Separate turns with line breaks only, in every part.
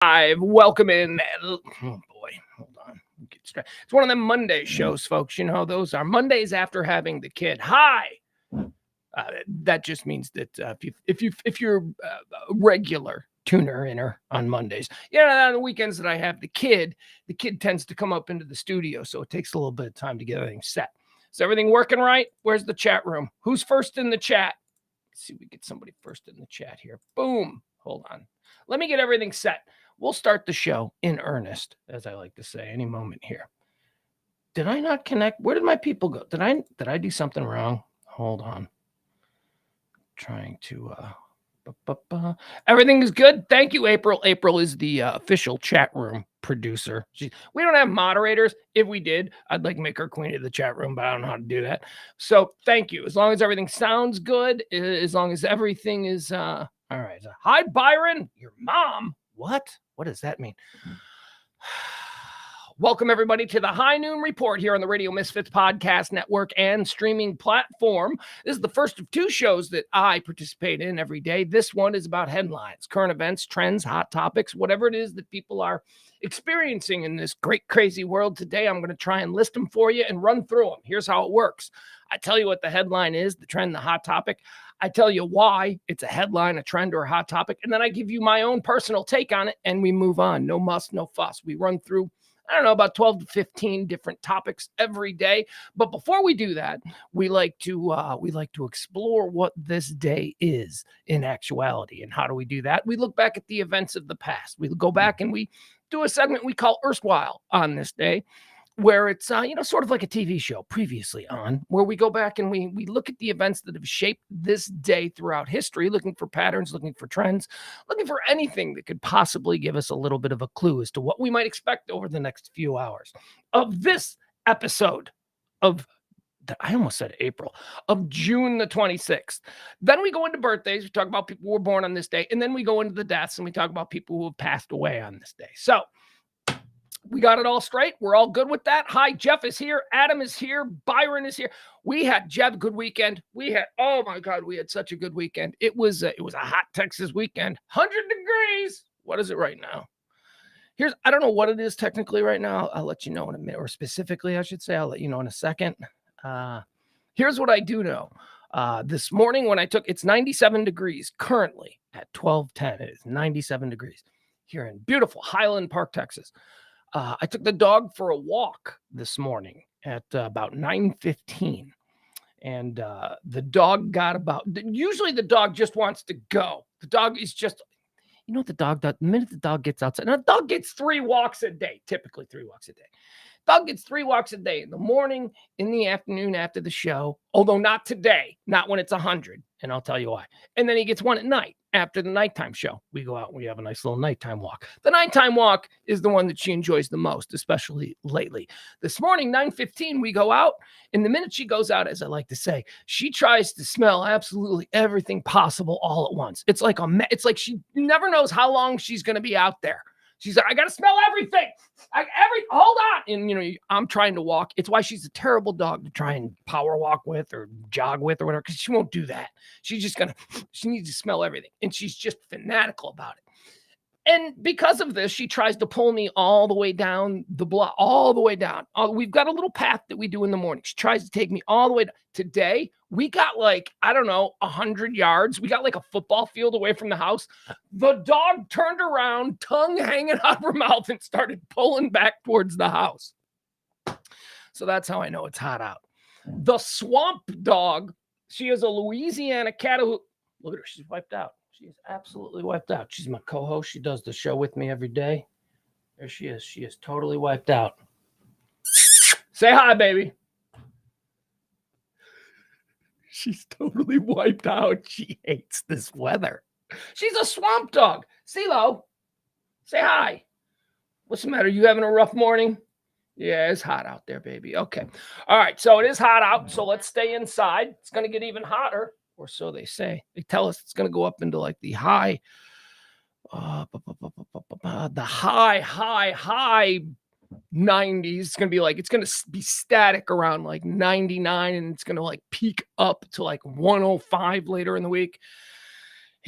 Welcome in. Oh boy, hold on. It's one of them Monday shows, folks. You know, those are Mondays after having the kid. Hi. That just means that if you're a regular tuner inner on Mondays, on the weekends that I have the kid tends to come up into the studio, so it takes a little bit of time to get everything set. Is everything working right? Where's the chat room? Who's first in the chat? Let's see if we get somebody first in the chat here. Boom. Hold on. Let me get everything set. We'll start the show in earnest, as I like to say, any moment here. Did I not connect? Where did my people go? Did I do something wrong? Hold on. Trying to everything is good. Thank you, April. April is the official chat room producer. We don't have moderators. If we did, I'd like to make her queen of the chat room, but I don't know how to do that. So thank you. As long as everything sounds good, as long as everything is all right. Hi, Byron. Your mom. What does that mean? Welcome, everybody, to the High Noon Report here on the Radio Misfits Podcast Network and streaming platform. This is the first of two shows that I participate in every day. This one is about headlines, current events, trends, hot topics, whatever it is that people are experiencing in this great, crazy world today. I'm going to try and list them for you and run through them. Here's how it works. I tell you what the headline is, the trend, the hot topic. I tell you why it's a headline, a trend, or a hot topic. And then I give you my own personal take on it, and we move on. No muss, no fuss. We run through about 12 to 15 different topics every day. But before we do that, we like to explore what this day is in actuality. And how do we do that? We look back at the events of the past. We go back and we do a segment we call Erstwhile on this day, where it's, sort of like a TV show previously on, where we go back and we look at the events that have shaped this day throughout history, looking for patterns, looking for trends, looking for anything that could possibly give us a little bit of a clue as to what we might expect over the next few hours of this episode of, I almost said April, of June the 26th. Then we go into birthdays. We talk about people who were born on this day. And then we go into the deaths and we talk about people who have passed away on this day. So, we got it all straight. We're all good with that. Hi, Jeff is here. Adam is here. Byron is here. We had Jeff, good weekend. Oh my God, we had such a good weekend. It was a hot Texas weekend. 100 degrees. What is it right now? I don't know what it is technically right now. I'll let you know in a minute, or specifically, I should say. I'll let you know in a second. Here's what I do know. This morning when it's 97 degrees currently at 12:10. It is 97 degrees here in beautiful Highland Park, Texas. I took the dog for a walk this morning at about 9:15, and the dog got usually the dog just wants to go. The dog is just, what the dog does? The minute the dog gets outside, now the dog gets 3 walks a day, typically 3 walks a day. Dog gets 3 walks a day, in the morning, in the afternoon after the show, although not today, not when it's 100, and I'll tell you why. And then he gets one at night. After the nighttime show, we go out and we have a nice little nighttime walk. The nighttime walk is the one that she enjoys the most, especially lately. This morning, 9:15, we go out. And the minute she goes out, as I like to say, she tries to smell absolutely everything possible all at once. It's like she never knows how long she's going to be out there. She's like, I got to smell everything. Hold on. And, I'm trying to walk. It's why she's a terrible dog to try and power walk with or jog with or whatever, because she won't do that. She needs to smell everything. And she's just fanatical about it. And because of this, she tries to pull me all the way down the block, all the way down. We've got a little path that we do in the morning. She tries to take me all the way down. Today, we got 100 yards. We got a football field away from the house. The dog turned around, tongue hanging out of her mouth, and started pulling back towards the house. So that's how I know it's hot out. The swamp dog, she is a Louisiana cat who, look at her, she's wiped out. She is absolutely wiped out. She's my co-host. She does the show with me every day. There she is. She is totally wiped out. Say hi, baby. She's totally wiped out. She hates this weather. She's a swamp dog. CeeLo, say hi. What's the matter? You having a rough morning? Yeah, it's hot out there, baby. Okay. All right. So it is hot out. So let's stay inside. It's going to get even hotter. Or so they say. They tell us it's going to go up into the high, the high 90s. It's going to be it's going to be static around 99, and it's going to peak up to 105 later in the week.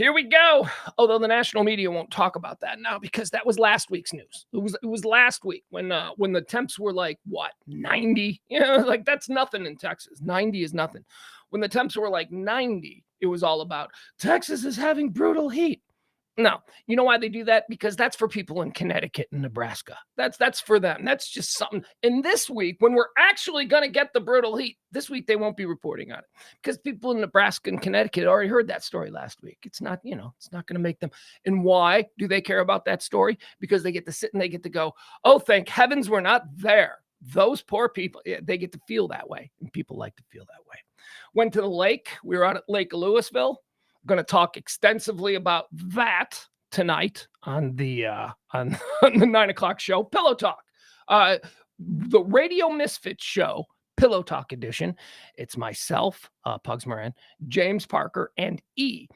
Here we go. Although the national media won't talk about that now because that was last week's news. It was last week when the temps were like what 90. Like that's nothing in Texas. 90 is nothing. When the temps were like 90, it was all about Texas is having brutal heat. No, you know why they do that? Because that's for people in Connecticut and Nebraska. That's for them. That's just something. And this week, when we're actually going to get the brutal heat, this week they won't be reporting on it because people in Nebraska and Connecticut already heard that story last week. It's not, it's not going to make them. And why do they care about that story? Because they get to sit and they get to go, oh, thank heavens we're not there. Those poor people, they get to feel that way. And people like to feel that way. Went to the lake. We were out at Lake Louisville. Going to talk extensively about that tonight on the on the 9 o'clock show, Pillow Talk, the Radio Misfits show, Pillow Talk edition. It's myself, Pugs Moran, James Parker, and E.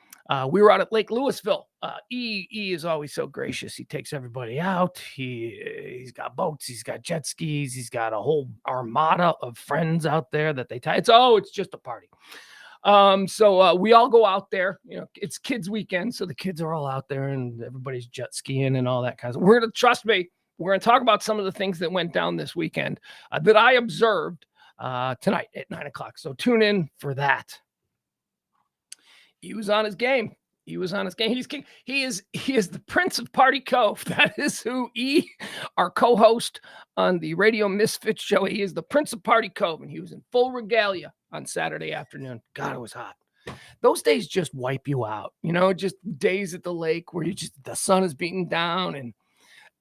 We were out at Lake Louisville. E is always so gracious. He takes everybody out. He's got boats. He's got jet skis. He's got a whole armada of friends out there that they tie. It's just a party. So we all go out there, it's kids weekend. So the kids are all out there and everybody's jet skiing and all that kind of stuff. Trust me, we're going to talk about some of the things that went down this weekend that I observed tonight at 9 o'clock. So tune in for that. He was on his game. He's king. He is the Prince of Party Cove. That is who our co-host on the Radio Misfits show. He is the Prince of Party Cove, and he was in full regalia on Saturday afternoon. God, it was hot. Those days just wipe you out. Just days at the lake where the sun is beating down and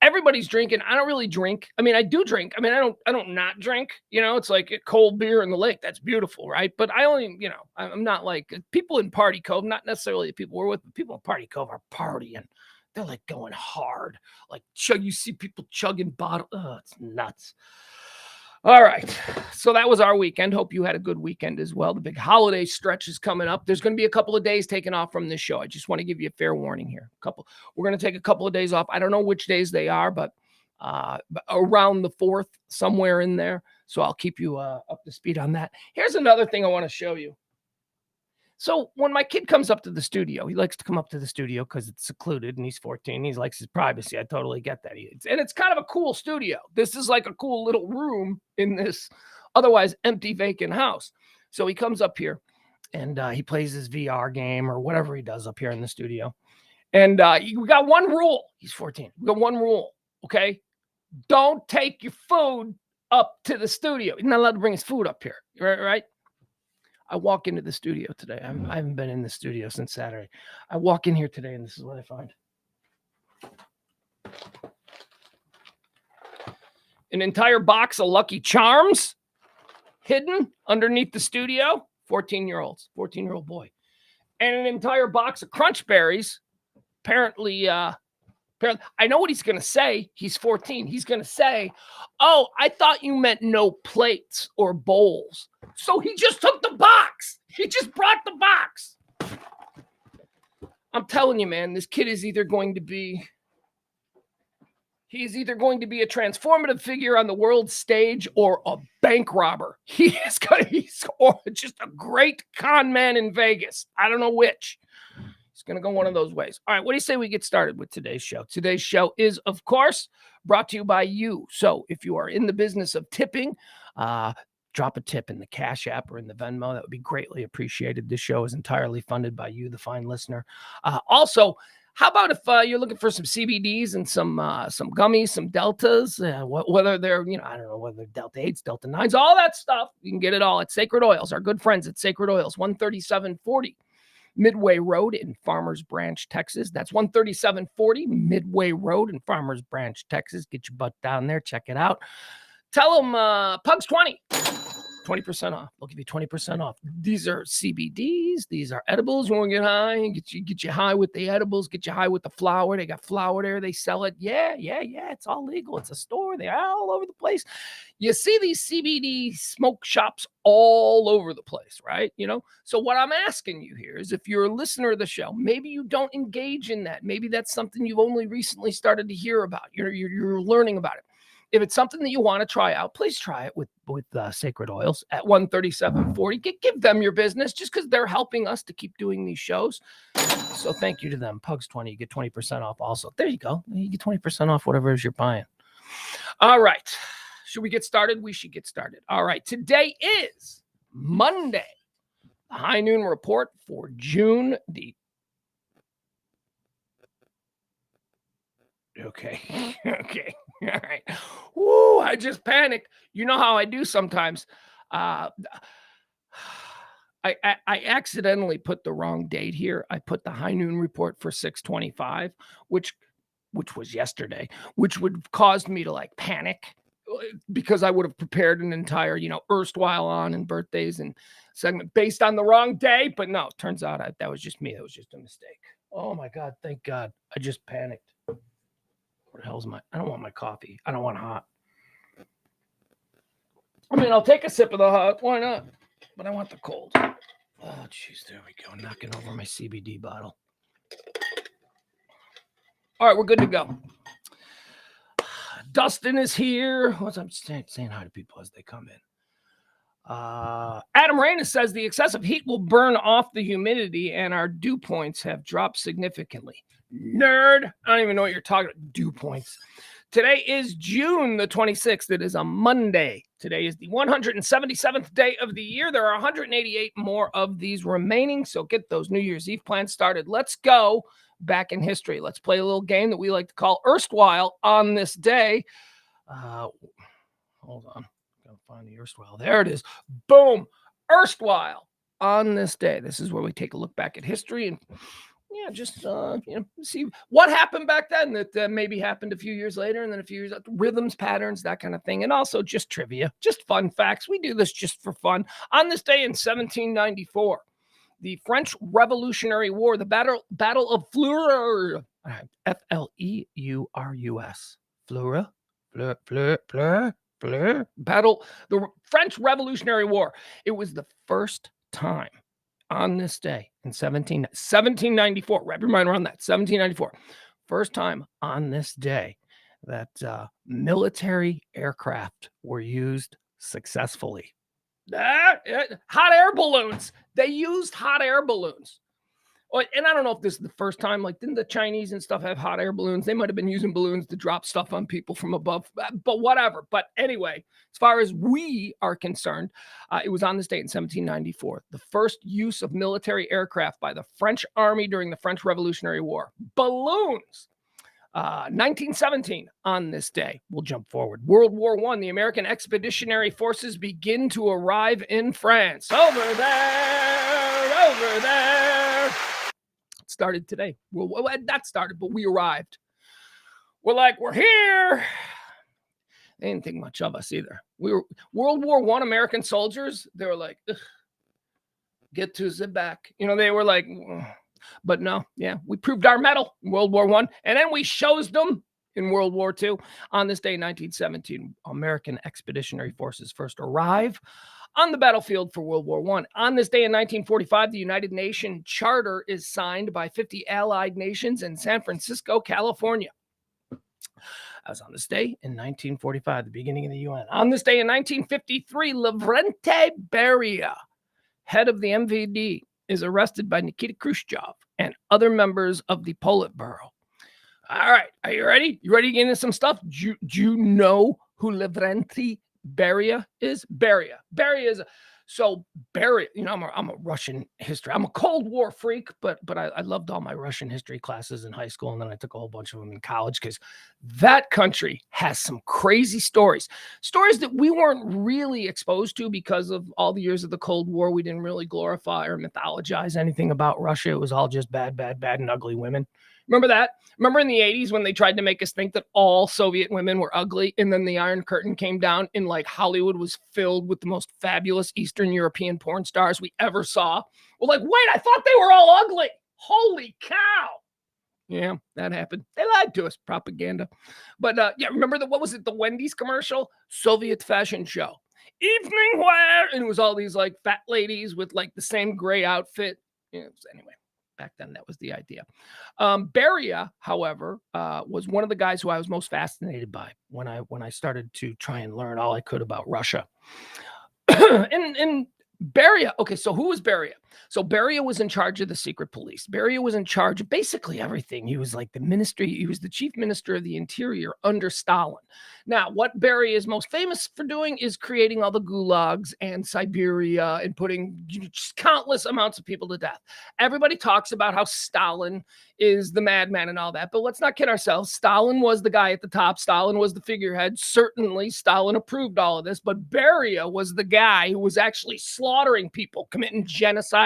everybody's drinking. I don't really drink. I mean, I do drink. I mean, I don't not drink. It's like a cold beer in the lake. That's beautiful, right? But I only, I'm not like people in Party Cove, not necessarily the people we're with, but people in Party Cove are partying. They're like going hard. Like you see people chugging bottle. Oh, it's nuts. All right. So that was our weekend. Hope you had a good weekend as well. The big holiday stretch is coming up. There's going to be a couple of days taken off from this show. I just want to give you a fair warning here. We're going to take a couple of days off. I don't know which days they are, but around the 4th, somewhere in there. So I'll keep you up to speed on that. Here's another thing I want to show you. So when my kid comes up to the studio, he likes to come up to the studio because it's secluded and he's 14. He likes his privacy. I totally get that. And it's kind of a cool studio. This is like a cool little room in this otherwise empty, vacant house. So he comes up here and he plays his VR game or whatever he does up here in the studio. And we got one rule. He's 14. We got one rule. Okay. Don't take your food up to the studio. He's not allowed to bring his food up here. Right? I walk into the studio today. I haven't been in the studio since Saturday. I walk in here today, and this is what I find. An entire box of Lucky Charms hidden underneath the studio. 14-year-old boy. And an entire box of Crunch Berries. Apparently, I know what he's going to say. He's 14. He's going to say, oh, I thought you meant no plates or bowls. So he just took the box. He just brought the box. I'm telling you, man, this kid is either going to be a transformative figure on the world stage or a bank robber. He's just a great con man in Vegas. I don't know which. It's going to go one of those ways. All right, what do you say we get started with today's show? Today's show is, of course, brought to you by you. So if you are in the business of tipping, drop a tip in the Cash App or in the Venmo. That would be greatly appreciated. This show is entirely funded by you, the fine listener. Also, how about if you're looking for some CBDs and some gummies, some Deltas, whether they're, I don't know, whether they're Delta 8s, Delta 9s, all that stuff. You can get it all at Sacred Oils, our good friends at Sacred Oils, 13740. Midway Road in Farmers Branch, Texas. That's 13740 Midway Road in Farmers Branch, Texas. Get your butt down there. Check it out. Tell them Pugs 20. 20% off. They'll give you 20% off. These are CBDs. These are edibles. You want to get high? Get you high with the edibles. Get you high with the flour. They got flour there. They sell it. Yeah. It's all legal. It's a store. They're all over the place. You see these CBD smoke shops all over the place, right? So what I'm asking you here is if you're a listener of the show, maybe you don't engage in that. Maybe that's something you've only recently started to hear about. You're learning about it. If it's something that you want to try out, please try it with Sacred Oils at 137.40. Give them your business just because they're helping us to keep doing these shows. So thank you to them. Pugs 20, you get 20% off also. There you go. You get 20% off whatever it is you're buying. All right. Should we get started? We should get started. All right. Today is Monday. The High Noon Report for June the... Okay. Okay. All right. Woo, I just panicked. You know how I do sometimes. I accidentally put the wrong date here. I put the High Noon Report for 6/25, which was yesterday, which would have caused me to like panic because I would have prepared an entire, erstwhile on and birthdays and segment based on the wrong day. But no, turns out that was just me. That was just a mistake. Oh my God. Thank God. I just panicked. What the hell's I don't want my coffee. I don't want hot. I mean, I'll take a sip of the hot. Why not? But I want the cold. Oh, jeez. There we go. Knocking over my CBD bottle. All right. We're good to go. Dustin is here. What's up? Saying hi to people as they come in. Adam Reyna says the excessive heat will burn off the humidity and our dew points have dropped significantly. Nerd. I don't even know what you're talking about. Dew points. Today is June the 26th. It is a Monday. Today is the 177th day of the year. There are 188 more of these remaining. So get those New Year's Eve plans started. Let's go back in history. Let's play a little game that we like to call Erstwhile on this day. Hold on. Gotta find the erstwhile. There it is. Boom. Erstwhile on this day. This is where we take a look back at history and just see what happened back then that maybe happened a few years later, and then a few years after, rhythms, patterns, that kind of thing, and also just trivia, just fun facts. We do this just for fun. On this day in 1794, the French Revolutionary War, the Battle of Fleurus, F-L-E-U-R-U-S, Fleurus, battle, the French Revolutionary War. It was the first time on this day in 1794, wrap your mind around that, 1794, first time on this day that military aircraft were used successfully. Hot air balloons. They used hot air balloons. And I don't know if this is the first time, like, didn't the Chinese and stuff have hot air balloons? They might have been using balloons to drop stuff on people from above, but whatever. But anyway, as far as we are concerned, it was on this date in 1794, the first use of military aircraft by the French army during the French Revolutionary War. Balloons. 1917, on this day, we'll jump forward. World War I, the American Expeditionary Forces begin to arrive in France. Over there. Started today. Well, that started, but we arrived. We're like, we're here. They didn't think much of us either. We were World War I American soldiers. They were like, get to the back. They were like, but no, we proved our mettle in World War I, and then we shows them in World War II. On this day, 1917, American Expeditionary Forces first arrive on the battlefield for World War I. On this day in 1945, the United Nations Charter is signed by 50 allied nations in San Francisco, California. I was on this day in 1945, the beginning of the UN. On this day in 1953, Lavrentiy Beria, head of the MVD, is arrested by Nikita Khrushchev and other members of the Politburo. All right, are you ready? You ready to get into some stuff? Do you know who Lavrentiy Beria is? Beria is Beria. I'm a Russian history. I'm a Cold War freak, but I loved all my Russian history classes in high school, and then I took a whole bunch of them in college because that country has some crazy stories that we weren't really exposed to because of all the years of the Cold War. We didn't really glorify or mythologize anything about Russia. It was all just bad, and ugly women. Remember that? Remember in the 80s when they tried to make us think that all Soviet women were ugly, and then the Iron Curtain came down and like Hollywood was filled with the most fabulous Eastern European porn stars we ever saw? Well, like, wait, I thought they were all ugly. Holy cow. Yeah, that happened. They lied to us. Propaganda. But remember what was it? The Wendy's commercial? Soviet fashion show. Evening wear. And it was all these like fat ladies with like the same gray outfit. Anyway. Back then, that was the idea. Beria, however, was one of the guys who I was most fascinated by when I started to try and learn all I could about Russia. and Beria. Okay, so who was Beria? So Beria was in charge of the secret police. Beria was in charge of basically everything. He was like the ministry. He was the chief minister of the interior under Stalin. Now, what Beria is most famous for doing is creating all the gulags and Siberia and putting just countless amounts of people to death. Everybody talks about how Stalin is the madman and all that, but let's not kid ourselves. Stalin was the guy at the top. Stalin was the figurehead. Certainly, Stalin approved all of this, but Beria was the guy who was actually slaughtering people, committing genocide.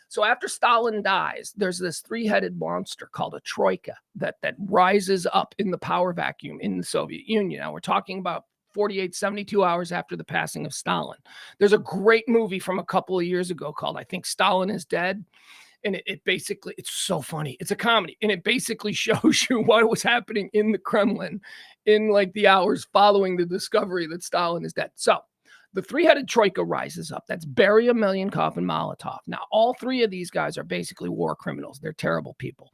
So after Stalin dies, there's this three-headed monster called a troika that rises up in the power vacuum in the Soviet Union. Now we're talking about 48, 72 hours after the passing of Stalin. There's a great movie from a couple of years ago called, I think, Stalin is Dead. And it basically, it's so funny. It's a comedy. And it basically shows you what was happening in the Kremlin in like the hours following the discovery that Stalin is dead. So the three-headed troika rises up. That's Beria, Melnikov, and Molotov. Now, all three of these guys are basically war criminals. They're terrible people.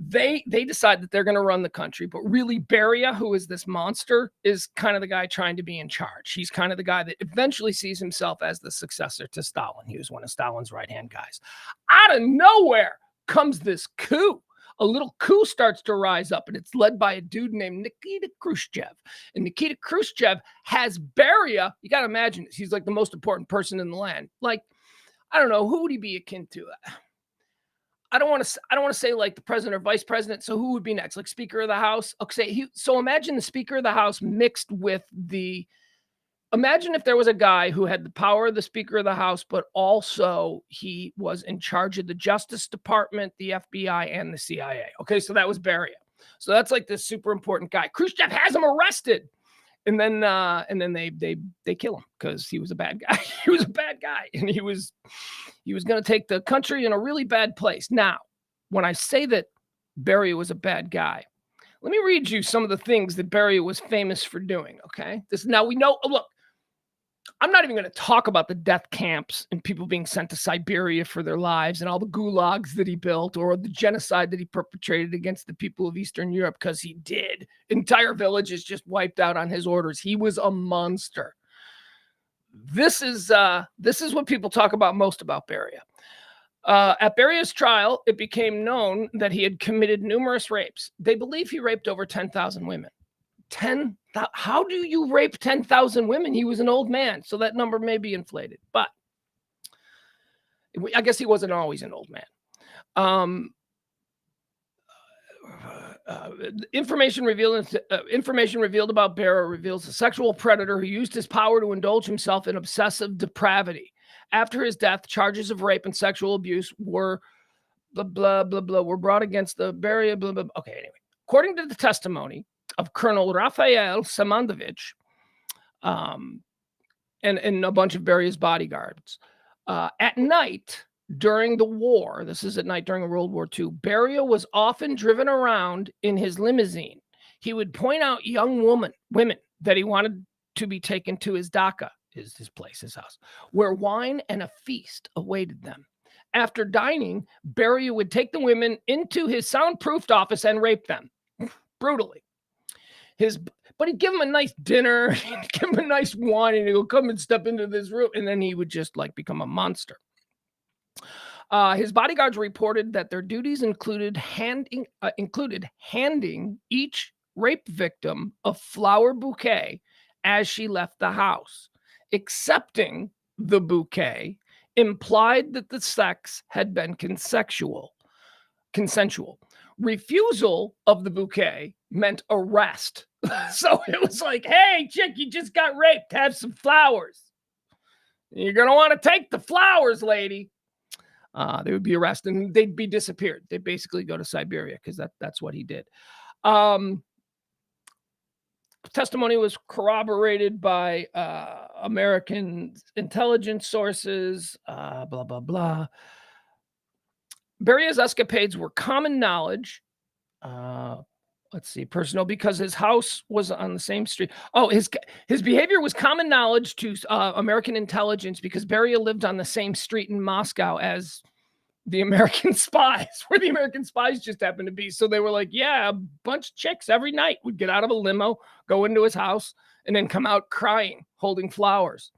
They decide that they're going to run the country, but really Beria, who is this monster, is kind of the guy trying to be in charge. He's kind of the guy that eventually sees himself as the successor to Stalin. He was one of Stalin's right-hand guys. Out of nowhere comes this coup. A little coup starts to rise up, and it's led by a dude named Nikita Khrushchev. And Nikita Khrushchev has Beria. You got to imagine this. He's like the most important person in the land. Like, I don't know, who would he be akin to? I don't want to say like the president or vice president. So who would be next? Like Speaker of the House? Okay, so imagine the Speaker of the House mixed with imagine if there was a guy who had the power of the Speaker of the House, but also he was in charge of the Justice Department, the FBI, and the CIA. Okay, so that was Beria. So that's like this super important guy. Khrushchev has him arrested. And then they kill him because he was a bad guy. He was a bad guy, and he was going to take the country in a really bad place. Now, when I say that Beria was a bad guy, let me read you some of the things that Beria was famous for doing. Okay, now we know. Look, I'm not even going to talk about the death camps and people being sent to Siberia for their lives and all the gulags that he built or the genocide that he perpetrated against the people of Eastern Europe, because he did. Entire villages just wiped out on his orders. He was a monster. This is what people talk about most about Beria. At Beria's trial, it became known that he had committed numerous rapes. They believe he raped over 10,000 women. How do you rape 10,000 women? He was an old man, so that number may be inflated, but I guess he wasn't always an old man. Information revealed about Beria reveals a sexual predator who used his power to indulge himself in obsessive depravity. After his death, charges of rape and sexual abuse were were brought against the Beria. Okay, anyway, according to the testimony of Colonel Raphael Samandovich, and a bunch of Beria's bodyguards, at night during the war, this is at night during World War II, Beria was often driven around in his limousine. He would point out young women that he wanted to be taken to his dacha, his place, his house, where wine and a feast awaited them. After dining, Beria would take the women into his soundproofed office and rape them brutally. But he'd give him a nice dinner, he'd give him a nice wine, and he'd go, come and step into this room, and then he would just like become a monster. His bodyguards reported that their duties included handing each rape victim a flower bouquet as she left the house. Accepting the bouquet implied that the sex had been consensual. Refusal of the bouquet meant arrest. So it was like, hey, chick, you just got raped. Have some flowers. You're going to want to take the flowers, lady. They would be arrested and they'd be disappeared. They'd basically go to Siberia because that's what he did. Testimony was corroborated by American intelligence sources, blah, blah, blah. Beria's escapades were common knowledge. Personal, because his house was on the same street. Oh, his behavior was common knowledge to American intelligence because Beria lived on the same street in Moscow as the American spies, where the American spies just happened to be. So they were like, yeah, a bunch of chicks every night would get out of a limo, go into his house, and then come out crying, holding flowers.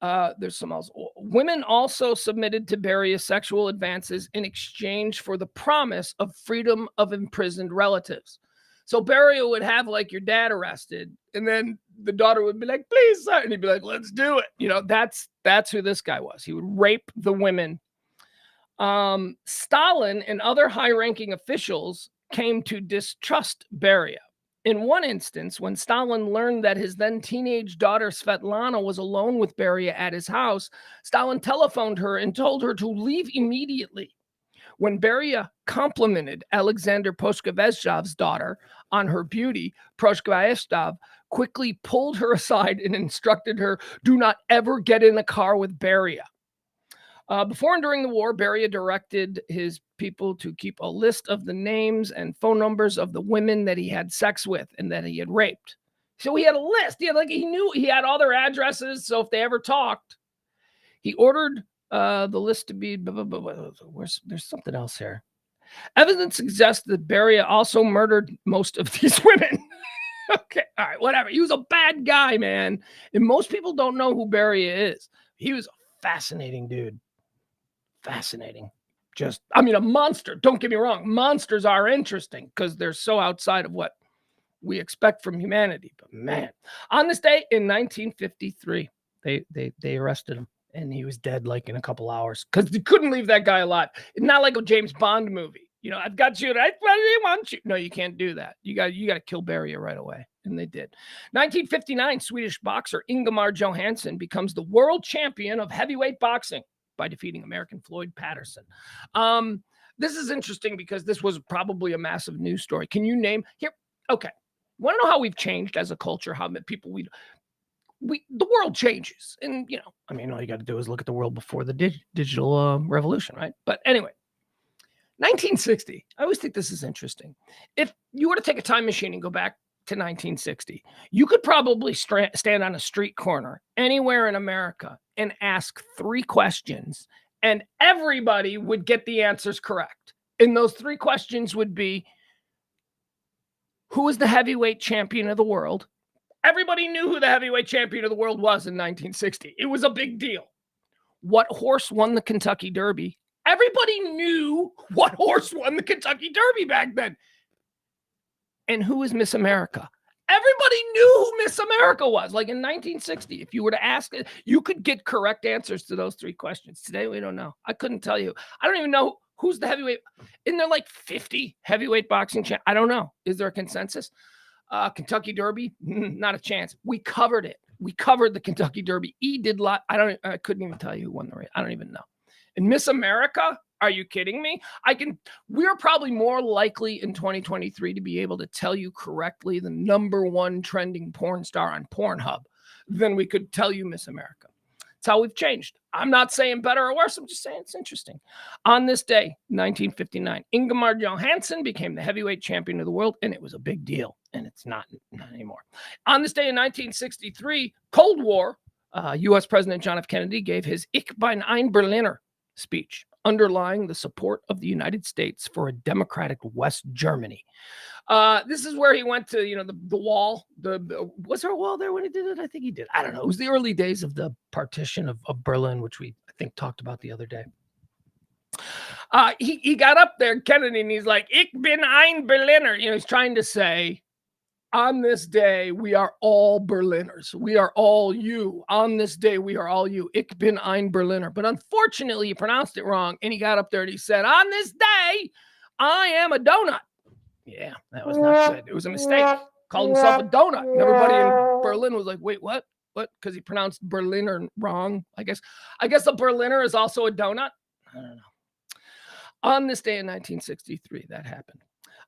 There's some else. Women also submitted to Beria's sexual advances in exchange for the promise of freedom of imprisoned relatives. So Beria would have like your dad arrested, and then the daughter would be like, please, sir. And he'd be like, let's do it. You know, that's who this guy was. He would rape the women. Stalin and other high-ranking officials came to distrust Beria. In one instance, when Stalin learned that his then teenage daughter Svetlana was alone with Beria at his house, Stalin telephoned her and told her to leave immediately. When Beria complimented Alexander Poshkovezhov's daughter on her beauty, Poshkovezhov quickly pulled her aside and instructed her, do not ever get in a car with Beria. Before and during the war, Beria directed his people to keep a list of the names and phone numbers of the women that he had sex with and that he had raped. So he had a list. He knew he had all their addresses. So if they ever talked, he ordered the list to be. There's something else here. Evidence suggests that Beria also murdered most of these women. Okay, all right, whatever. He was a bad guy, man. And most people don't know who Beria is. He was a fascinating dude. Fascinating. A monster. Don't get me wrong. Monsters are interesting because they're so outside of what we expect from humanity. But man, on this day in 1953, they arrested him and he was dead like in a couple hours because they couldn't leave that guy alive. It's not like a James Bond movie. You know, I've got you. I want you. No, you can't do that. You got to kill Beria right away. And they did. 1959, Swedish boxer Ingemar Johansson becomes the world champion of heavyweight boxing by defeating American Floyd Patterson. This is interesting because this was probably a massive news story. Can you name here? Okay. Want to know how we've changed as a culture? How many people the world changes. And, all you got to do is look at the world before the digital revolution, right? But anyway, 1960. I always think this is interesting. If you were to take a time machine and go back to 1960, you could probably stand on a street corner anywhere in America and ask 3 questions, and everybody would get the answers correct. And those 3 questions would be, who is the heavyweight champion of the world? Everybody knew who the heavyweight champion of the world was in 1960. It was a big deal. What horse won the Kentucky Derby? Everybody knew what horse won the Kentucky Derby back then. And who is Miss America? Everybody knew who Miss America was. Like in 1960, if you were to ask it, you could get correct answers to those 3 questions. Today, we don't know. I couldn't tell you. I don't even know who's the heavyweight. Isn't there like 50 heavyweight boxing champions? I don't know. Is there a consensus? Kentucky Derby? Not a chance. We covered it. We covered the Kentucky Derby. I couldn't even tell you who won the race. I don't even know. And Miss America? Are you kidding me? We're probably more likely in 2023 to be able to tell you correctly the #1 trending porn star on Pornhub than we could tell you Miss America. It's how we've changed. I'm not saying better or worse. I'm just saying it's interesting. On this day, 1959, Ingemar Johansson became the heavyweight champion of the world, and it was a big deal. And it's not anymore. On this day in 1963, Cold War, U.S. President John F. Kennedy gave his Ich bin ein Berliner speech, underlying the support of the United States for a democratic West Germany. This is where he went to, the wall. Was there a wall there when he did it? I think he did. I don't know. It was the early days of the partition of Berlin, which we, I think, talked about the other day. He got up there, Kennedy, and he's like, Ich bin ein Berliner. He's trying to say, on this day, we are all Berliners. We are all you. On this day, we are all you. Ich bin ein Berliner. But unfortunately, he pronounced it wrong. And he got up there and he said, on this day, I am a donut. Yeah, that was not good. It was a mistake. Called himself a donut. And everybody in Berlin was like, wait, what? What? Because he pronounced Berliner wrong, I guess. I guess a Berliner is also a donut. I don't know. On this day in 1963, that happened.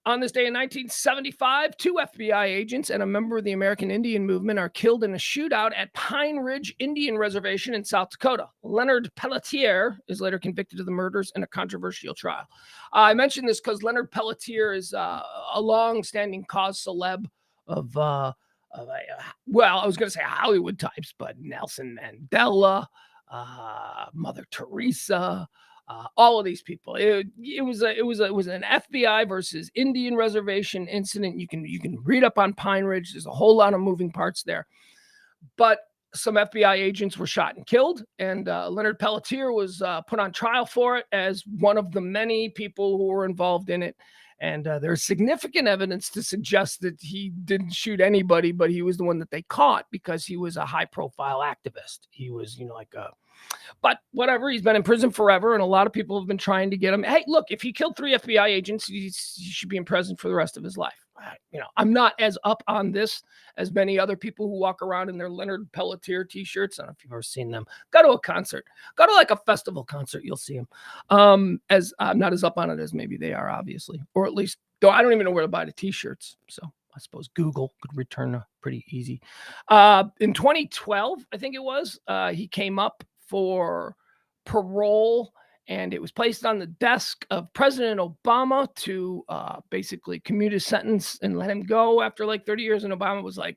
On this day in 1975, 2 FBI agents and a member of the American Indian Movement are killed in a shootout at Pine Ridge Indian Reservation in South Dakota. Leonard Pelletier is later convicted of the murders in a controversial trial. I mentioned this because Leonard Pelletier is a long-standing cause celeb of I was going to say Hollywood types, but Nelson Mandela, Mother Teresa, all of these people. It was an FBI versus Indian reservation incident. You can read up on Pine Ridge. There's a whole lot of moving parts there, but some FBI agents were shot and killed, and Leonard Pelletier was put on trial for it as one of the many people who were involved in it. And there's significant evidence to suggest that he didn't shoot anybody, but he was the one that they caught because he was a high-profile activist. He was, but whatever. He's been in prison forever, and a lot of people have been trying to get him. Hey, look, if he killed 3 FBI agents, he should be in prison for the rest of his life. I'm not as up on this as many other people who walk around in their Leonard Pelletier t-shirts. I don't know if you've ever seen them. Go to a concert. Go to like a festival concert. You'll see them. As I'm not as up on it as maybe they are, obviously. Or at least, though I don't even know where to buy the t-shirts. So I suppose Google could return pretty easy. In 2012, I think it was, he came up for parole, and it was placed on the desk of President Obama to basically commute his sentence and let him go after like 30 years. And Obama was like,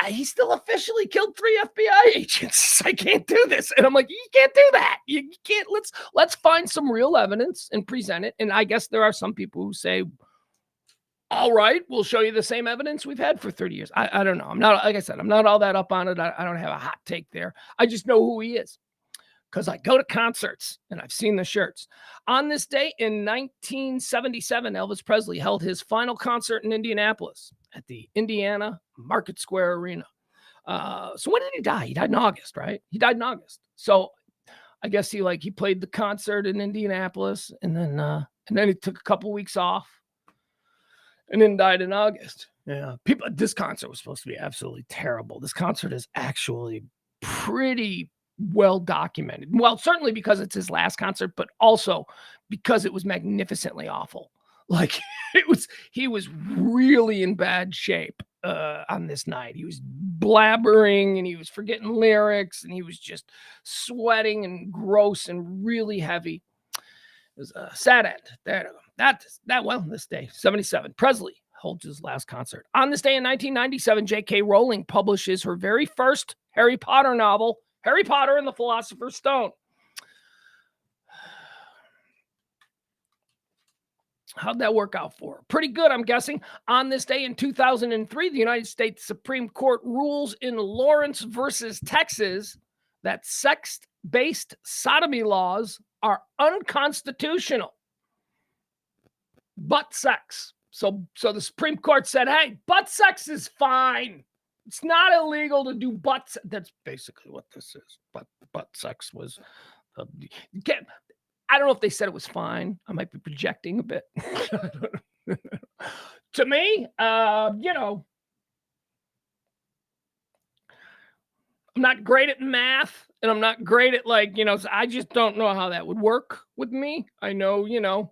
he still officially killed 3 FBI agents. I can't do this. And I'm like, you can't do that. You can't. Let's find some real evidence and present it. And I guess there are some people who say, all right, we'll show you the same evidence we've had for 30 years. I don't know. I'm not, like I said, I'm not all that up on it. I don't have a hot take there. I just know who he is, because I go to concerts and I've seen the shirts. On this day in 1977, Elvis Presley held his final concert in Indianapolis at the Indiana Market Square Arena. So when did he die? He died in August, right? He died in August. So I guess he played the concert in Indianapolis, and then he took a couple weeks off and then died in August. Yeah. This concert was supposed to be absolutely terrible. This concert is actually pretty well documented. Well, certainly because it's his last concert, but also because it was magnificently awful. Like he was really in bad shape on this night. He was blabbering and he was forgetting lyrics and he was just sweating and gross and really heavy. It was a sad end. This day, 77, Presley holds his last concert. On this day in 1997, J.K. Rowling publishes her very first Harry Potter novel, Harry Potter and the Philosopher's Stone. How'd that work out for her? Pretty good, I'm guessing. On this day in 2003, the United States Supreme Court rules in Lawrence versus Texas that sex-based sodomy laws are unconstitutional. Butt sex. So the Supreme Court said, hey, butt sex is fine. It's not illegal to do butt. That's basically what this is. Butt sex was. I don't know if they said it was fine. I might be projecting a bit. To me, I'm not great at math, and I'm not great at so I just don't know how that would work with me. I know,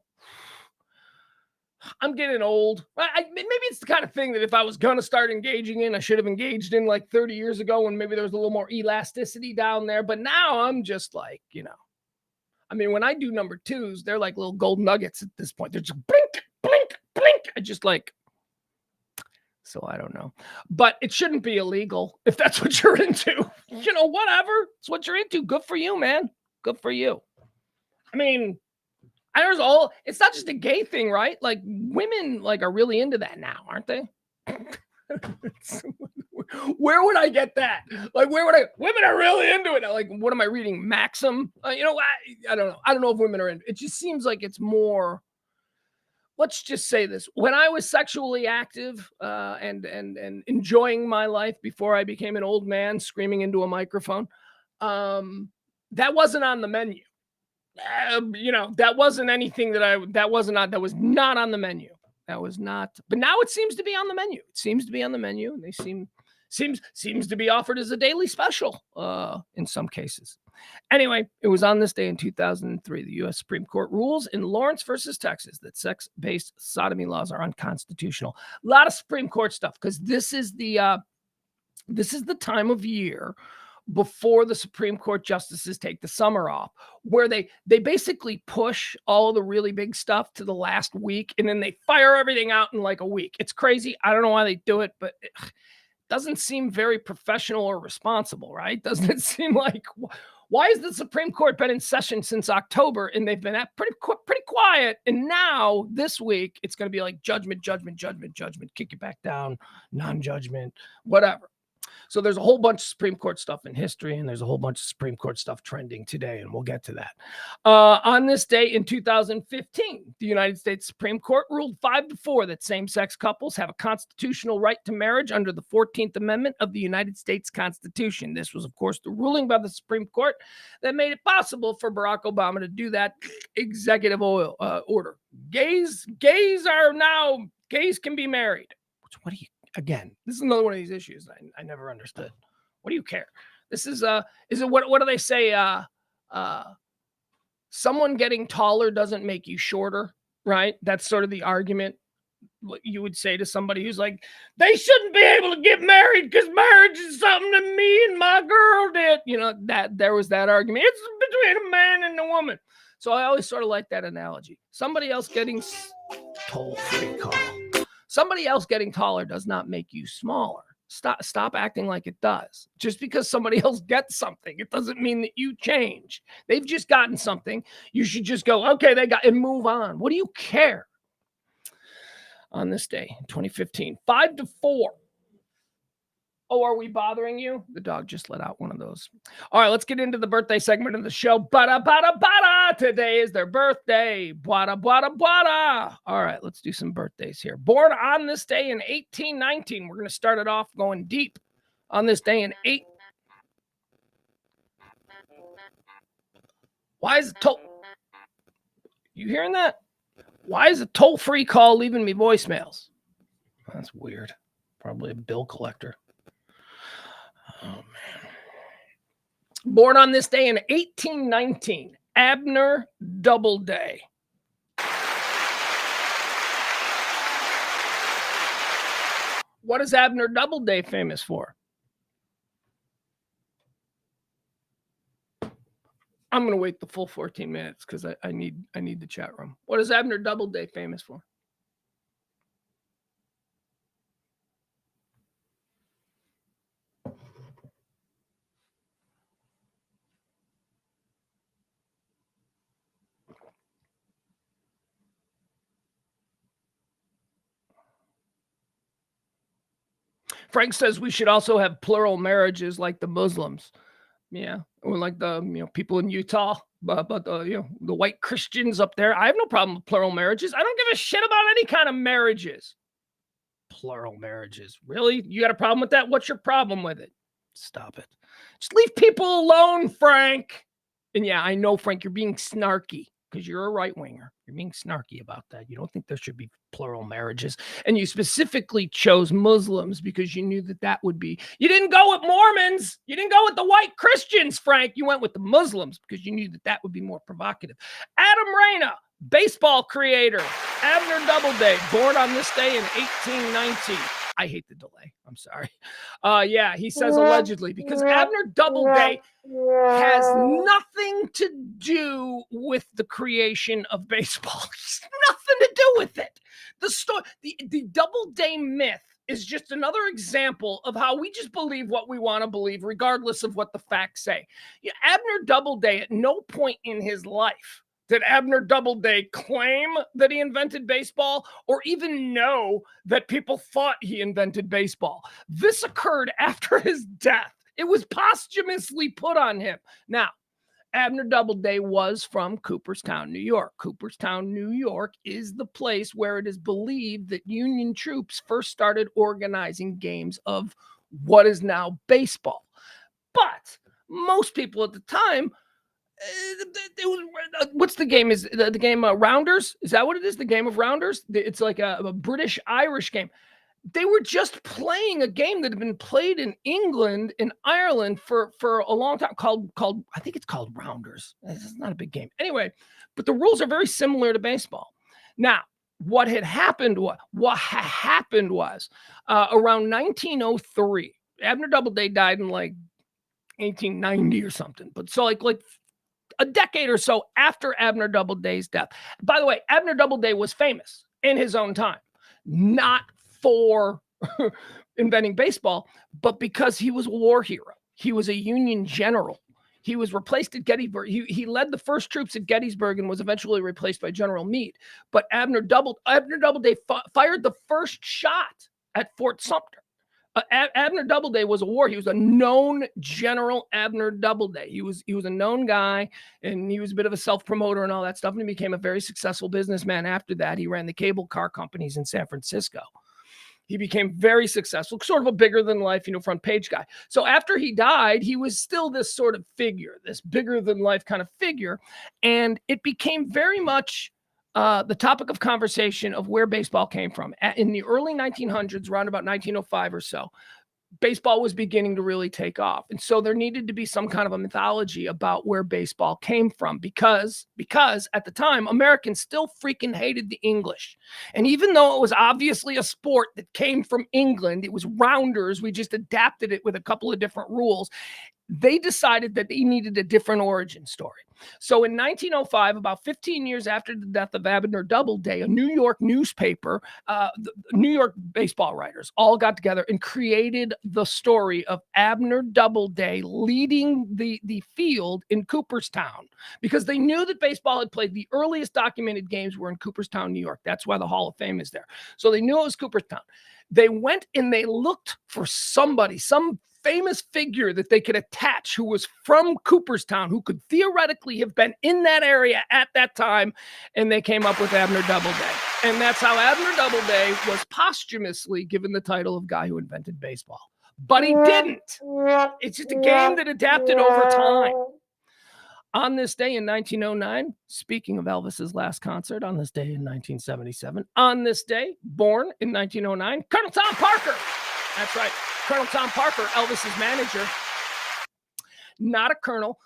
I'm getting old. Maybe it's the kind of thing that if I was going to start engaging in, I should have engaged in 30 years ago when maybe there was a little more elasticity down there. But now I'm just when I do number 2s, they're like little gold nuggets at this point. They're just blink, blink, blink. I just so I don't know. But it shouldn't be illegal if that's what you're into. Whatever. It's what you're into. Good for you, man. Good for you. It's not just a gay thing, right? Women are really into that now, aren't they? Where would I get that? Women are really into it. What am I reading? Maxim? I don't know. I don't know if women are into it. It just seems like it's more, let's just say this. When I was sexually active and enjoying my life before I became an old man screaming into a microphone, that wasn't on the menu. That wasn't anything that was not on the menu. That was not, but now it seems to be on the menu. It seems to be on the menu, and they seems to be offered as a daily special in some cases. Anyway, it was on this day in 2003, the U.S. Supreme Court rules in Lawrence versus Texas that sex-based sodomy laws are unconstitutional. A lot of Supreme Court stuff, because this is the time of year before the Supreme Court justices take the summer off, where they basically push all the really big stuff to the last week, and then they fire everything out in a week. It's crazy. I don't know why they do it, but it doesn't seem very professional or responsible, right? Doesn't it seem like, Why has the Supreme Court been in session since October and they've been pretty quiet? And now this week, it's going to be like judgment, kick it back down, non-judgment, whatever. So there's a whole bunch of Supreme Court stuff in history, and there's a whole bunch of Supreme Court stuff trending today, and we'll get to that. On this day in 2015, the United States Supreme Court ruled 5-4 that same-sex couples have a constitutional right to marriage under the 14th Amendment of the United States Constitution. This was, of course, the ruling by the Supreme Court that made it possible for Barack Obama to do that executive order. Gays can be married. What do you? Again, this is another one of these issues I never understood. What do you care? This is it what do they say? Someone getting taller doesn't make you shorter, right? That's sort of the argument you would say to somebody who's like, they shouldn't be able to get married because marriage is something that me and my girl did. You know, that there was that argument. It's between a man and a woman. So I always sort of like that analogy. Somebody else getting toll-free call. Somebody else getting taller does not make you smaller. Stop acting like it does. Just because somebody else gets something, it doesn't mean that you change. They've just gotten something. You should just go, okay, they got, and move on. What do you care? On this day, 2015, 5-4. Oh, are we bothering you? The dog just let out one of those. All right, let's get into the birthday segment of the show. Bada, bada, bada. Today is their birthday. Bada, bada, bada. All right, let's do some birthdays here. Born on this day in 1819. We're going to start it off going deep on this day in Why is it You hearing that? Why is a toll-free call leaving me voicemails? That's weird. Probably a bill collector. Oh, man. Born on this day in 1819, Abner Doubleday. What is Abner Doubleday famous for? I'm going to wait the full 14 minutes because I need the chat room. What is Abner Doubleday famous for? Frank says we should also have plural marriages like the Muslims. Yeah, or like the people in Utah, but the white Christians up there. I have no problem with plural marriages. I don't give a shit about any kind of marriages. Plural marriages, really? You got a problem with that? What's your problem with it? Stop it. Just leave people alone, Frank. And yeah, I know, Frank, you're being snarky because you're a right winger. You're being snarky about that. You don't think there should be plural marriages. And you specifically chose Muslims because you knew that would be. You didn't go with Mormons. You didn't go with the white Christians, Frank. You went with the Muslims because you knew that would be more provocative. Adam Reyna, baseball creator. Abner Doubleday, born on this day in 1819. I hate the delay. I'm sorry. Yeah, he says allegedly because Abner Doubleday has nothing to do with the creation of baseball. Nothing to do with it. The Doubleday myth is just another example of how we just believe what we want to believe, regardless of what the facts say. Yeah, Abner Doubleday, at no point in his life did Abner Doubleday claim that he invented baseball or even know that people thought he invented baseball. This occurred after his death. It was posthumously put on him. Now, Abner Doubleday was from Cooperstown, New York. Cooperstown, New York is the place where it is believed that Union troops first started organizing games of what is now baseball. But most people at the time, what's the game? Is the game Rounders? Is that what it is? The game of Rounders? It's like a British-Irish game. They were just playing a game that had been played in England and Ireland for a long time called I think it's called Rounders. It's not a big game. Anyway, but the rules are very similar to baseball. Now, what happened was around 1903, Abner Doubleday died in like 1890 or something. But so like a decade or so after Abner Doubleday's death. By the way, Abner Doubleday was famous in his own time, not for inventing baseball, but because he was a war hero. He was a Union general. He was replaced at Gettysburg. He led the first troops at Gettysburg and was eventually replaced by General Meade. But Abner Doubleday fired the first shot at Fort Sumter. Abner Doubleday was a war. He was a known general. Abner Doubleday. He was a known guy, and he was a bit of a self-promoter and all that stuff. And he became a very successful businessman after that. He ran the cable car companies in San Francisco. He became very successful, sort of a bigger than life, front page guy. So after he died, he was still this sort of figure, this bigger than life kind of figure. And it became very much the topic of conversation of where baseball came from. In the early 1900s, around about 1905 or so, baseball was beginning to really take off. And so there needed to be some kind of a mythology about where baseball came from because at the time, Americans still freaking hated the English. And even though it was obviously a sport that came from England, it was rounders, we just adapted it with a couple of different rules. They decided that they needed a different origin story. So in 1905, about 15 years after the death of Abner Doubleday, a New York newspaper, the New York baseball writers all got together and created the story of Abner Doubleday leading the field in Cooperstown because they knew that baseball had played. The earliest documented games were in Cooperstown, New York. That's why the Hall of Fame is there. So they knew it was Cooperstown. They went and they looked for somebody, some famous figure that they could attach who was from Cooperstown, who could theoretically have been in that area at that time, and they came up with Abner Doubleday. And that's how Abner Doubleday was posthumously given the title of guy who invented baseball. But he didn't. It's just a game that adapted over time. On this day in 1909, speaking of Elvis's last concert, on this day in 1977, on this day, born in 1909, Colonel Tom Parker. That's right. Colonel Tom Parker, Elvis's manager, not a colonel.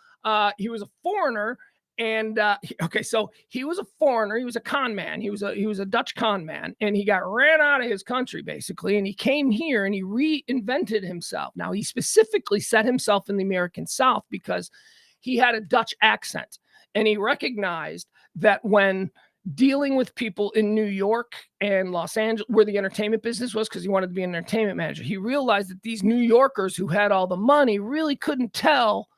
He was a foreigner. And so he was a foreigner. He was a con man. He was a Dutch con man, and he got ran out of his country basically. And he came here and he reinvented himself. Now he specifically set himself in the American South because he had a Dutch accent, and he recognized that when dealing with people in New York and Los Angeles, where the entertainment business was, because he wanted to be an entertainment manager, he realized that these New Yorkers who had all the money really couldn't tell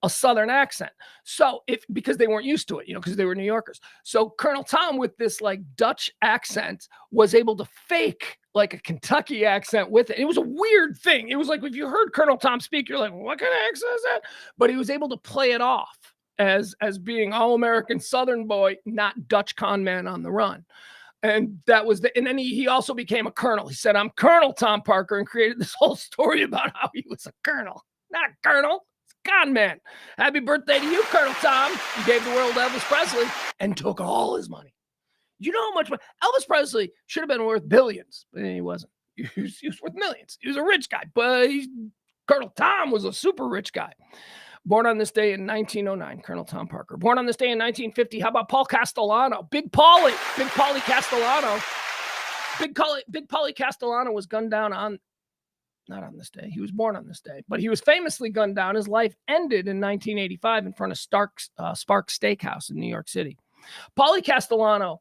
a Southern accent. So because they weren't used to it, because they were New Yorkers. So Colonel Tom, with this like Dutch accent, was able to fake like a Kentucky accent with it. It was a weird thing. It was like, if you heard Colonel Tom speak, you're like, what kind of accent is that? But he was able to play it off as being all-American Southern boy, not Dutch con man on the run. And that was and then he also became a colonel. He said, I'm Colonel Tom Parker, and created this whole story about how he was a colonel. Not a colonel, it's a con man. Happy birthday to you, Colonel Tom. You gave the world Elvis Presley and took all his money. You know how much money? Elvis Presley should have been worth billions, but he wasn't. He was worth millions. He was a rich guy, but Colonel Tom was a super rich guy. Born on this day in 1909, Colonel Tom Parker. Born on this day in 1950, how about Paul Castellano? Big Paulie Castellano. Big Paulie Castellano was gunned down not on this day. He was born on this day, but he was famously gunned down. His life ended in 1985 in front of Sparks Steakhouse in New York City. Paulie Castellano,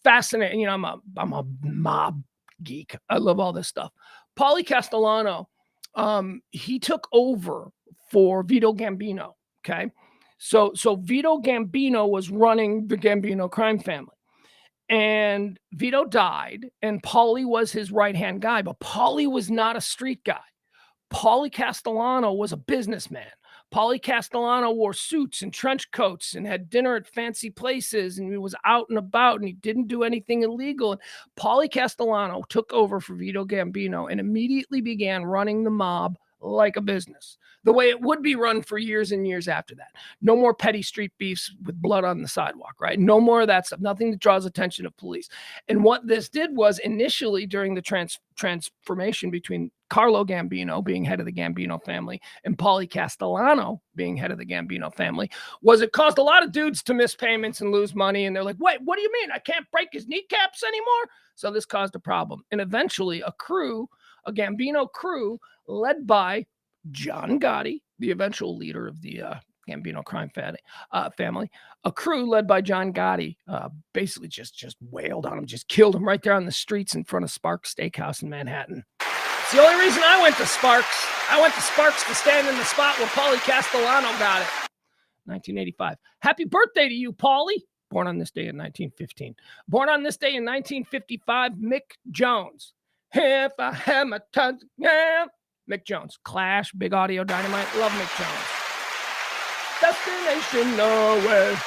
fascinating. I'm a mob geek. I love all this stuff. Paulie Castellano, he took over for Vito Gambino. Okay. So Vito Gambino was running the Gambino crime family, and Vito died, and Paulie was his right-hand guy, but Paulie was not a street guy. Paulie Castellano was a businessman. Paulie Castellano wore suits and trench coats and had dinner at fancy places, and he was out and about, and he didn't do anything illegal. And Paulie Castellano took over for Vito Gambino and immediately began running the mob like a business, the way it would be run for years and years after that. No more petty street beefs with blood on the sidewalk, right? No more of that stuff. Nothing that draws attention of police. And what this did was, initially during the transformation between Carlo Gambino being head of the Gambino family and Paulie Castellano being head of the Gambino family, was it caused a lot of dudes to miss payments and lose money. And they're like, wait, what do you mean? I can't break his kneecaps anymore? So this caused a problem. And eventually a Gambino crew led by John Gotti, the eventual leader of the Gambino crime family, a crew led by John Gotti, basically just wailed on him, just killed him right there on the streets in front of Sparks Steakhouse in Manhattan. It's the only reason I went to Sparks. I went to Sparks to stand in the spot where Paulie Castellano got it. 1985. Happy birthday to you, Paulie. Born on this day in 1915. Born on this day in 1955, Mick Jones. If I had my tongue, yeah. Mick Jones. Clash, Big Audio Dynamite. Love Mick Jones. Destination Nowhere.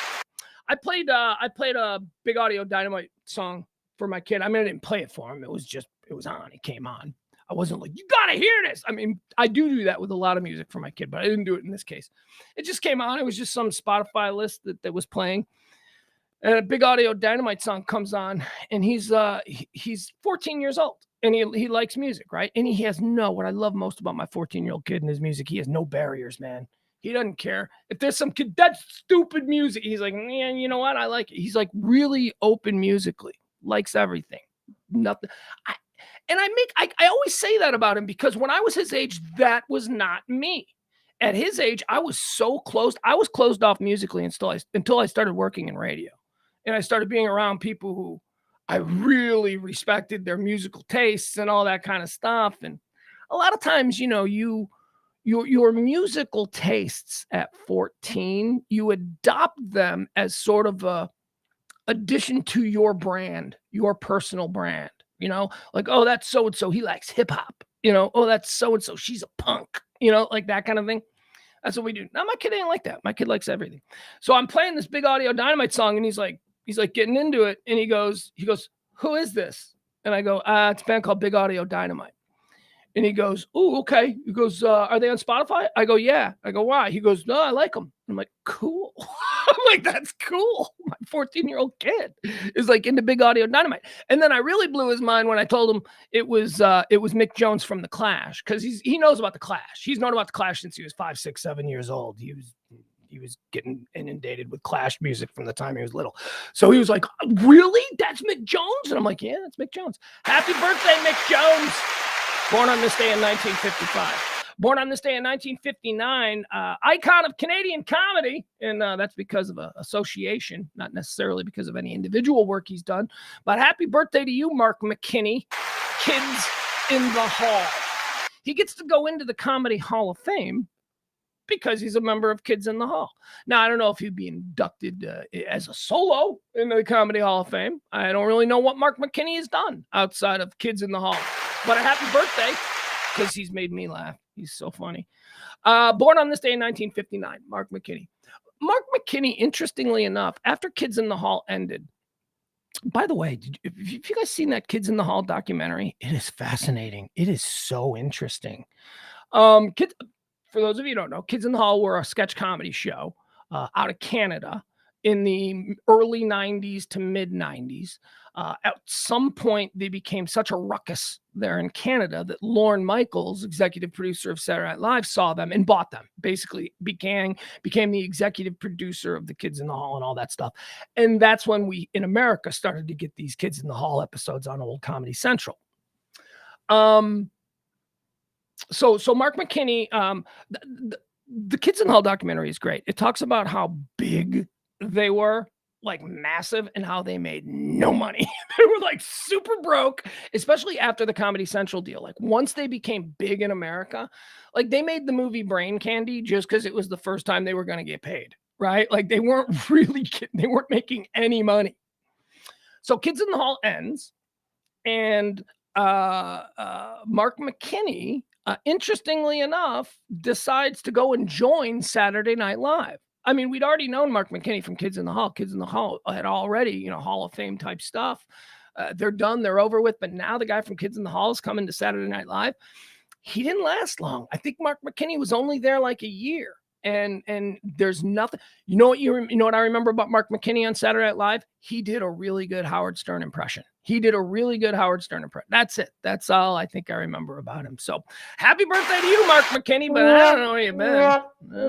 I played a Big Audio Dynamite song for my kid. I mean, I didn't play it for him. It was on. It came on. I wasn't like, you gotta hear this. I mean, I do that with a lot of music for my kid, but I didn't do it in this case. It just came on. It was just some Spotify list that was playing. And a Big Audio Dynamite song comes on, and he's 14 years old, and he likes music, right? And he has what I love most about my 14-year-old kid and his music, he has no barriers, man. He doesn't care. If there's some kid, that's stupid music, he's like, man, you know what? I like it. He's like really open musically, likes everything. Nothing. I always say that about him because when I was his age, that was not me. At his age, I was so closed. I was closed off musically until I started working in radio. And I started being around people who I really respected their musical tastes and all that kind of stuff. And a lot of times, you know, your musical tastes at 14, you adopt them as sort of a addition to your brand, your personal brand. You know, like, oh, that's so-and-so, he likes hip hop. You know, oh, that's so-and-so, she's a punk. You know, like that kind of thing. That's what we do. Now, my kid ain't like that. My kid likes everything. So I'm playing this Big Audio Dynamite song, and he's like getting into it. And he goes, who is this? And I go, it's a band called Big Audio Dynamite. And he goes, oh, okay. He goes, are they on Spotify? I go, yeah. I go, why? He goes, no, I like them. I'm like, cool. I'm like, that's cool. My 14-year-old kid is like into Big Audio Dynamite. And then I really blew his mind when I told him it was Mick Jones from The Clash, because he knows about The Clash. He's known about The Clash since he was 5, 6, 7 years old. He was getting inundated with Clash music from the time he was little. So he was like, really? That's Mick Jones? And I'm like, yeah, that's Mick Jones. Happy birthday, Mick Jones. Born on this day in 1955. Born on this day in 1959, icon of Canadian comedy. And that's because of association, not necessarily because of any individual work he's done. But happy birthday to you, Mark McKinney. Kids in the Hall. He gets to go into the Comedy Hall of Fame because he's a member of Kids in the Hall. Now, I don't know if he'd be inducted as a solo into the Comedy Hall of Fame. I don't really know what Mark McKinney has done outside of Kids in the Hall. But a happy birthday, because he's made me laugh. He's so funny. Born on this day in 1959, Mark McKinney. Mark McKinney, interestingly enough, after Kids in the Hall ended, by the way, have you guys seen that Kids in the Hall documentary? It is fascinating. It is so interesting. Kids, for those of you who don't know, Kids in the Hall were a sketch comedy show out of Canada in the early 90s to mid 90s. At some point, they became such a ruckus there in Canada that Lorne Michaels, executive producer of Saturday Night Live, saw them and bought them. Basically, became the executive producer of the Kids in the Hall and all that stuff. And that's when we, in America, started to get these Kids in the Hall episodes on old Comedy Central. So Mark McKinney, the Kids in the Hall documentary is great. It talks about how big they were, like massive, and how they made no money. They were like super broke, especially after the Comedy Central deal. Like once they became big in America, like they made the movie Brain Candy just because it was the first time they were going to get paid, right? Like they weren't they weren't making any money. So Kids in the Hall ends, and Mark McKinney, interestingly enough, decides to go and join Saturday Night Live. I mean, we'd already known Mark McKinney from Kids in the Hall. Kids in the Hall had already, Hall of Fame type stuff. They're done. They're over with. But now the guy from Kids in the Hall is coming to Saturday Night Live. He didn't last long. I think Mark McKinney was only there like a year. And there's nothing. You know what I remember about Mark McKinney on Saturday Night Live? He did a really good Howard Stern impression. That's it. That's all I think I remember about him. So happy birthday to you, Mark McKinney. But I don't know where you've been.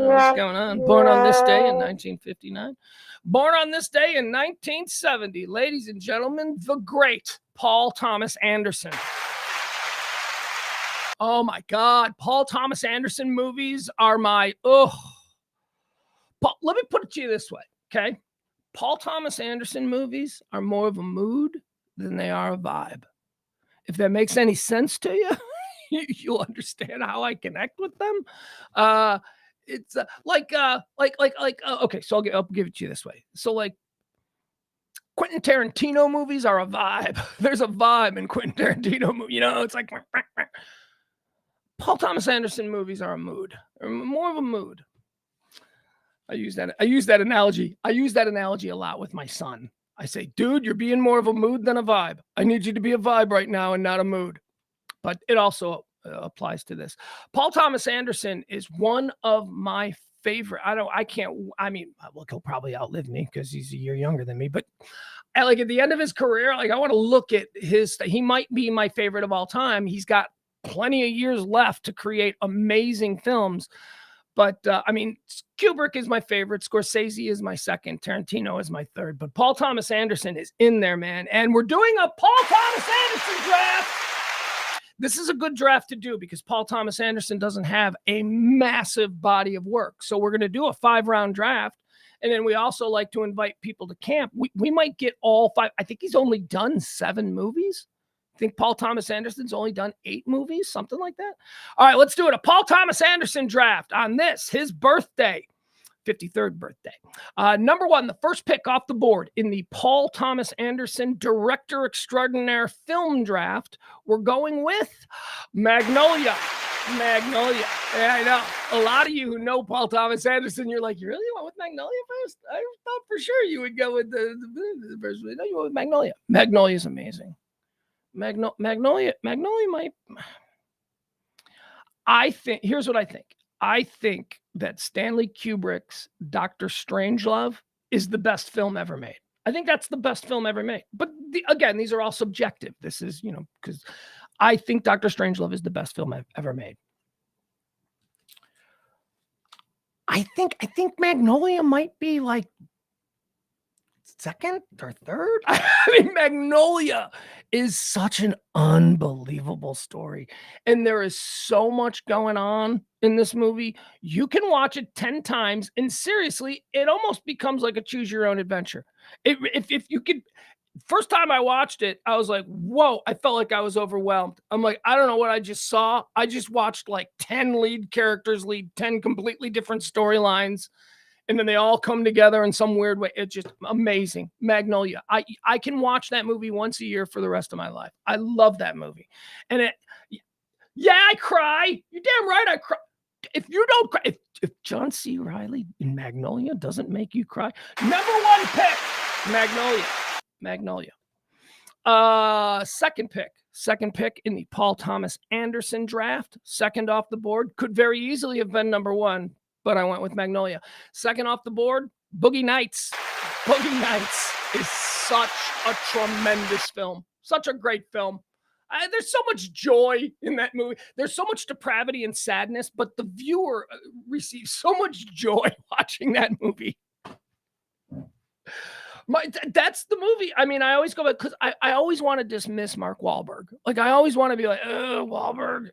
What's going on? Born on this day in 1959. Born on this day in 1970. Ladies and gentlemen, the great Paul Thomas Anderson. Oh my God. Paul Thomas Anderson movies are my, Paul, let me put it to you this way, okay? Paul Thomas Anderson movies are more of a mood than they are a vibe. If that makes any sense to you, you'll understand how I connect with them. It's okay. So I'll give it to you this way. So like Quentin Tarantino movies are a vibe. There's a vibe in Quentin Tarantino movie. It's like Paul Thomas Anderson movies are a mood. They're more of a mood. I use that analogy. I use that analogy a lot with my son. I say, dude, you're being more of a mood than a vibe. I need you to be a vibe right now and not a mood. But it also applies to this. Paul Thomas Anderson is one of my favorite. He'll probably outlive me because he's a year younger than me. But at the end of his career, I want to look at he might be my favorite of all time. He's got plenty of years left to create amazing films. But Kubrick is my favorite. Scorsese is my second. Tarantino is my third. But Paul Thomas Anderson is in there, man. And we're doing a Paul Thomas Anderson draft. This is a good draft to do because Paul Thomas Anderson doesn't have a massive body of work. So we're going to do a 5-round draft. And then we also like to invite people to camp. We might get all 5. I think he's only done 7 movies. I think Paul Thomas Anderson's only done 8 movies, something like that. All right, let's do it. A Paul Thomas Anderson draft on his birthday, 53rd birthday. Number 1, the first pick off the board in the Paul Thomas Anderson Director Extraordinaire Film Draft. We're going with Magnolia. Magnolia. Yeah, I know. A lot of you who know Paul Thomas Anderson, you're like, you really went with Magnolia first? I thought for sure you would go with the first. No, you went with Magnolia. Magnolia is amazing. Magnolia might. Here's what I think. I think that Stanley Kubrick's Dr. Strangelove is the best film ever made. I think that's the best film ever made. But again, these are all subjective. This is, because I think Dr. Strangelove is the best film I've ever made. I think Magnolia might be like second or third. Magnolia is such an unbelievable story. And there is so much going on in this movie. You can watch it 10 times. And seriously, it almost becomes like a choose your own adventure. If you could, first time I watched it, I was like, whoa, I felt like I was overwhelmed. I'm like, I don't know what I just saw. I just watched like 10 lead characters lead 10 completely different storylines. And then they all come together in some weird way. It's just amazing. Magnolia. I can watch that movie once a year for the rest of my life. I love that movie. And I cry. You're damn right I cry. If you don't cry, if John C. Reilly in Magnolia doesn't make you cry, number 1 pick, Magnolia. Magnolia. Second pick in the Paul Thomas Anderson draft. Second off the board. Could very easily have been number 1. But I went with Magnolia. Second off the board, Boogie Nights. Boogie Nights is such a tremendous film. Such a great film. There's so much joy in that movie. There's so much depravity and sadness, but the viewer receives so much joy watching that movie. That's the movie. I always go back because I always want to dismiss Mark Wahlberg. Like, I always want to be like, Wahlberg,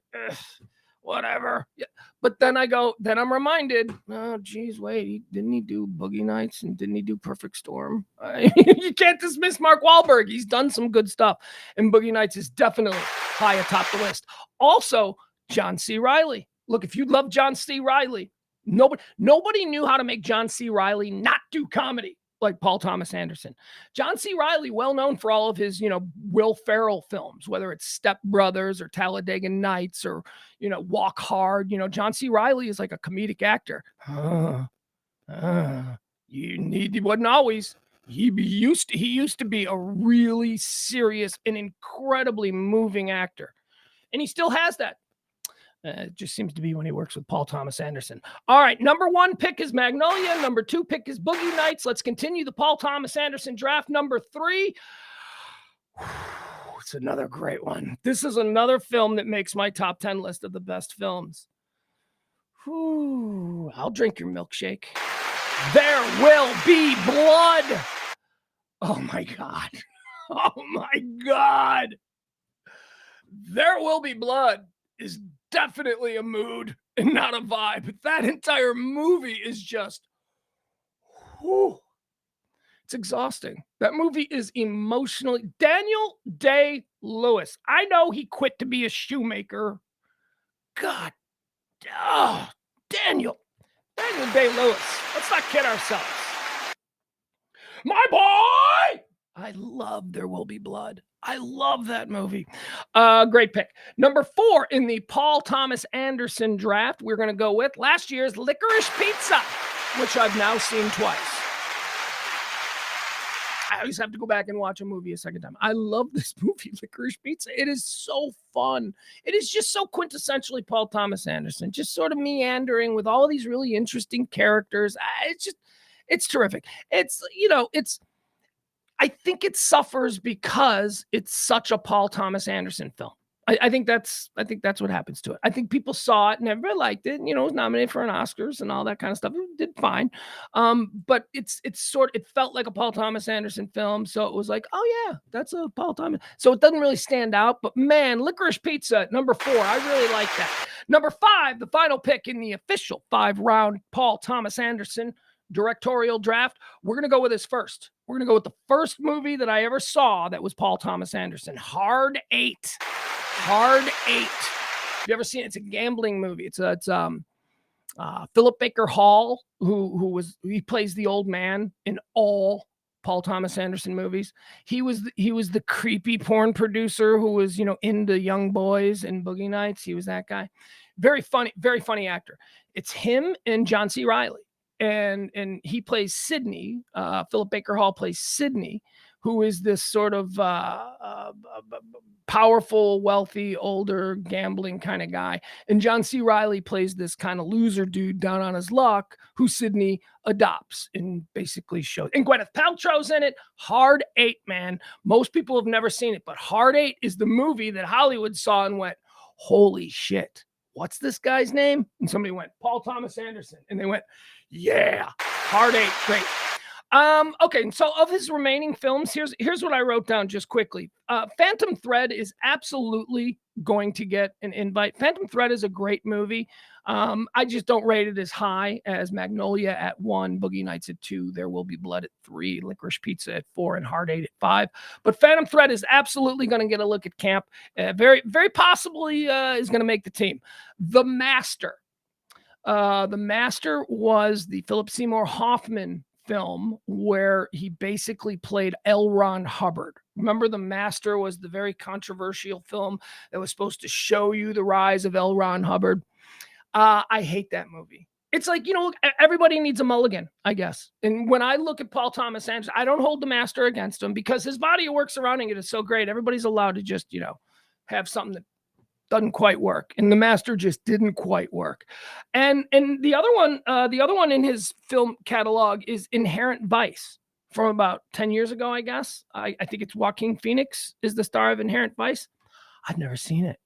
whatever. Yeah. But then I'm reminded, oh, geez, wait, didn't he do Boogie Nights and didn't he do Perfect Storm? You can't dismiss Mark Wahlberg. He's done some good stuff. And Boogie Nights is definitely high atop the list. Also, John C. Reilly. Look, if you love John C. Reilly, nobody knew how to make John C. Reilly not do comedy like Paul Thomas Anderson. John C. Reilly, well known for all of his, Will Ferrell films, whether it's Step Brothers or Talladega Nights or, Walk Hard. John C. Reilly is like a comedic actor. He wasn't always. He used to be a really serious and incredibly moving actor. And he still has that. It just seems to be when he works with Paul Thomas Anderson. All right, number 1 pick is Magnolia. Number 2 pick is Boogie Nights. Let's continue the Paul Thomas Anderson draft. Number 3. It's another great one. This is another film that makes my top 10 list of the best films. I'll drink your milkshake. There Will Be Blood. Oh, my God. Oh, my God. There Will Be Blood is definitely a mood and not a vibe. That entire movie is just, it's exhausting. That movie is emotionally. Daniel Day-Lewis. I know he quit to be a shoemaker God. Oh, Daniel Day-Lewis. Let's not kid ourselves. My boy! I love There Will Be Blood. I love that movie. Great pick. Number 4 in the Paul Thomas Anderson draft, we're going to go with last year's Licorice Pizza, which I've now seen twice. I always have to go back and watch a movie a second time. I love this movie, Licorice Pizza. It is so fun. It is just so quintessentially Paul Thomas Anderson, just sort of meandering with all these really interesting characters. It's terrific. I think it suffers because it's such a Paul Thomas Anderson film. I think that's what happens to it. I think people saw it and everybody liked it. And, it was nominated for an Oscars and all that kind of stuff. It did fine. But it felt like a Paul Thomas Anderson film. So it was like, oh yeah, that's a Paul Thomas. So it doesn't really stand out, but man, Licorice Pizza, number 4. I really like that. Number 5, the final pick in the official 5-round Paul Thomas Anderson directorial draft. We're going to go with his first. We're going to go with the first movie that I ever saw that was Paul Thomas Anderson, Hard 8. Hard 8. Have you ever seen it? It's a gambling movie. It's Philip Baker Hall, he plays the old man in all Paul Thomas Anderson movies. He was the creepy porn producer who was, into young boys and Boogie Nights. He was that guy. Very funny actor. It's him and John C. Reilly. And he plays Sidney. Philip Baker Hall plays Sidney, who is this sort of powerful, wealthy, older, gambling kind of guy. And John C. Reilly plays this kind of loser dude down on his luck who Sidney adopts and basically shows. And Gwyneth Paltrow's in it. Hard 8, man. Most people have never seen it, but Hard 8 is the movie that Hollywood saw and went, holy shit, what's this guy's name? And somebody went, Paul Thomas Anderson. And they went, yeah, Hard 8, great. Okay, so of his remaining films, here's what I wrote down just quickly. Phantom Thread is absolutely going to get an invite. Phantom Thread is a great movie. I just don't rate it as high as Magnolia at 1, Boogie Nights at 2, There Will Be Blood at 3, Licorice Pizza at 4, and Hard 8 at 5. But Phantom Thread is absolutely going to get a look at camp. Very, very possibly is going to make the team. The Master. The Master was the Philip Seymour Hoffman film where he basically played L. Ron Hubbard. Remember, The Master was the very controversial film that was supposed to show you the rise of L. Ron Hubbard. I hate that movie. It's like, everybody needs a mulligan, I guess. And when I look at Paul Thomas Anderson, I don't hold The Master against him because his body of work surrounding it is so great. Everybody's allowed to just, have something that doesn't quite work. And The Master just didn't quite work. And the other one in his film catalog is Inherent Vice from about 10 years ago, I guess. I think it's Joaquin Phoenix is the star of Inherent Vice. I've never seen it.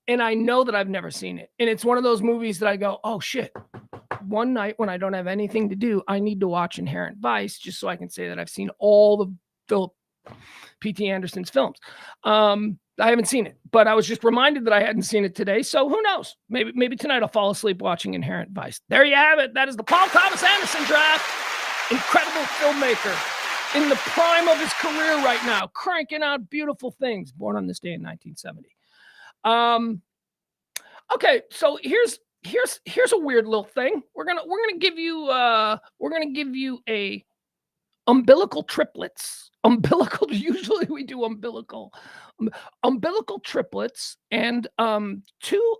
And I know that I've never seen it. And it's one of those movies that I go, oh shit. One night when I don't have anything to do, I need to watch Inherent Vice just so I can say that I've seen all the Philip P.T. Anderson's films. I haven't seen it, but I was just reminded that I hadn't seen it today. So who knows? Maybe tonight I'll fall asleep watching Inherent Vice. There you have it. That is the Paul Thomas Anderson draft. Incredible filmmaker in the prime of his career right now, cranking out beautiful things. Born on this day in 1970. Okay, so here's a weird little thing. We're gonna give you a umbilical triplets. Usually we do umbilical triplets, and 2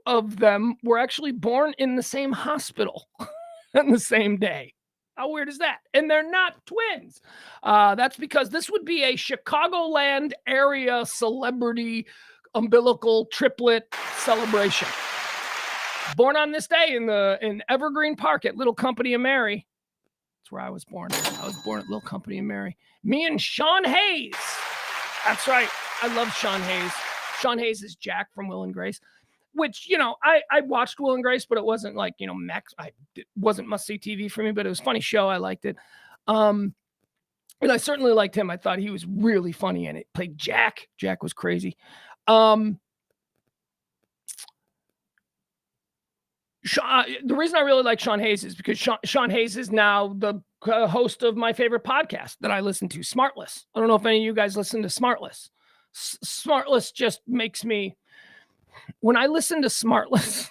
of them were actually born in the same hospital on the same day. How weird is that? And they're not twins. That's because this would be a Chicagoland area celebrity umbilical triplet celebration. Born on this day in Evergreen Park at Little Company of Mary. That's where I was born. I was born at Little Company of Mary. Me and Sean Hayes. That's right. I love Sean Hayes. Sean Hayes is Jack from Will and Grace, which, I watched Will and Grace, but it wasn't like, it wasn't must-see TV for me, but it was a funny show. I liked it. And I certainly liked him. I thought he was really funny in it. Played Jack. Jack was crazy. The reason I really like Sean Hayes is because Sean Hayes is now the host of my favorite podcast that I listen to, Smartless. I don't know if any of you guys listen to Smartless. Smartless just makes me when I listen to Smartless,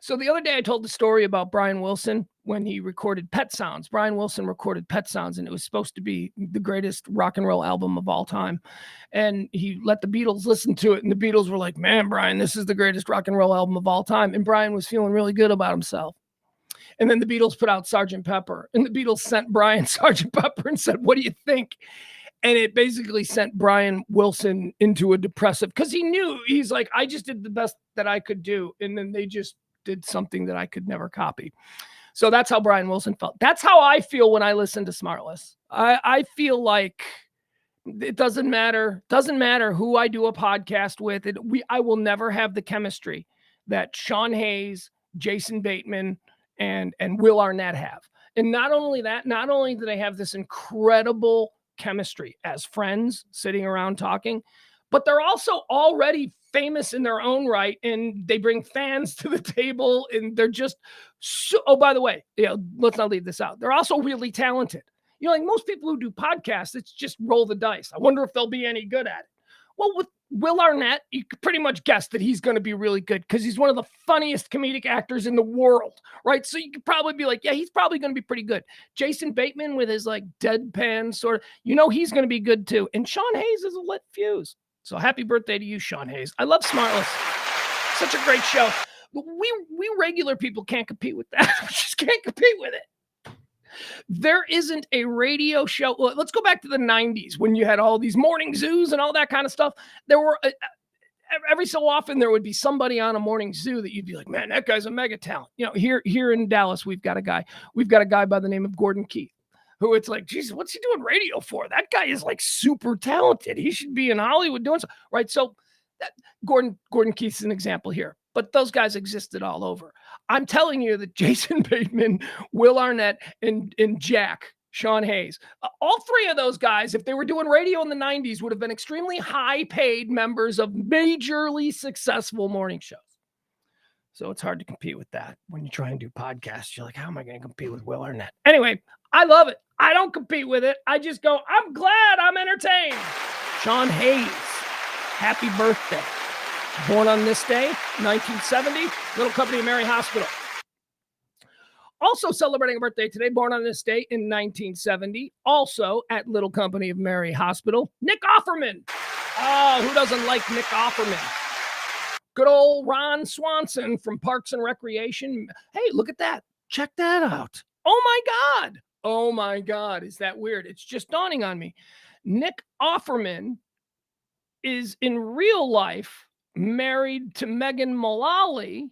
so the other day I told the story about Brian Wilson when he recorded Pet Sounds. Brian Wilson recorded Pet Sounds, and it was supposed to be the greatest rock and roll album of all time. And he let the Beatles listen to it, and the Beatles were like, man, Brian, this is the greatest rock and roll album of all time. And Brian was feeling really good about himself. And then the Beatles put out Sgt. Pepper, and the Beatles sent Brian Sgt. Pepper and said, what do you think? And it basically sent Brian Wilson into a depressive, because he knew, he's like, I just did the best that I could do. And then they just did something that I could never copy. So that's how Brian Wilson felt. That's how I feel when I listen to Smartless. I feel like it doesn't matter who I do a podcast with. I will never have the chemistry that Sean Hayes, Jason Bateman, and Will Arnett have. And not only do they have this incredible chemistry as friends sitting around talking, but they're also already famous in their own right, and they bring fans to the table, and they're just so, oh, by the way, let's not leave this out. They're also really talented. Like most people who do podcasts, it's just roll the dice. I wonder if they'll be any good at it. Well, with Will Arnett, you could pretty much guess that he's going to be really good because he's one of the funniest comedic actors in the world, right? So you could probably be like, yeah, he's probably going to be pretty good. Jason Bateman with his like deadpan sort of, he's going to be good too. And Sean Hayes is a lit fuse. So happy birthday to you, Sean Hayes. I love Smartless. Such a great show. But we regular people can't compete with that. We just can't compete with it. There isn't a radio show. Well, let's go back to the 90s when you had all these morning zoos and all that kind of stuff. There were every so often there would be somebody on a morning zoo that you'd be like, man, that guy's a mega talent. Here in Dallas, we've got a guy by the name of Gordon Keith, who it's like, Jesus, what's he doing radio for? That guy is like super talented. He should be in Hollywood doing something, right? So Gordon Keith's an example here, but those guys existed all over. I'm telling you that Jason Bateman, Will Arnett, and Jack, Sean Hayes, all three of those guys, if they were doing radio in the 90s, would have been extremely high-paid members of majorly successful morning shows. So it's hard to compete with that. When you try and do podcasts, you're like, how am I going to compete with Will Arnett? Anyway, I love it. I don't compete with it. I just go, I'm glad I'm entertained. Sean Hayes, happy birthday. Born on this day, 1970, Little Company of Mary Hospital. Also celebrating a birthday today, born on this day in 1970, also at Little Company of Mary Hospital, Nick Offerman. Oh, who doesn't like Nick Offerman? Good old Ron Swanson from Parks and Recreation. Hey, look at that. Check that out. Oh, my God. Oh, my God. Is that weird? It's just dawning on me. Nick Offerman is in real life married to Megan Mullally,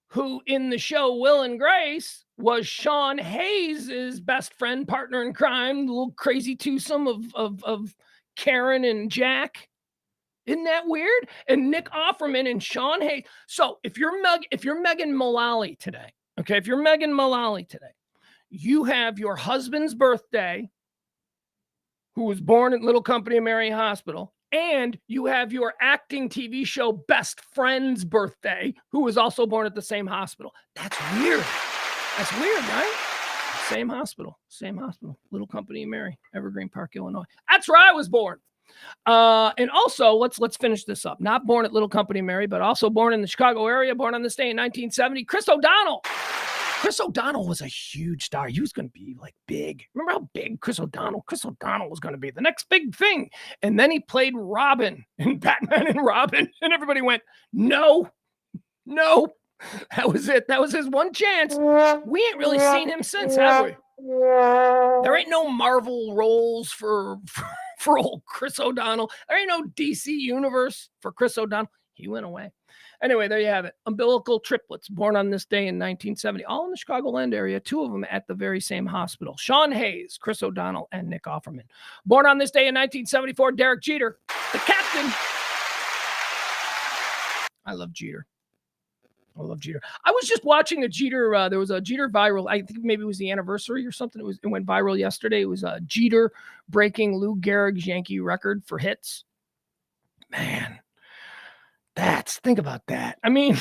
who in the show Will and Grace was Sean Hayes' best friend, partner in crime, the little crazy twosome of Karen and Jack. Isn't that weird? And Nick Offerman and Sean Hayes. So if you're Megan Mullally today, okay, if you're Megan Mullally today, you have your husband's birthday, who was born at Little Company of Mary Hospital, and you have your acting TV show best friend's birthday, who was also born at the same hospital. That's weird. That's weird, right? Same hospital. Little Company of Mary, Evergreen Park, Illinois. That's where I was born. And also, let's finish this up. Not born at Little Company of Mary, but also born in the Chicago area, born on this day in 1970. Chris O'Donnell. Chris O'Donnell was a huge star. He was going to be like big. Remember how big Chris O'Donnell was going to be the next big thing. And then he played Robin in Batman and Robin. And everybody went, no. That was it. That was his one chance. We ain't really seen him since, have we? There ain't no Marvel roles for old Chris O'Donnell. There ain't no DC universe for Chris O'Donnell. He went away. Anyway, there you have it. Umbilical triplets born on this day in 1970, all in the Chicagoland area, two of them at the very same hospital. Sean Hayes, Chris O'Donnell, and Nick Offerman. Born on this day in 1974, Derek Jeter, the captain. I love Jeter. I was just watching a Jeter. There was a Jeter viral. I think maybe it was the anniversary or something. It went viral yesterday. It was Jeter breaking Lou Gehrig's Yankee record for hits. Man. Think about that. I mean,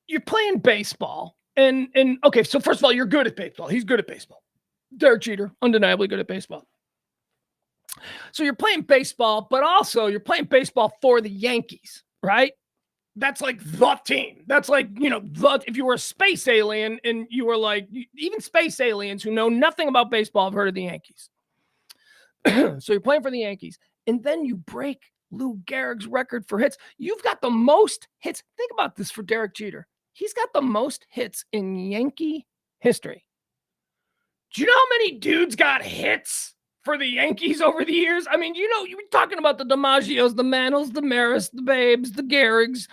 you're playing baseball and okay, so first of all, you're good at baseball. He's good at baseball. Derek Jeter, undeniably good at baseball. So you're playing baseball, but also you're playing baseball for the Yankees, right? That's like the team. That's like, if you were a space alien and you were like, even space aliens who know nothing about baseball have heard of the Yankees. So you're playing for the Yankees, and then you break Lou Gehrig's record for hits. You've got the most hits. Think about this for Derek Jeter. He's got the most hits in Yankee history. Do you know how many dudes got hits for the Yankees over the years? I mean, you were talking about the DiMaggios, the Mantles, the Maris, the Babes, the Gehrigs.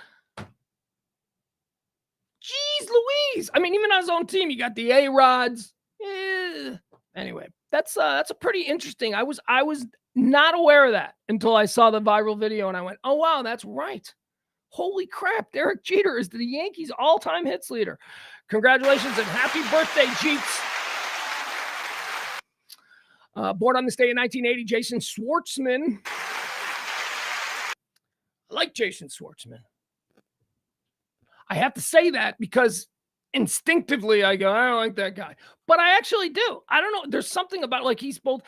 Jeez Louise. I mean, even on his own team, you got the A-Rods. Anyway, that's a pretty interesting. I was not aware of that until I saw the viral video and I went, oh, wow, that's right. Holy crap. Derek Jeter is the Yankees all-time hits leader. Congratulations and happy birthday, Jeets. Born on this day in 1980, Jason Schwartzman. I like Jason Schwartzman. I have to say that because instinctively I go, I don't like that guy, but I actually do. I don't know. There's something about like he both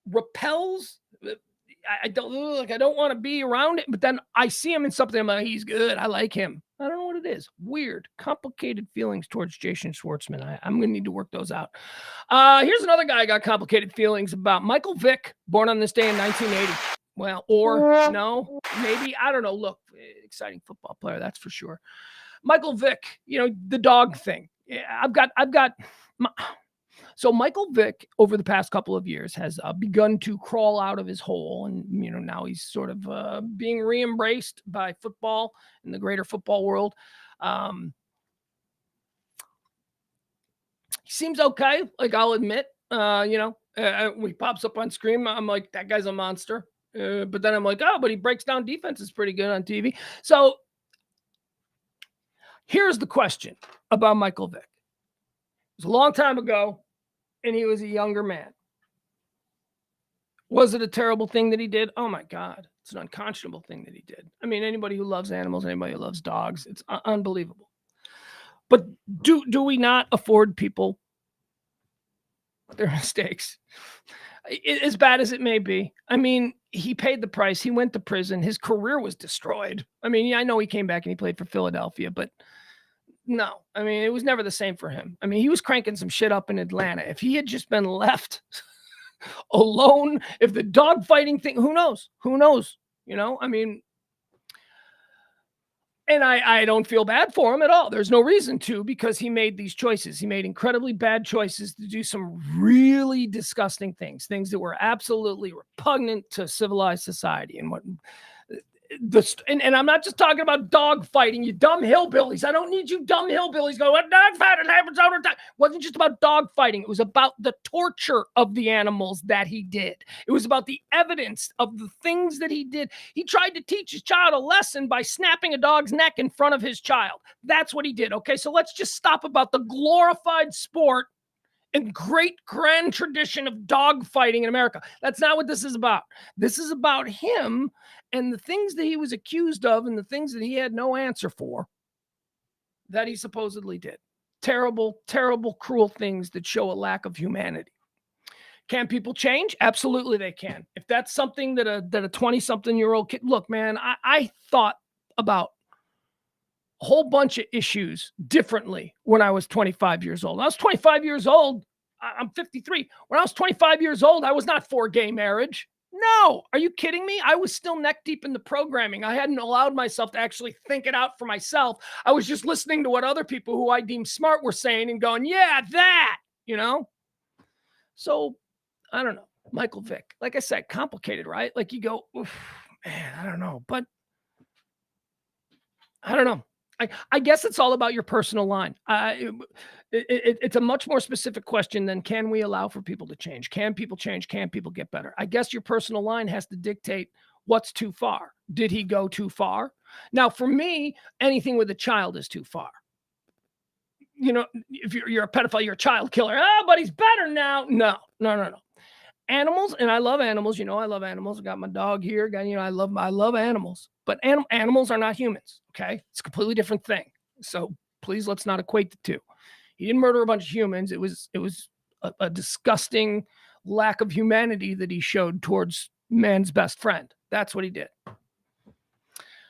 repels. I don't want to be around it, but then I see him in something. I'm like, he's good. I like him. I don't know what it is. Weird, complicated feelings towards Jason Schwartzman. I'm going to need to work those out. Here's another guy I got complicated feelings about. Michael Vick, born on this day in 1980. Well, or no, maybe, I don't know. Look, exciting football player, that's for sure. Michael Vick, the dog thing. Yeah, so Michael Vick over the past couple of years has begun to crawl out of his hole. And, now he's sort of being re-embraced by football in the greater football world. He seems okay. Like, I'll admit, when he pops up on screen, I'm like, that guy's a monster. But then I'm like, oh, but he breaks down defenses pretty good on TV. So here's the question about Michael Vick. It was a long time ago, and he was a younger man. Was it a terrible thing that he did? Oh, my God. It's an unconscionable thing that he did. I mean, anybody who loves animals, anybody who loves dogs, it's unbelievable. But do we not afford people their mistakes? As bad as it may be. I mean, he paid the price. He went to prison. His career was destroyed. I mean, I know he came back and he played for Philadelphia, but no. I mean, it was never the same for him. I mean, he was cranking some shit up in Atlanta. If he had just been left alone, if the dog fighting thing, who knows? Who knows? I mean, and I don't feel bad for him at all. There's no reason to, because he made these choices. He made incredibly bad choices to do some really disgusting things that were absolutely repugnant to civilized society. And and I'm not just talking about dog fighting, you dumb hillbillies. I don't need you dumb hillbillies going, what dog fighting happens all the time. It wasn't just about dog fighting. It was about the torture of the animals that he did. It was about the evidence of the things that he did. He tried to teach his child a lesson by snapping a dog's neck in front of his child. That's what he did. Okay, so let's just stop about the glorified sport and great grand tradition of dog fighting in America. That's not what this is about. This is about him and the things that he was accused of and the things that he had no answer for that he supposedly did. Terrible, terrible, cruel things that show a lack of humanity. Can people change? Absolutely they can. If that's something that a 20-something-year-old kid, look, man, I thought about a whole bunch of issues differently when I was 25 years old. I was 25 years old. I'm 53. When I was 25 years old, I was not for gay marriage. No. Are you kidding me? I was still neck deep in the programming. I hadn't allowed myself to actually think it out for myself. I was just listening to what other people who I deemed smart were saying and going, yeah, that, So, I don't know. Michael Vick, like I said, complicated, right? Like you go, man, I don't know. But I don't know. I guess it's all about your personal line. It's a much more specific question than can we allow for people to change? Can people change? Can people get better? I guess your personal line has to dictate what's too far. Did he go too far? Now, for me, anything with a child is too far. If you're a pedophile, you're a child killer. Oh, but he's better now. No. Animals, and I love animals. I love animals. I got my dog here. I love animals. But animals are not humans, okay? It's a completely different thing. So please, let's not equate the two. He didn't murder a bunch of humans. It was a disgusting, lack of humanity that he showed towards man's best friend. That's what he did.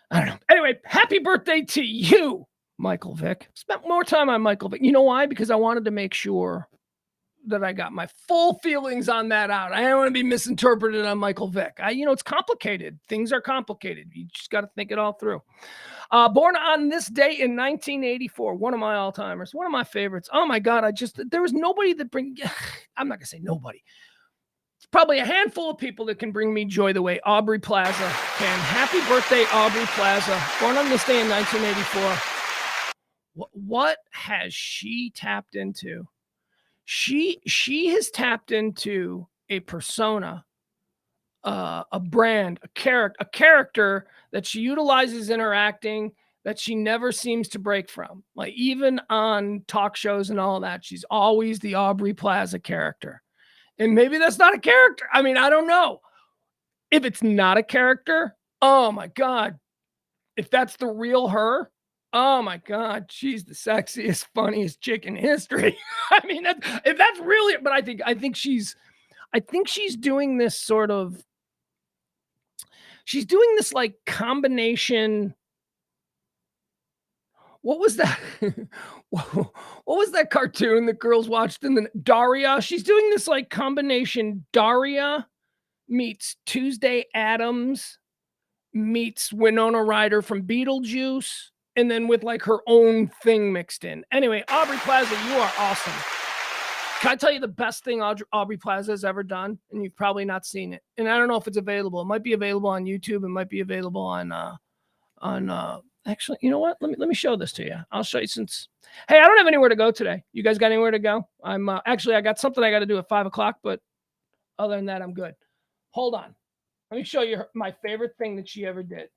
I don't know. Anyway, happy birthday to you, Michael Vick. Spent more time on Michael Vick. You know why? Because I wanted to make sure that I got my full feelings on that out. I don't want to be misinterpreted on Michael Vick. It's complicated. Things are complicated. You just got to think it all through. Born on this day in 1984, one of my all-timers, one of my favorites. Oh my God, there was nobody that I'm not gonna say nobody. It's probably a handful of people that can bring me joy the way Aubrey Plaza can. Happy birthday, Aubrey Plaza. Born on this day in 1984. What has she tapped into? She has tapped into a persona, a brand, a character that she utilizes in her acting that she never seems to break from. Like even on talk shows and all that, she's always the Aubrey Plaza character. And maybe that's not a character. I mean, I don't know. If it's not a character, oh my God. If that's the real her, oh my God, she's the sexiest, funniest chick in history. I mean, if that's really, but I think she's doing this sort of, she's doing this like combination. What was that? What was that cartoon that girls watched in the Daria? She's doing this like combination Daria meets Tuesday Addams meets Winona Ryder from Beetlejuice, and then with like her own thing mixed in. Anyway, Aubrey Plaza, you are awesome. Can I tell you the best thing Aubrey Plaza has ever done? And you've probably not seen it. And I don't know if it's available. It might be available on YouTube. It might be available on actually, you know what? Let me show this to you. I'll show you hey, I don't have anywhere to go today. You guys got anywhere to go? I'm actually, I got something I got to do at 5:00, but other than that, I'm good. Hold on. Let me show you my favorite thing that she ever did.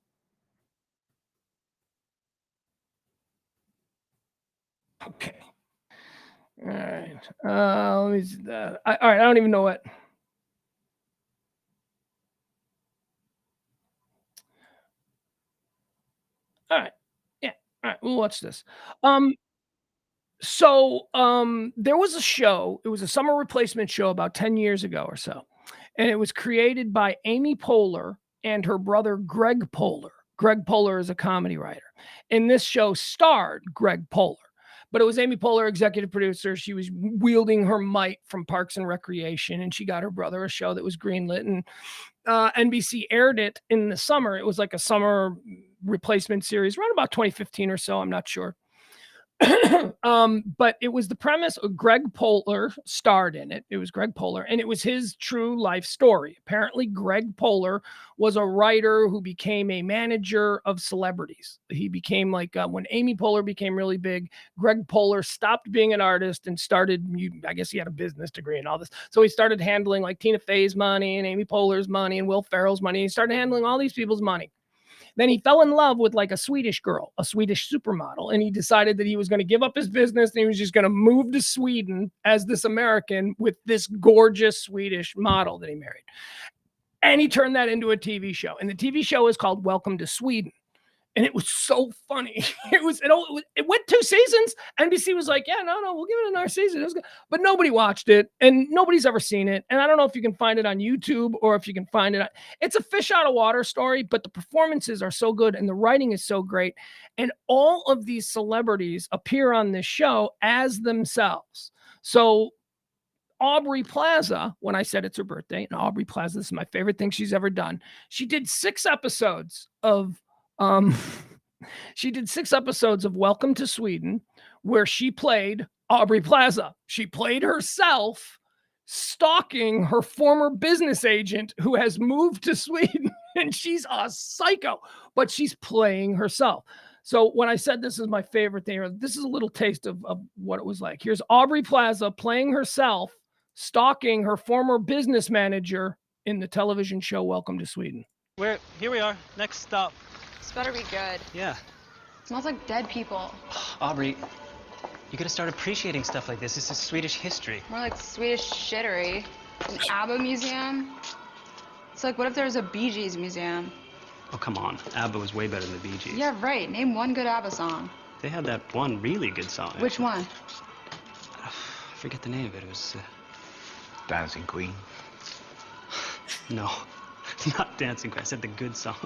Okay. All right. Let me see that. All right. I don't even know what. All right. Yeah. All right. We'll watch this. So there was a show. It was a summer replacement show about 10 years ago or so. And it was created by Amy Poehler and her brother, Greg Poehler. Greg Poehler is a comedy writer. And this show starred Greg Poehler. But it was Amy Poehler, executive producer. She was wielding her might from Parks and Recreation, and she got her brother a show that was greenlit. And NBC aired it in the summer. It was like a summer replacement series, around about 2015 or so. I'm not sure. But it was the premise of Greg Poehler starred in it. It was Greg Poehler, and it was his true life story. Apparently, Greg Poehler was a writer who became a manager of celebrities. He became like, when Amy Poehler became really big, Greg Poehler stopped being an artist and started, I guess he had a business degree and all this. So he started handling like Tina Fey's money and Amy Poehler's money and Will Ferrell's money. He started handling all these people's money. Then he fell in love with like a Swedish girl, a Swedish supermodel, and he decided that he was going to give up his business and he was just going to move to Sweden as this American with this gorgeous Swedish model that he married. And he turned that into a TV show. And the TV show is called Welcome to Sweden. And it was so funny. It went 2 seasons. NBC was like, yeah, no, we'll give it another season. It was good. But nobody watched it, and nobody's ever seen it. And I don't know if you can find it on YouTube or if you can find it. It's a fish out of water story, but the performances are so good and the writing is so great. And all of these celebrities appear on this show as themselves. So Aubrey Plaza, when I said it's her birthday, and Aubrey Plaza, this is my favorite thing she's ever done. She did 6 episodes of Welcome to Sweden, where she played Aubrey Plaza. She played herself stalking her former business agent who has moved to Sweden, and she's a psycho, but she's playing herself. So when I said this is my favorite thing, this is a little taste of what it was like. Here's Aubrey Plaza playing herself, stalking her former business manager in the television show Welcome to Sweden.
Here we are. Next stop.
This better be good.
Yeah.
It smells like dead people.
Aubrey, you gotta start appreciating stuff like this. This is Swedish history.
More like Swedish shittery. An ABBA museum? It's like, what if there was a Bee Gees museum?
Oh, come on. ABBA was way better than the Bee Gees.
Yeah, right. Name one good ABBA song.
They had that one really good song.
Which one?
I forget the name of it. It was...
Dancing Queen.
No, not Dancing Queen. I said the good songs.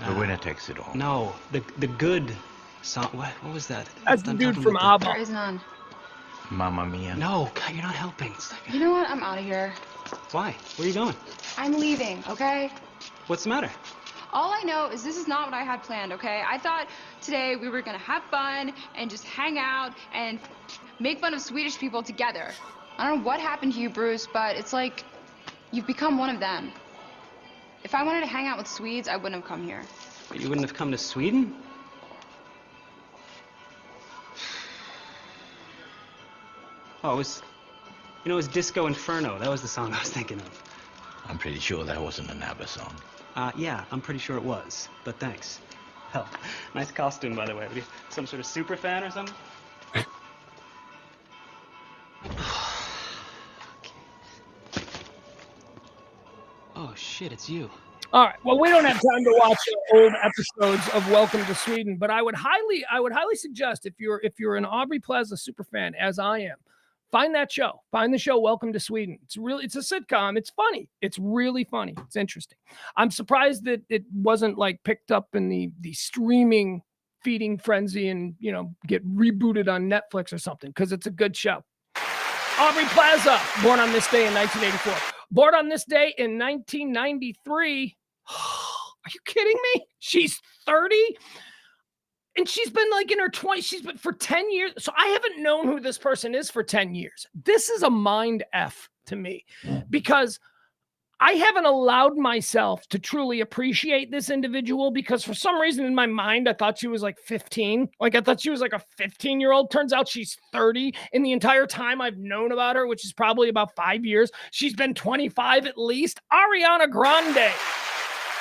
The winner takes it all.
No, the good song. What was that?
That's the
I'm
dude
talking
from
about
There
ABBA.
is none.
Mamma Mia.
No, God, you're not helping.
You know what? I'm out of here.
Why? Where are you going?
I'm leaving, okay?
What's the matter?
All I know is this is not what I had planned, okay? I thought today we were gonna have fun and just hang out and make fun of Swedish people together. I don't know what happened to you, Bruce, but it's like you've become one of them. If I wanted to hang out with Swedes, I wouldn't have come here.
But you wouldn't have come to Sweden? Oh, it was Disco Inferno. That was the song I was thinking of.
I'm pretty sure that wasn't an ABBA song.
Yeah, I'm pretty sure it was, but thanks. Hell, nice costume, by the way. What are you, some sort of super fan or something? Oh, shit, it's you.
All right. Well, we don't have time to watch old episodes of Welcome to Sweden, but I would highly suggest if you're an Aubrey Plaza super fan, as I am, find that show. Find the show Welcome to Sweden. It's a sitcom. It's funny. It's really funny. It's interesting. I'm surprised that it wasn't like picked up in the streaming feeding frenzy and get rebooted on Netflix or something, because it's a good show. Aubrey Plaza, born on this day in 1984. Born on this day in 1993. Are you kidding me? She's 30. And she's been like in her 20s. She's been for 10 years. So I haven't known who this person is for 10 years. This is a mind F to me, because I haven't allowed myself to truly appreciate this individual, because for some reason in my mind, I thought she was like 15. Like I thought she was like a 15-year-old. Turns out she's 30. In the entire time I've known about her, which is probably about 5 years, she's been 25 at least. Ariana Grande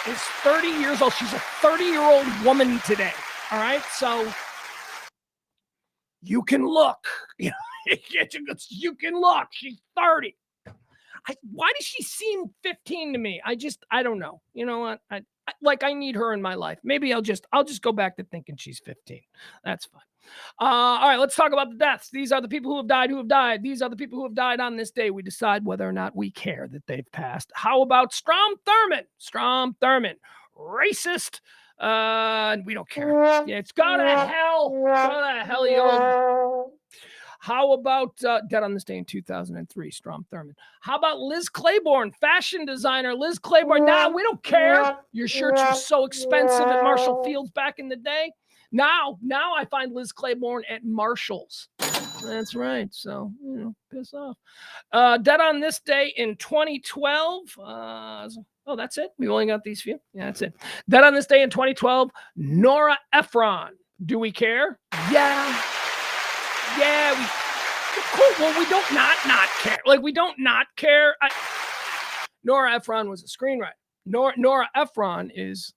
is 30 years old. She's a 30-year-old woman today. All right. So you can look, you can look. She's 30. Why does she seem 15 to me? I don't know. You know what? I need her in my life. Maybe I'll just go back to thinking she's 15. That's fine. All right, let's talk about the deaths. These are the people who have died. These are the people who have died on this day. We decide whether or not we care that they've passed. How about Strom Thurmond? Strom Thurmond, racist. We don't care. Yeah, it's go to hell. Go to hell, you old. How about dead on this day in 2003, Strom Thurmond? How about Liz Claiborne, fashion designer Liz Claiborne? Nah, we don't care. Your shirts were so expensive at Marshall Fields back in the day. Now I find Liz Claiborne at Marshall's. That's right. So, piss off. Dead on this day in 2012. Oh, that's it? We only got these few? Yeah, that's it. Dead on this day in 2012, Nora Ephron. Do we care? Yeah. Yeah, well, we don't not care. Like, we don't not care. Nora Ephron was a screenwriter. Nora Ephron is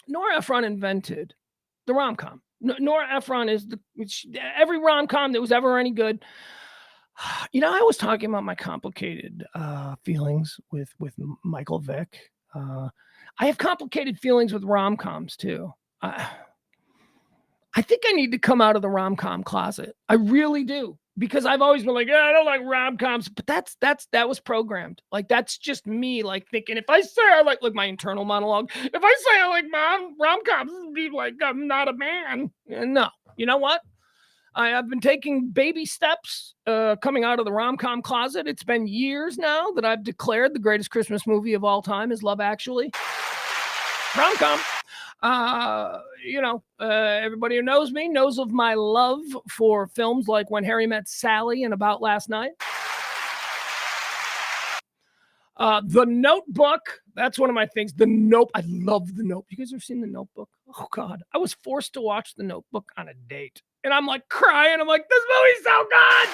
Nora Ephron invented the rom-com. Nora Ephron is every rom-com that was ever any good. I was talking about my complicated feelings with Michael Vick. I have complicated feelings with rom-coms too. I think I need to come out of the rom-com closet. I really do, because I've always been like, I don't like rom-coms, but that was programmed. Like, that's just me, like, thinking if I say I like my internal monologue, if I say I like rom-coms, it'd be like I'm not a man. No, you know what? I've been taking baby steps coming out of the rom-com closet. It's been years now that I've declared the greatest Christmas movie of all time is Love Actually. Rom-com. Everybody who knows me knows of my love for films like When Harry Met Sally and About Last Night. The Notebook. That's one of my things. I love The Notebook. You guys ever seen The Notebook? Oh God, I was forced to watch The Notebook on a date, and I'm like crying. I'm like, this movie's so good.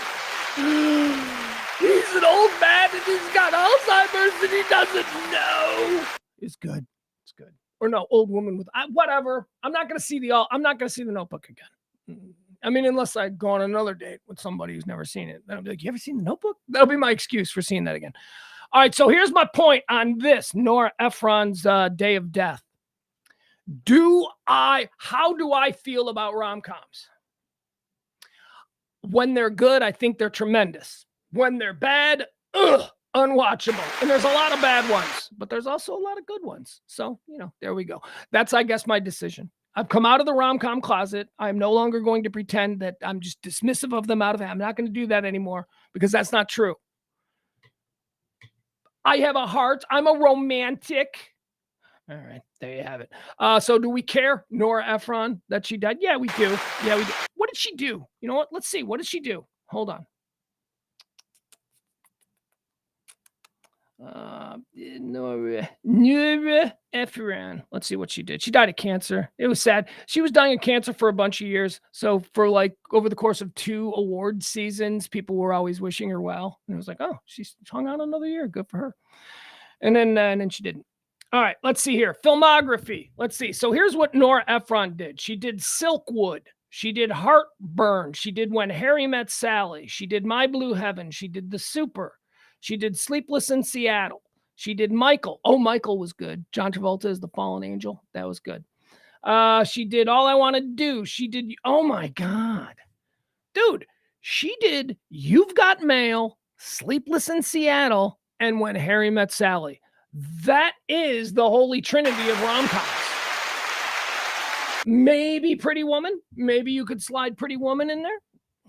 He's an old man and he's got Alzheimer's and he doesn't know. It's good. It's good. Or no, old woman with whatever. I'm not gonna see The Notebook again. I mean, unless I go on another date with somebody who's never seen it. Then I'll be like, you ever seen The Notebook? That'll be my excuse for seeing that again. All right, so here's my point on this Nora Ephron's Day of Death. How do I feel about rom-coms? When they're good, I think they're tremendous. When they're bad, unwatchable. And there's a lot of bad ones, but there's also a lot of good ones. So, there we go. That's, I guess, my decision. I've come out of the rom-com closet. I'm no longer going to pretend that I'm just dismissive of them out of it. I'm not going to do that anymore because that's not true. I have a heart. I'm a romantic. All right, there you have it. So do we care, Nora Ephron, that she died? Yeah, we do. Yeah, we do. What did she do? You know what? Let's see. What did she do? Hold on. Nora Ephron. Let's see what she did. She died of cancer. It was sad. She was dying of cancer for a bunch of years. So for over the course of 2 award seasons, people were always wishing her well. And it was like, oh, she's hung out another year. Good for her. And then she didn't. All right, let's see here. Filmography. Let's see. So here's what Nora Ephron did. She did Silkwood. She did Heartburn. She did When Harry Met Sally. She did My Blue Heaven. She did The Super. She did Sleepless in Seattle. She did Michael. Oh, Michael was good. John Travolta is the fallen angel. That was good. She did All I Want to Do. She did, oh my God. Dude, she did You've Got Mail, Sleepless in Seattle, and When Harry Met Sally. That is the holy trinity of rom-coms. Maybe Pretty Woman. Maybe you could slide Pretty Woman in there.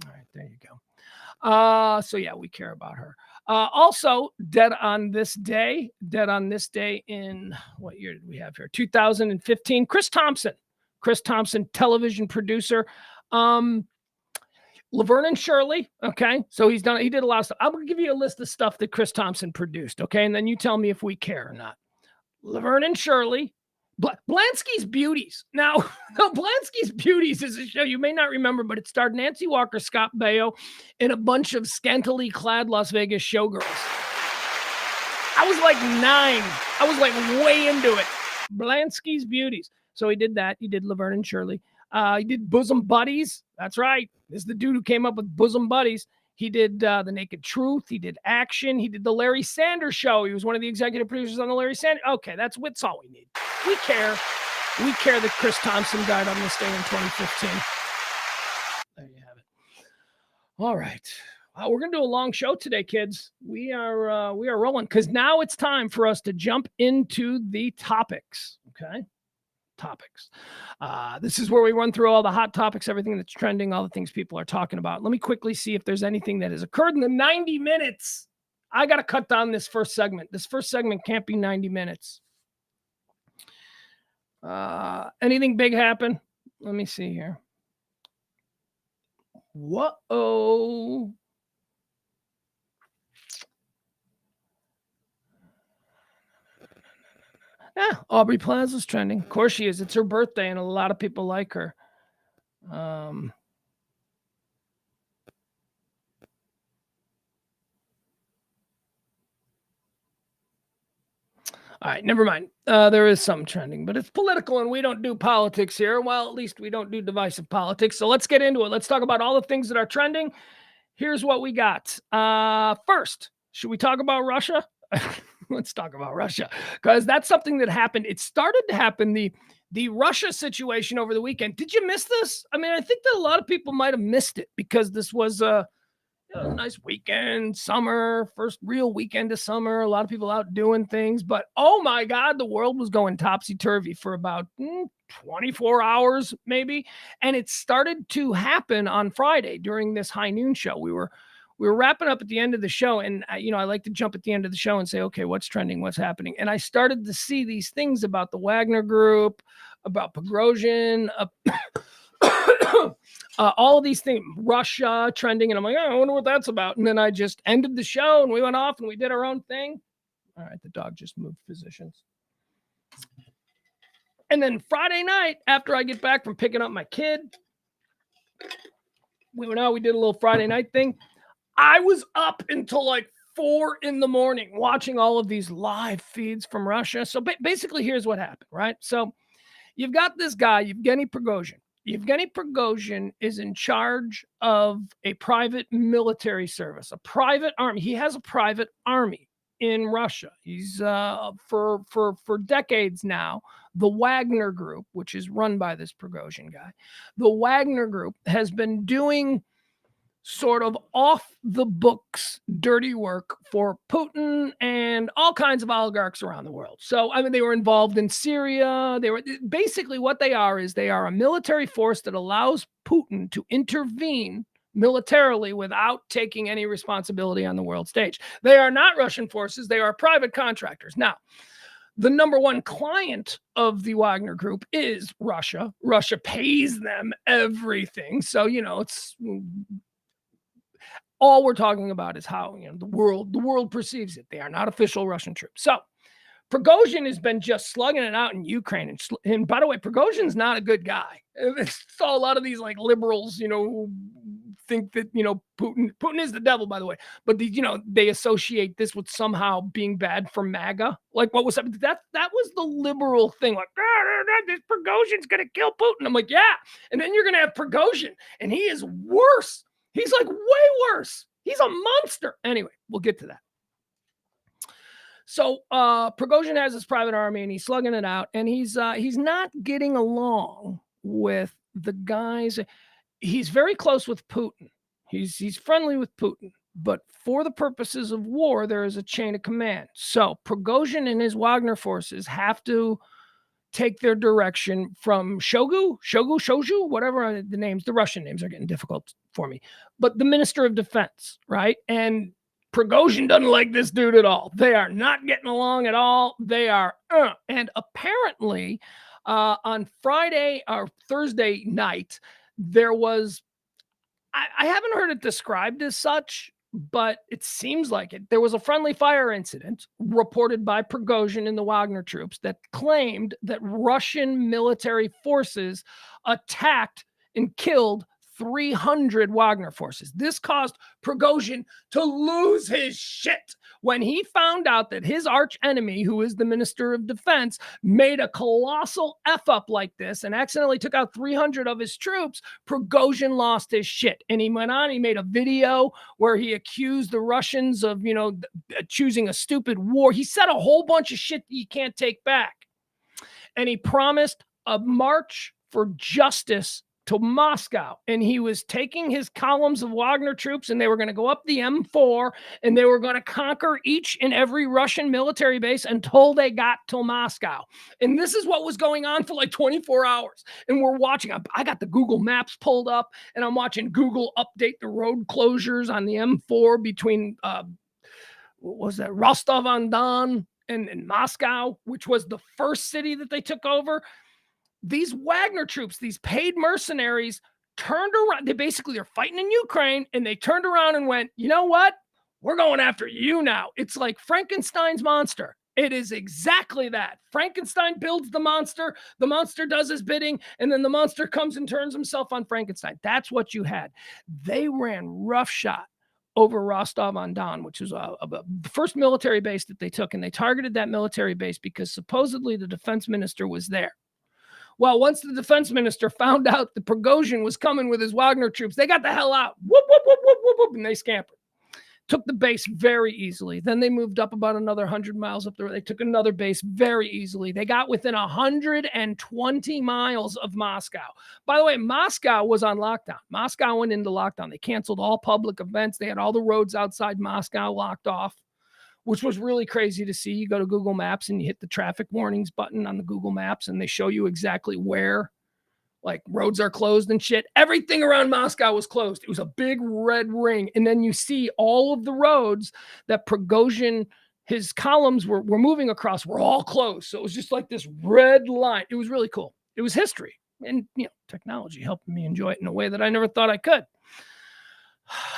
All right, there you go. So yeah, we care about her. Also, Dead on This Day in, what year did we have here? 2015. Chris Thompson, television producer. Laverne and Shirley. Okay. So he did a lot of stuff. I'm going to give you a list of stuff that Chris Thompson produced. Okay. And then you tell me if we care or not. Laverne and Shirley. Blansky's Beauties. Now, Blansky's Beauties is a show you may not remember, but it starred Nancy Walker, Scott Baio, and a bunch of scantily clad Las Vegas showgirls. I was like 9. I was like way into it. Blansky's Beauties. So he did that. He did Laverne and Shirley. He did Bosom Buddies. That's right. This is the dude who came up with Bosom Buddies. He did The Naked Truth. He did Action. He did The Larry Sanders Show. He was one of the executive producers on The Larry Sanders. Okay, that's all we need. We care. We care that Chris Thompson died on this day in 2015. There you have it. All right. We're going to do a long show today, kids. We are rolling because now it's time for us to jump into the topics. Okay. Topics. This is where we run through all the hot topics, everything that's trending, all the things people are talking about. Let me quickly see if there's anything that has occurred in the 90 minutes. I got to cut down this first segment. This first segment can't be 90 minutes. Anything big happen? Let me see here. Whoa. Yeah, Aubrey Plaza's trending. Of course she is. It's her birthday, and a lot of people like her. All right, never mind. There is some trending, but it's political, and we don't do politics here. Well, at least we don't do divisive politics. So let's get into it. Let's talk about all the things that are trending. Here's what we got. First, should we talk about Russia? Let's talk about Russia, because that's something that happened. It started to happen, the Russia situation over the weekend. Did you miss this? I mean, I think that a lot of people might have missed it because this was a nice weekend, summer, first real weekend of summer. A lot of people out doing things, but oh my God, the world was going topsy-turvy for about 24 hours maybe. And it started to happen on Friday during this high noon show. We were wrapping up at the end of the show, and I like to jump at the end of the show and say, okay, what's trending, what's happening? And I started to see these things about the Wagner Group, about Prigozhin, all of these things, Russia trending, and I'm like, I wonder what that's about. And then I just ended the show, and we went off, and we did our own thing. All right, the dog just moved positions. And then Friday night, after I get back from picking up my kid, we went out, we did a little Friday night thing. I was up until like 4 a.m. watching all of these live feeds from Russia. So basically, here's what happened, right? So you've got this guy, Yevgeny Prigozhin. Yevgeny Prigozhin is in charge of a private military service, a private army. He has a private army in Russia. He's for decades now, the Wagner Group, which is run by this Prigozhin guy. The Wagner Group has been doing sort of off the books dirty work for Putin and all kinds of oligarchs around the world. So, I mean, they were involved in Syria. They were basically what they are is they are a military force that allows Putin to intervene militarily without taking any responsibility on the world stage. They are not Russian forces. They are private contractors. Now, the number one client of the Wagner Group is Russia. Russia pays them everything. So, it's all we're talking about is how the world perceives it. They are not official Russian troops. So Prigozhin has been just slugging it out in Ukraine. And by the way, Prigozhin's not a good guy. So a lot of these like liberals, who think that, Putin is the devil, by the way, but they associate this with somehow being bad for MAGA. Like what was that was the liberal thing. Like, this Prigozhin's going to kill Putin. I'm like, yeah. And then you're going to have Prigozhin and he is worse. He's like way worse. He's a monster. Anyway, we'll get to that. So Prigozhin has his private army and he's slugging it out, and he's not getting along with the guys. He's very close with Putin. He's friendly with Putin, but for the purposes of war, there is a chain of command. So Prigozhin and his Wagner forces have to take their direction from Shoigu, whatever the names, the Russian names are getting difficult for me, but the Minister of Defense, right? And Prigozhin doesn't like this dude at all. They are not getting along at all. They are, and apparently on Friday or Thursday night, there was, I haven't heard it described as such, but it seems like it. There was a friendly fire incident reported by Prigozhin and the Wagner troops that claimed that Russian military forces attacked and killed 300 Wagner forces. This caused Prigozhin to lose his shit when he found out that his arch enemy, who is the Minister of Defense, made a colossal F up like this and accidentally took out 300 of his troops. Prigozhin lost his shit. And he went on, he made a video where he accused the Russians of, choosing a stupid war. He said a whole bunch of shit that you can't take back. And he promised a march for justice to Moscow, and he was taking his columns of Wagner troops, and they were going to go up the M4, and they were going to conquer each and every Russian military base until they got to Moscow. And this is what was going on for like 24 hours. And we're watching. I got the Google Maps pulled up, and I'm watching Google update the road closures on the M4 between what was that, Rostov-on-Don and Moscow, which was the first city that they took over. These Wagner troops, these paid mercenaries, turned around. They're fighting in Ukraine, and they turned around and went, you know what? We're going after you now. It's like Frankenstein's monster. It is exactly that. Frankenstein builds the monster does his bidding, and then the monster comes and turns himself on Frankenstein. That's what you had. They ran roughshod over Rostov-on-Don, which was the first military base that they took, and they targeted that military base because supposedly the defense minister was there. Well, once the defense minister found out that Prigozhin was coming with his Wagner troops, they got the hell out. Whoop, whoop, whoop, whoop, whoop, whoop, and they scampered. Took the base very easily. Then they moved up about another 100 miles up there. They took another base very easily. They got within 120 miles of Moscow. By the way, Moscow was on lockdown. Moscow went into lockdown. They canceled all public events. They had all the roads outside Moscow locked off, which was really crazy to see. You go to Google Maps and you hit the traffic warnings button on the Google Maps, and they show you exactly where like roads are closed and shit. Everything around Moscow was closed. It was a big red ring. And then you see all of the roads that Prigozhin, his columns were moving across, were all closed. So it was just like this red line. It was really cool. It was history. And, technology helped me enjoy it in a way that I never thought I could.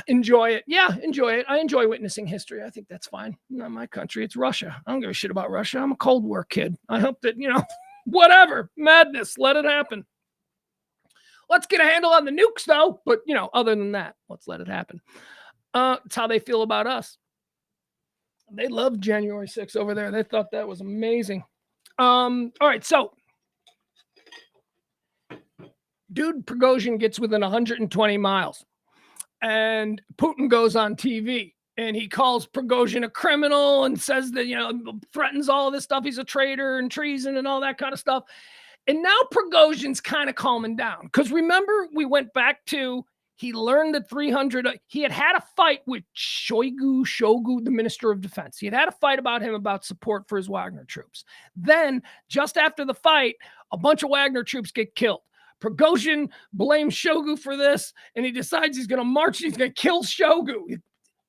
Enjoy it. Yeah, enjoy it. I enjoy witnessing history. I think that's fine. Not my country. It's Russia. I don't give a shit about Russia. I'm a Cold War kid. I hope that, whatever. Madness. Let it happen. Let's get a handle on the nukes, though. But, other than that, let's let it happen. It's how they feel about us. They loved January 6th over there. They thought that was amazing. All right, so dude Prigozhin gets within 120 miles. And Putin goes on TV and he calls Prigozhin a criminal and says that, threatens all of this stuff. He's a traitor and treason and all that kind of stuff. And now Prigozhin's kind of calming down. Because remember, we went back to He learned that 300, he had a fight with Shoigu, the Minister of Defense. He had a fight about him about support for his Wagner troops. Then, just after the fight, a bunch of Wagner troops get killed. Prigozhin blames Shoigu for this, and he decides he's going to march and he's going to kill Shoigu.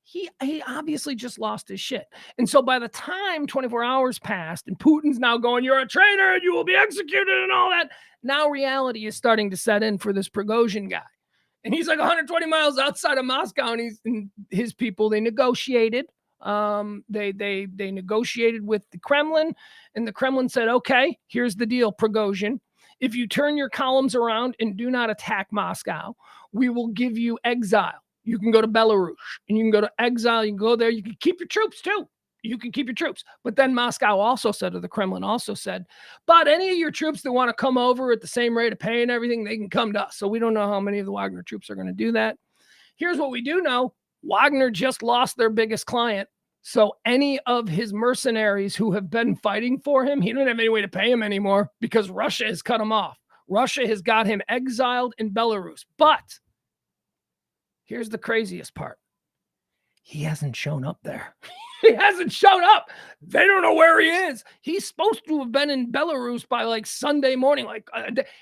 He obviously just lost his shit. And so by the time 24 hours passed and Putin's now going, you're a traitor and you will be executed and all that, now reality is starting to set in for this Prigozhin guy. And he's like 120 miles outside of Moscow, and his people, they negotiated. They negotiated with the Kremlin, and the Kremlin said, okay, here's the deal, Prigozhin. If you turn your columns around and do not attack Moscow, we will give you exile. You can go to Belarus, and you can go to exile. You can go there. You can keep your troops, too. You can keep your troops. But then Moscow also said, or the Kremlin also said, but any of your troops that want to come over at the same rate of pay and everything, they can come to us. So we don't know how many of the Wagner troops are going to do that. Here's what we do know. Wagner just lost their biggest client. So any of his mercenaries who have been fighting for him, he doesn't have any way to pay him anymore because Russia has cut him off. Russia has got him exiled in Belarus. But here's the craziest part. He hasn't shown up there. He hasn't shown up. They don't know where he is. He's supposed to have been in Belarus by like Sunday morning.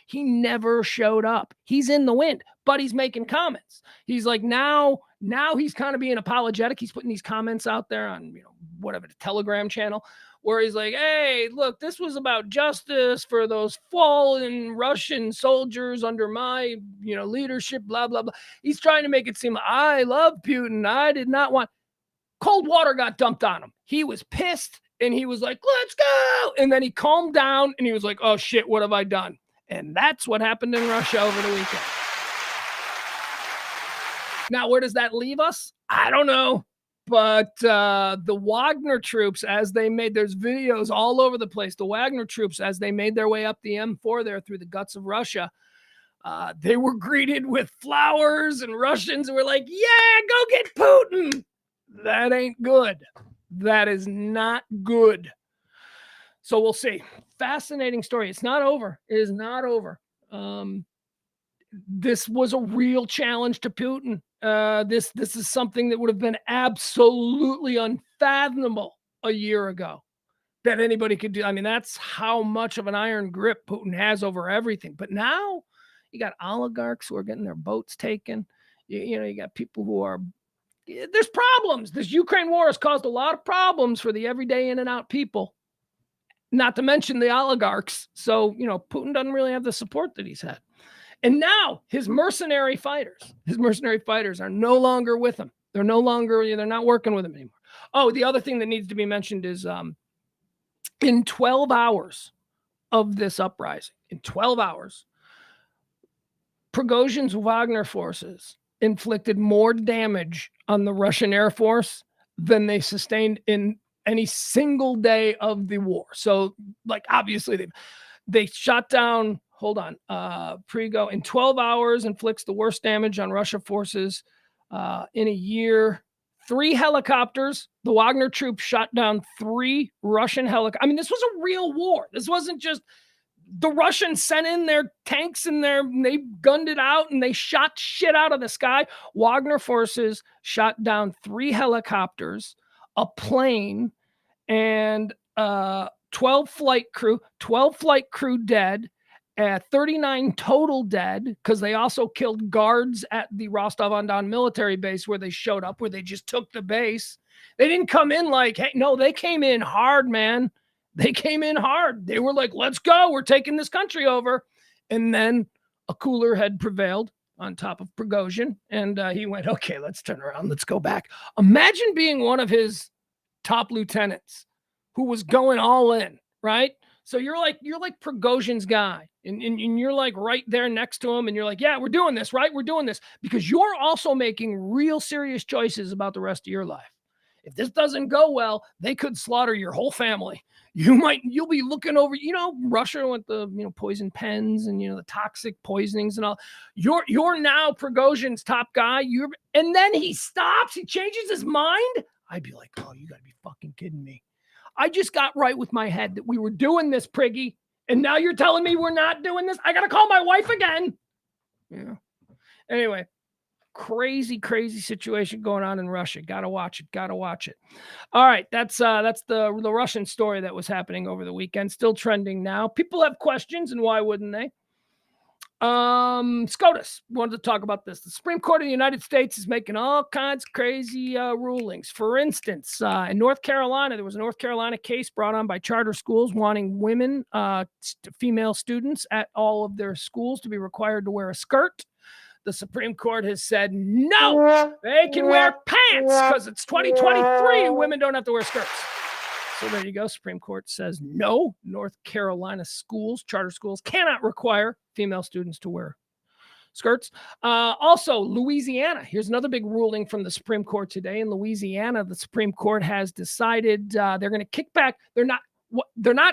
He never showed up. He's in the wind, but he's making comments. He's like, now he's kind of being apologetic. He's putting these comments out there on, whatever, the Telegram channel, where he's like, hey, look, this was about justice for those fallen Russian soldiers under my, leadership, blah, blah, blah. He's trying to make it seem like I love Putin. I did not want. Cold water got dumped on him. He was pissed and he was like, let's go. And then he calmed down and he was like, oh shit, what have I done? And that's what happened in Russia over the weekend. Now, where does that leave us? I don't know. But the Wagner troops, as they made, there's videos all over the place. The Wagner troops, as they made their way up the M4 there through the guts of Russia, they were greeted with flowers, and Russians were like, yeah, go get Putin. That ain't good. That is not good. So we'll see. Fascinating story. It's not over. It is not over. This was a real challenge to Putin. This is something that would have been absolutely unfathomable a year ago that anybody could do. I mean, that's how much of an iron grip Putin has over everything. But now you got oligarchs who are getting their boats taken. You got people who are. There's problems. This Ukraine war has caused a lot of problems for the everyday in and out people, not to mention the oligarchs. So, Putin doesn't really have the support that he's had. And now his mercenary fighters are no longer with him. They're not working with him anymore. Oh, the other thing that needs to be mentioned is in 12 hours of this uprising, Prigozhin's Wagner forces inflicted more damage on the Russian Air Force than they sustained in any single day of the war. So, obviously, they shot down, Prigo in 12 hours inflicts the worst damage on Russian forces in a year. 3 helicopters. The Wagner troops shot down 3 Russian helicopters. I mean, this was a real war. This wasn't just the Russians sent in their tanks and they gunned it out and they shot shit out of the sky. Wagner forces shot down 3 helicopters, a plane, and 12 flight crew dead, 39 total dead, because they also killed guards at the Rostov-on-Don military base where they showed up, where they just took the base. They didn't come in like, hey, no, they came in hard, man. They came in hard. They were like, let's go. We're taking this country over. And then a cooler head prevailed on top of Prigozhin. And he went, okay, let's turn around. Let's go back. Imagine being one of his top lieutenants who was going all in, right? So you're like Prigozhin's guy. And you're like right there next to him. And you're like, yeah, we're doing this, right? We're doing this. Because you're also making real serious choices about the rest of your life. If this doesn't go well, they could slaughter your whole family. You'll be looking over, Russia with the, poison pens and, the toxic poisonings and all. You're now Prigozhin's top guy. And then he stops. He changes his mind. I'd be like, oh, you gotta be fucking kidding me. I just got right with my head that we were doing this, Priggy. And now you're telling me we're not doing this. I got to call my wife again. Yeah. Anyway, crazy, crazy situation going on in Russia. Gotta watch it. Gotta watch it. All right, that's the Russian story that was happening over the weekend. Still trending now. People have questions, and why wouldn't they? SCOTUS wanted to talk about this. The Supreme Court of the United States is making all kinds of crazy rulings. For instance, in North Carolina, there was a North Carolina case brought on by charter schools wanting women, female students at all of their schools to be required to wear a skirt. The Supreme Court has said, no, they can wear pants because it's 2023. Women don't have to wear skirts. So there you go. Supreme Court says no. North Carolina schools, charter schools, cannot require female students to wear skirts. Also, Louisiana. Here's another big ruling from the Supreme Court today. In Louisiana, the Supreme Court has decided they're going to kick back. They're not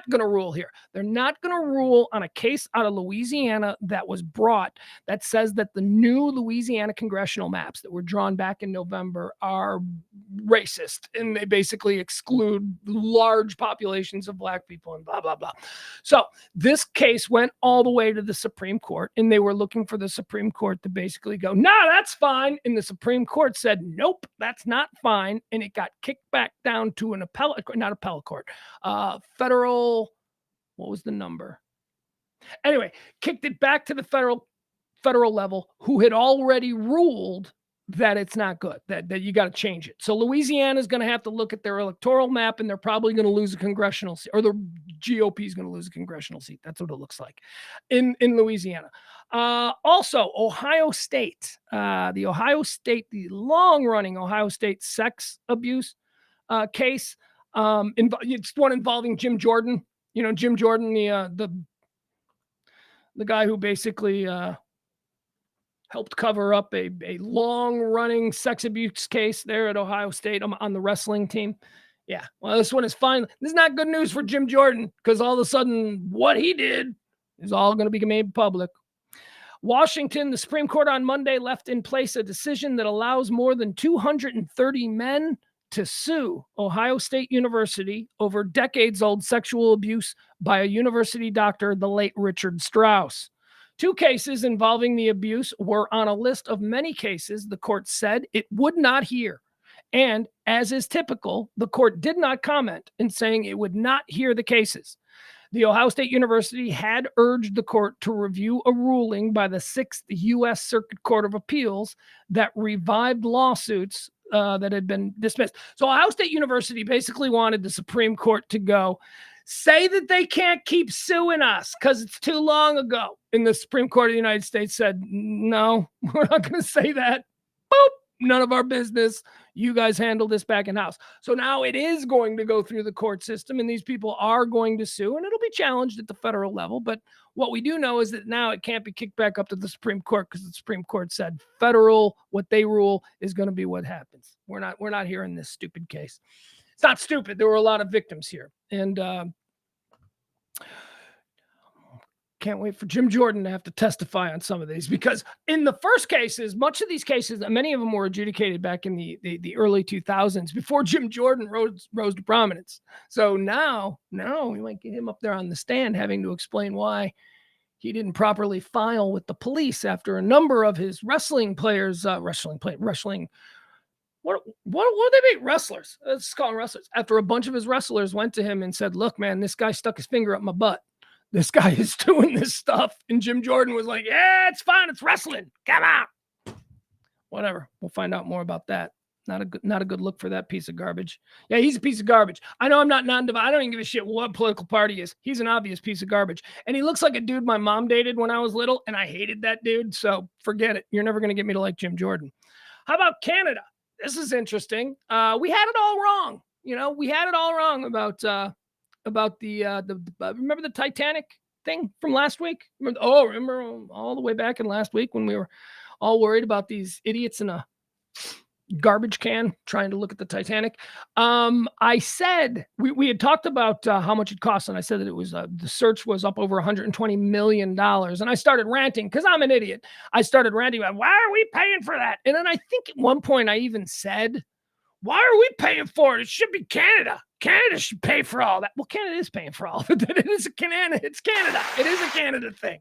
going to rule here. They're not going to rule on a case out of Louisiana that was brought that says that the new Louisiana congressional maps that were drawn back in November are racist and they basically exclude large populations of black people and blah, blah, blah. So this case went all the way to the Supreme Court, and they were looking for the Supreme Court to basically go, no, that's fine. And the Supreme Court said, nope, that's not fine. And it got kicked back down to an appellate court, federal, what was the number? Anyway, kicked it back to the federal level, who had already ruled that it's not good, that you got to change it. So Louisiana is going to have to look at their electoral map, and they're probably going to lose a congressional seat, or the GOP is going to lose a congressional seat. That's what it looks like in Louisiana. Also, Ohio State, the long-running Ohio State sex abuse case. It's one involving Jim Jordan. You know, Jim Jordan, the guy who basically helped cover up a long-running sex abuse case there at Ohio State on the wrestling team. Yeah, well, this one is fine. This is not good news for Jim Jordan, because all of a sudden what he did is all going to be made public. Washington, the Supreme Court on Monday left in place a decision that allows more than 230 men to sue Ohio State University over decades-old sexual abuse by a university doctor, the late Richard Strauss. 2 cases involving the abuse were on a list of many cases the court said it would not hear. And as is typical, the court did not comment in saying it would not hear the cases. The Ohio State University had urged the court to review a ruling by the 6th U.S. Circuit Court of Appeals that revived lawsuits that had been dismissed. So Ohio State University basically wanted the Supreme Court to go, say that they can't keep suing us because it's too long ago. And the Supreme Court of the United States said, no, we're not going to say that. Boop, none of our business. You guys handle this back in house. So now it is going to go through the court system, and these people are going to sue, and it'll be challenged at the federal level. But what we do know is that now it can't be kicked back up to the Supreme Court, because the Supreme Court said federal, what they rule is going to be what happens. We're not hearing this stupid case. It's not stupid. There were a lot of victims here. And can't wait for Jim Jordan to have to testify on some of these, because in the first cases, much of these cases, many of them were adjudicated back in the early 2000s before Jim Jordan rose to prominence. So now we might get him up there on the stand having to explain why he didn't properly file with the police after a number of his wrestling players, what do they make? Wrestlers. Let's call them wrestlers. After a bunch of his wrestlers went to him and said, look, man, this guy stuck his finger up my butt. This guy is doing this stuff. And Jim Jordan was like, yeah, it's fine. It's wrestling. Come out. Whatever. We'll find out more about that. Not a good look for that piece of garbage. Yeah, he's a piece of garbage. I know I'm not non-divided. I don't even give a shit what political party he is. He's an obvious piece of garbage. And he looks like a dude my mom dated when I was little, and I hated that dude. So forget it. You're never going to get me to like Jim Jordan. How about Canada? This is interesting. We had it all wrong. We had it all wrong about the remember the Titanic thing from last week? Remember all the way back in last week when we were all worried about these idiots in a garbage can trying to look at the Titanic. I said we had talked about how much it cost, and I said that it was the search was up over $120 million. And I started ranting because I'm an idiot. I started ranting about, why are we paying for that? And then I think at one point I even said, why are we paying for it? It should be Canada. Canada should pay for all that. Well, Canada is paying for all of it. It is Canada. It's Canada. It is a Canada thing.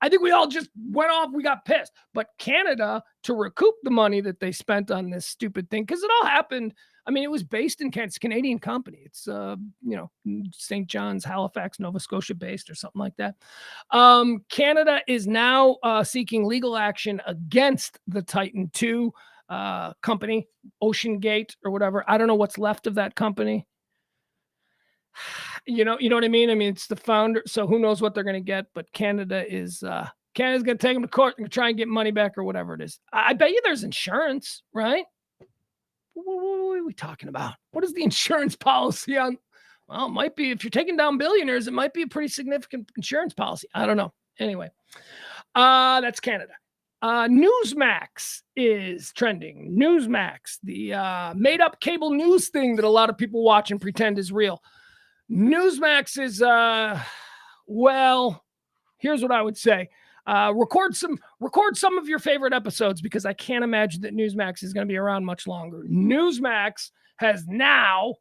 I think we all just went off. We got pissed. But Canada, to recoup the money that they spent on this stupid thing, because it all happened. I mean, it was based in Canada. It's a Canadian company. It's, St. John's, Halifax, Nova Scotia based or something like that. Canada is now seeking legal action against the Titan II company, Ocean Gate or whatever. I don't know what's left of that company. You know what I mean? I mean, it's the founder. So who knows what they're going to get, but Canada's going to take them to court and try and get money back or whatever it is. I bet you there's insurance, right? What are we talking about? What is the insurance policy on? Well, it might be, if you're taking down billionaires, it might be a pretty significant insurance policy. I don't know. Anyway, that's Canada. Newsmax is trending. Newsmax, the made up cable news thing that a lot of people watch and pretend is real. Newsmax is, well, here's what I would say. Record some of your favorite episodes, because I can't imagine that Newsmax is going to be around much longer. Newsmax has now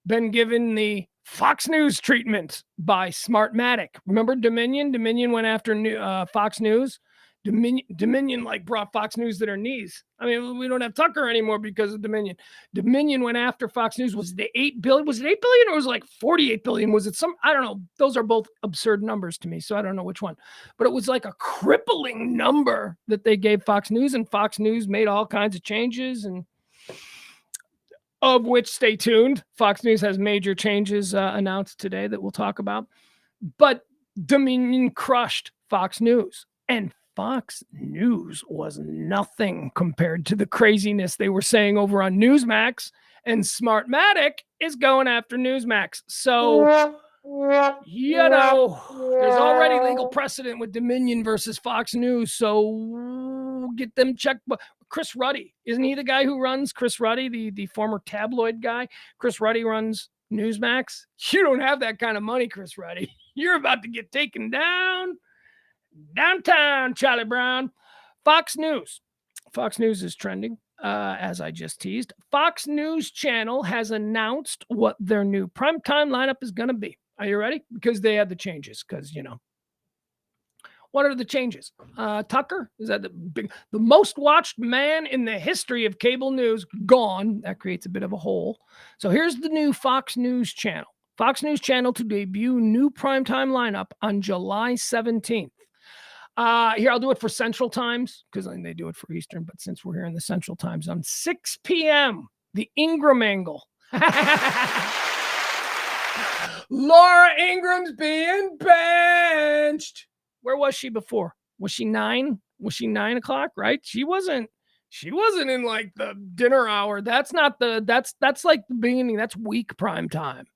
been given the Fox News treatment by Smartmatic. Remember Dominion? Dominion went after Fox News. Dominion like brought Fox News to their knees. I mean, we don't have Tucker anymore because of Dominion. Dominion went after Fox News. Was it $8 billion? Was it $8 billion or was it like $48 billion? Was it some? I don't know. Those are both absurd numbers to me, so I don't know which one. But it was like a crippling number that they gave Fox News, and Fox News made all kinds of changes, and of which, stay tuned. Fox News has major changes announced today that we'll talk about. But Dominion crushed Fox News, and Fox News was nothing compared to the craziness they were saying over on Newsmax, and Smartmatic is going after Newsmax. So, there's already legal precedent with Dominion versus Fox News. So get them checked. Chris Ruddy, isn't he the guy who runs Chris Ruddy, the former tabloid guy? Chris Ruddy runs Newsmax. You don't have that kind of money, Chris Ruddy. You're about to get taken down. Downtown, Charlie Brown. Fox News. Fox News is trending, as I just teased. Fox News Channel has announced what their new primetime lineup is going to be. Are you ready? Because they had the changes. Because, what are the changes? Tucker, is that the most watched man in the history of cable news? Gone. That creates a bit of a hole. So here's the new Fox News Channel. Fox News Channel to debut new primetime lineup on July 17th. Here, I'll do it for Central Times, because I think they do it for Eastern, but since we're here in the Central Time Zone, 6 p.m., the Ingram Angle. Laura Ingram's being benched. Where was she before? Was she 9? Was she 9 o'clock, right? She wasn't in like the dinner hour. That's like the beginning. That's week prime time.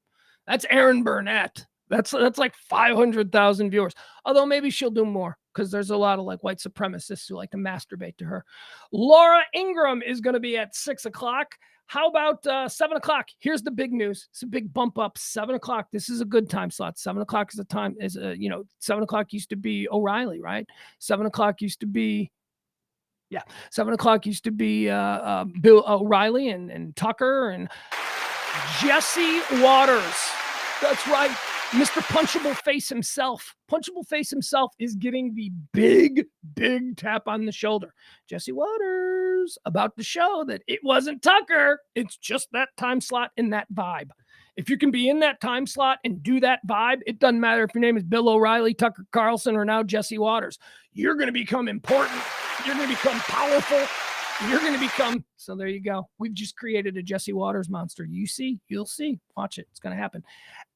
That's Aaron Burnett. That's like 500,000 viewers. Although maybe she'll do more, because there's a lot of like white supremacists who like to masturbate to her. Laura Ingram is going to be at 6 o'clock. How about 7 o'clock? Here's the big news. It's a big bump up. 7 o'clock. This is a good time slot. 7 o'clock is a time, 7 o'clock used to be O'Reilly, right? 7 o'clock used to be, 7 o'clock used to be Bill O'Reilly and Tucker and Jesse Waters. That's right. Mr. Punchable Face himself. Punchable Face himself is getting the big, big tap on the shoulder. Jesse Waters about to show that it wasn't Tucker. It's just that time slot and that vibe. If you can be in that time slot and do that vibe, it doesn't matter if your name is Bill O'Reilly, Tucker Carlson, or now Jesse Waters. You're going to become important. You're going to become powerful. You're going to become, so there you go. We've just created a Jesse Waters monster. You see, you'll see. Watch it. It's going to happen.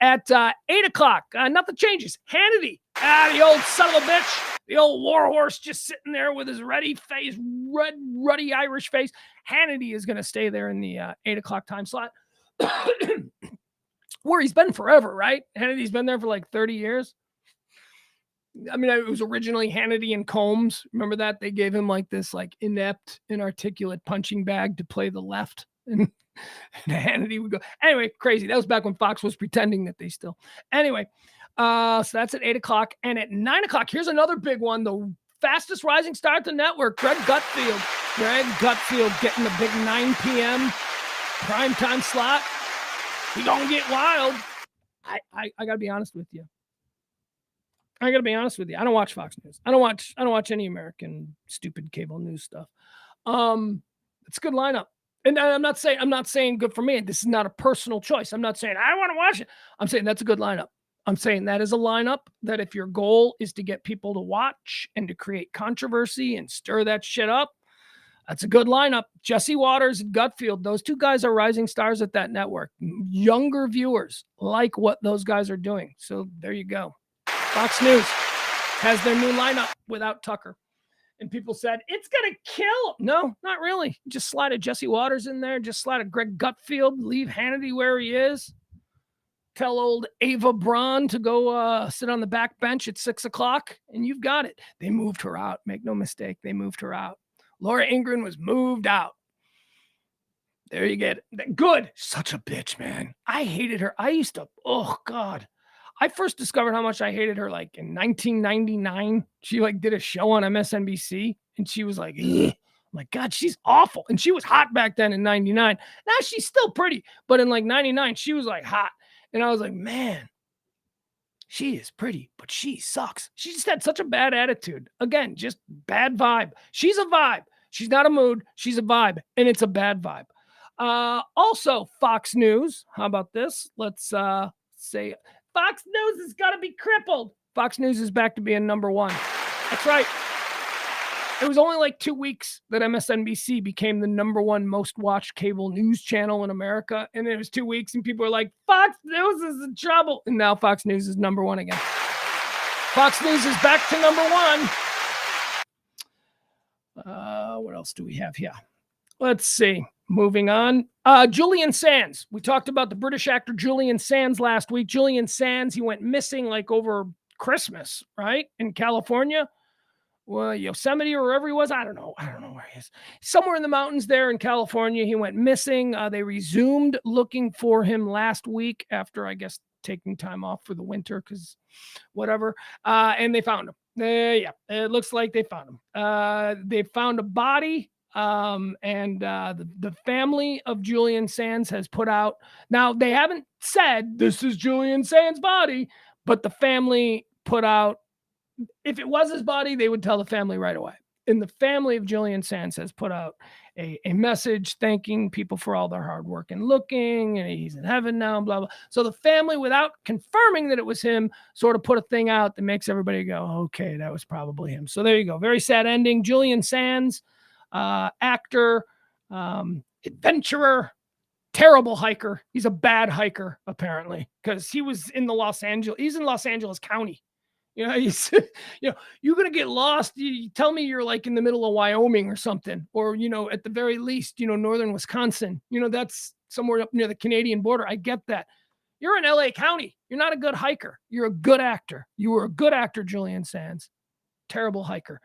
At 8 o'clock, nothing changes. Hannity, the old son of a bitch, the old warhorse just sitting there with his ruddy face, ruddy Irish face. Hannity is going to stay there in the 8 o'clock time slot. Where he's been forever, right? Hannity's been there for like 30 years. I mean, it was originally Hannity and Combs. Remember that? They gave him like this like inept, inarticulate punching bag to play the left. And Hannity would go. Anyway, crazy. That was back when Fox was pretending that they still. Anyway, so that's at 8 o'clock. And at 9 o'clock, here's another big one. The fastest rising star at the network, Greg Gutfield. Greg Gutfield getting the big 9 p.m. primetime slot. We gonna get wild. I gotta be honest with you. I don't watch Fox News. I don't watch any American stupid cable news stuff. It's a good lineup. And I'm not saying good for me. This is not a personal choice. I'm not saying I want to watch it. I'm saying that's a good lineup. I'm saying that is a lineup that if your goal is to get people to watch and to create controversy and stir that shit up, that's a good lineup. Jesse Waters and Gutfield, those two guys are rising stars at that network. Younger viewers like what those guys are doing. So there you go. Fox News has their new lineup without Tucker. And people said, it's going to kill. No, not really. Just slide a Jesse Waters in there. Just slide a Greg Gutfield. Leave Hannity where he is. Tell old Ava Braun to go sit on the back bench at 6 o'clock. And you've got it. They moved her out. Make no mistake. They moved her out. Laura Ingraham was moved out. There you get it. Good. Such a bitch, man. I hated her. Oh, God. I first discovered how much I hated her like in 1999. She like did a show on MSNBC and she was like, ugh. I'm like, God, she's awful. And she was hot back then in 99. Now she's still pretty, but in like 99, she was like hot. And I was like, man, she is pretty, but she sucks. She just had such a bad attitude. Again, just bad vibe. She's a vibe. She's not a mood. She's a vibe. And it's a bad vibe. Also, Fox News. How about this? Let's say Fox News has got to be crippled. Fox News is back to being number one. That's right. It was only like 2 weeks that MSNBC became the number one most watched cable news channel in America. And it was 2 weeks and people were like, Fox News is in trouble. And now Fox News is number one again. Fox News is back to number one. What else do we have here? Let's see. Moving on. Julian Sands. We talked about the British actor Julian Sands last week. Julian Sands, he went missing like over Christmas, right? In California. Well, Yosemite or wherever he was. I don't know where he is. Somewhere in the mountains there in California. He went missing. They resumed looking for him last week after, I guess, taking time off for the winter because whatever. And they found him. Yeah, it looks like they found him. They found a body. And the family of Julian Sands has put out, now they haven't said this is Julian Sands' body, but the family put out, if it was his body, they would tell the family right away. And the family of Julian Sands has put out a message thanking people for all their hard work and looking, and he's in heaven now, blah, blah. So the family, without confirming that it was him, sort of put a thing out that makes everybody go, okay, that was probably him. So there you go. Very sad ending. Julian Sands, actor, adventurer, terrible hiker. He's a bad hiker, apparently, because he was in he's in Los Angeles County. He's, you're going to get lost. You tell me you're like in the middle of Wyoming or something, or, at the very least, northern Wisconsin, that's somewhere up near the Canadian border. I get that. You're in LA County. You're not a good hiker. You're a good actor. You were a good actor, Julian Sands. Terrible hiker.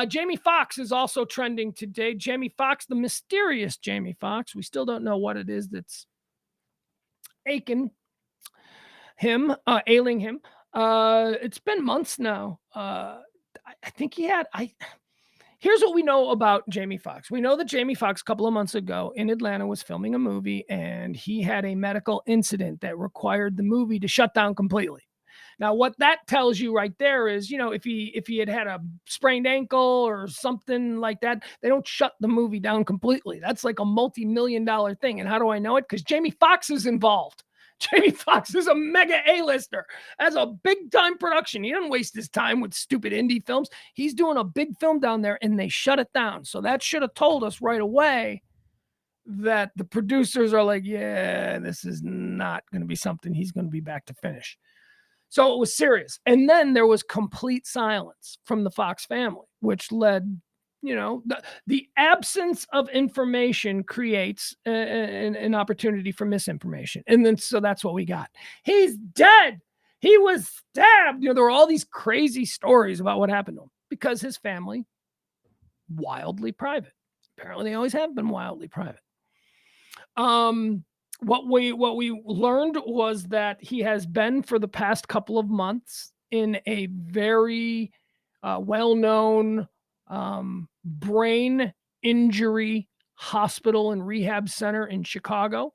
Jamie Foxx is also trending today. Jamie Foxx, the mysterious Jamie Foxx. We still don't know what it is that's ailing him. It's been months now. I think here's what we know about Jamie Foxx. We know that Jamie Foxx a couple of months ago in Atlanta was filming a movie and he had a medical incident that required the movie to shut down completely. Now, what that tells you right there is, if he had a sprained ankle or something like that, they don't shut the movie down completely. That's like a multi-million-dollar thing. And how do I know it? Because Jamie Foxx is involved. Jamie Foxx is a mega A-lister. That's a big-time production. He doesn't waste his time with stupid indie films. He's doing a big film down there, and they shut it down. So that should have told us right away that the producers are like, yeah, this is not going to be something he's going to be back to finish. So it was serious. And then there was complete silence from the Fox family, which led, the absence of information creates an opportunity for misinformation. And then, so that's what we got. He's dead. He was stabbed. There were all these crazy stories about what happened to him because his family, wildly private. Apparently they always have been wildly private. What we learned was that he has been for the past couple of months in a very well-known brain injury hospital and rehab center in Chicago.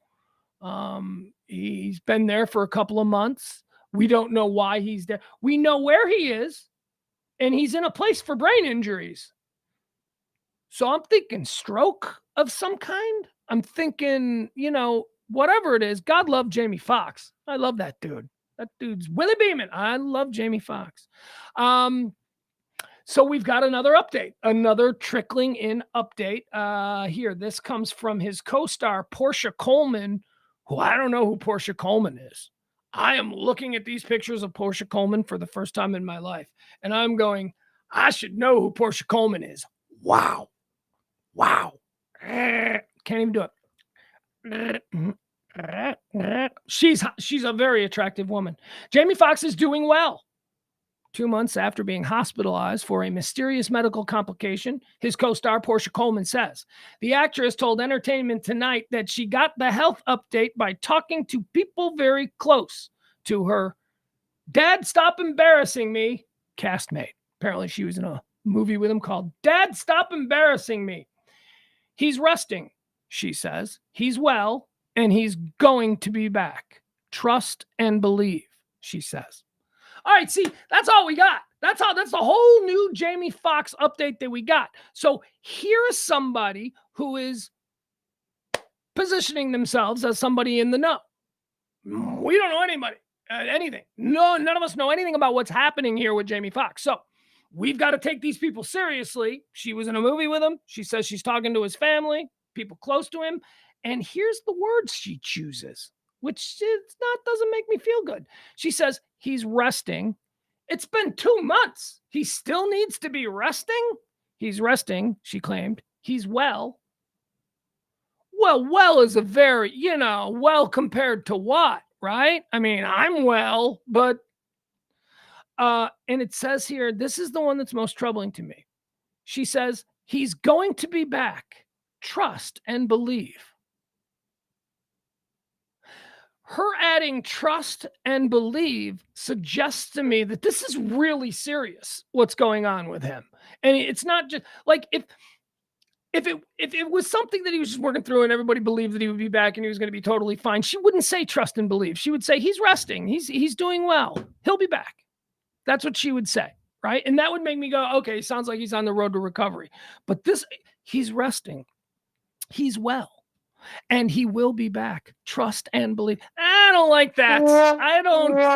He's been there for a couple of months. We don't know why he's there. We know where he is, and he's in a place for brain injuries. So I'm thinking stroke of some kind. I'm thinking, whatever it is. God love Jamie Foxx. I love that dude. That dude's Willie Beeman. I love Jamie Foxx. So we've got another update, another trickling in update here. This comes from his co-star, Portia Coleman, who I don't know who Portia Coleman is. I am looking at these pictures of Portia Coleman for the first time in my life, and I'm going, I should know who Portia Coleman is. Wow. Can't even do it. She's a very attractive woman. Jamie Foxx is doing well. 2 months after being hospitalized for a mysterious medical complication, his co-star Portia Coleman says. The actress told Entertainment Tonight that she got the health update by talking to people very close to her. Dad, Stop Embarrassing Me castmate. Apparently she was in a movie with him called Dad, Stop Embarrassing Me. He's resting, she says. He's well, and he's going to be back. Trust and believe, she says. All right, see, that's all we got. That's the whole new Jamie Foxx update that we got. So here is somebody who is positioning themselves as somebody in the know. We don't know anything. No, none of us know anything about what's happening here with Jamie Foxx. So we've got to take these people seriously. She was in a movie with him. She says she's talking to his family, people close to him. And here's the words she chooses, which doesn't make me feel good. She says, he's resting. It's been 2 months. He still needs to be resting? He's resting, she claimed. He's well. Well is a very, well compared to what, right? I mean, I'm well, but, and it says here, this is the one that's most troubling to me. She says, he's going to be back. Trust and believe. Her adding trust and believe suggests to me that this is really serious, what's going on with him. And it's not just like if it was something that he was just working through and everybody believed that he would be back and he was going to be totally fine, she wouldn't say trust and believe. She would say he's resting. He's doing well. He'll be back. That's what she would say, right? And that would make me go, okay, sounds like he's on the road to recovery. But he's resting. He's well. And he will be back. Trust and believe. I don't like that.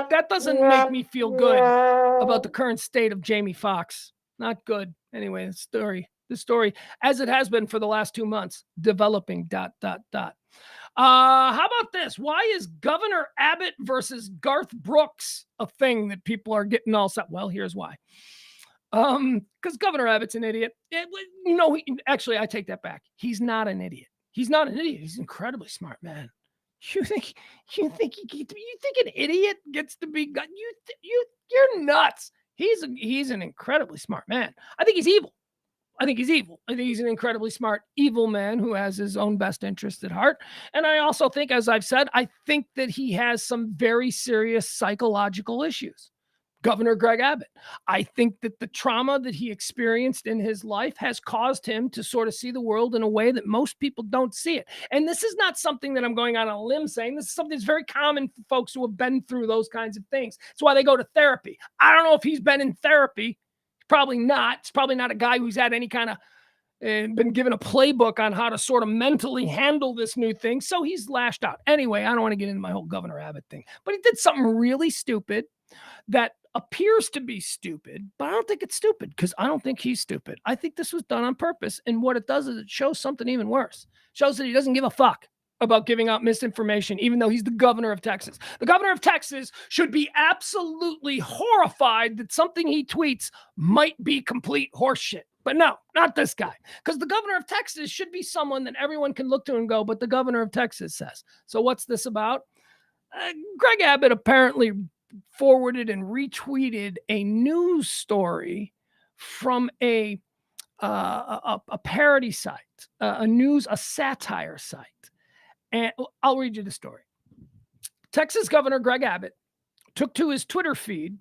That doesn't make me feel good about the current state of Jamie Foxx. Not good. Anyway, the story, as it has been for the last 2 months, developing ... How about this? Why is Governor Abbott versus Garth Brooks a thing that people are getting all set? Well, here's why. Because Governor Abbott's an idiot. Actually, I take that back. He's not an idiot. He's not an idiot. He's an incredibly smart man. You think an idiot gets to be you're nuts. He's an incredibly smart man. I think he's evil. I think he's an incredibly smart, evil man who has his own best interest at heart. And I also think, as I've said, I think that he has some very serious psychological issues. Governor Greg Abbott. I think that the trauma that he experienced in his life has caused him to sort of see the world in a way that most people don't see it. And this is not something that I'm going on a limb saying. This is something that's very common for folks who have been through those kinds of things. That's why they go to therapy. I don't know if he's been in therapy. Probably not. It's probably not a guy who's had any kind of been given a playbook on how to sort of mentally handle this new thing. So he's lashed out. Anyway, I don't want to get into my whole Governor Abbott thing, but he did something really stupid that appears to be stupid, but I don't think it's stupid because I don't think he's stupid. I think this was done on purpose. And what it does is it shows something even worse. It shows that he doesn't give a fuck about giving out misinformation, even though he's the governor of Texas. The governor of Texas should be absolutely horrified that something he tweets might be complete horseshit. But no, not this guy. Because the governor of Texas should be someone that everyone can look to and go, but the governor of Texas says. So what's this about? Greg Abbott apparently forwarded and retweeted a news story from a parody site, a satire site. And I'll read you the story. Texas Governor Greg Abbott took to his Twitter feed.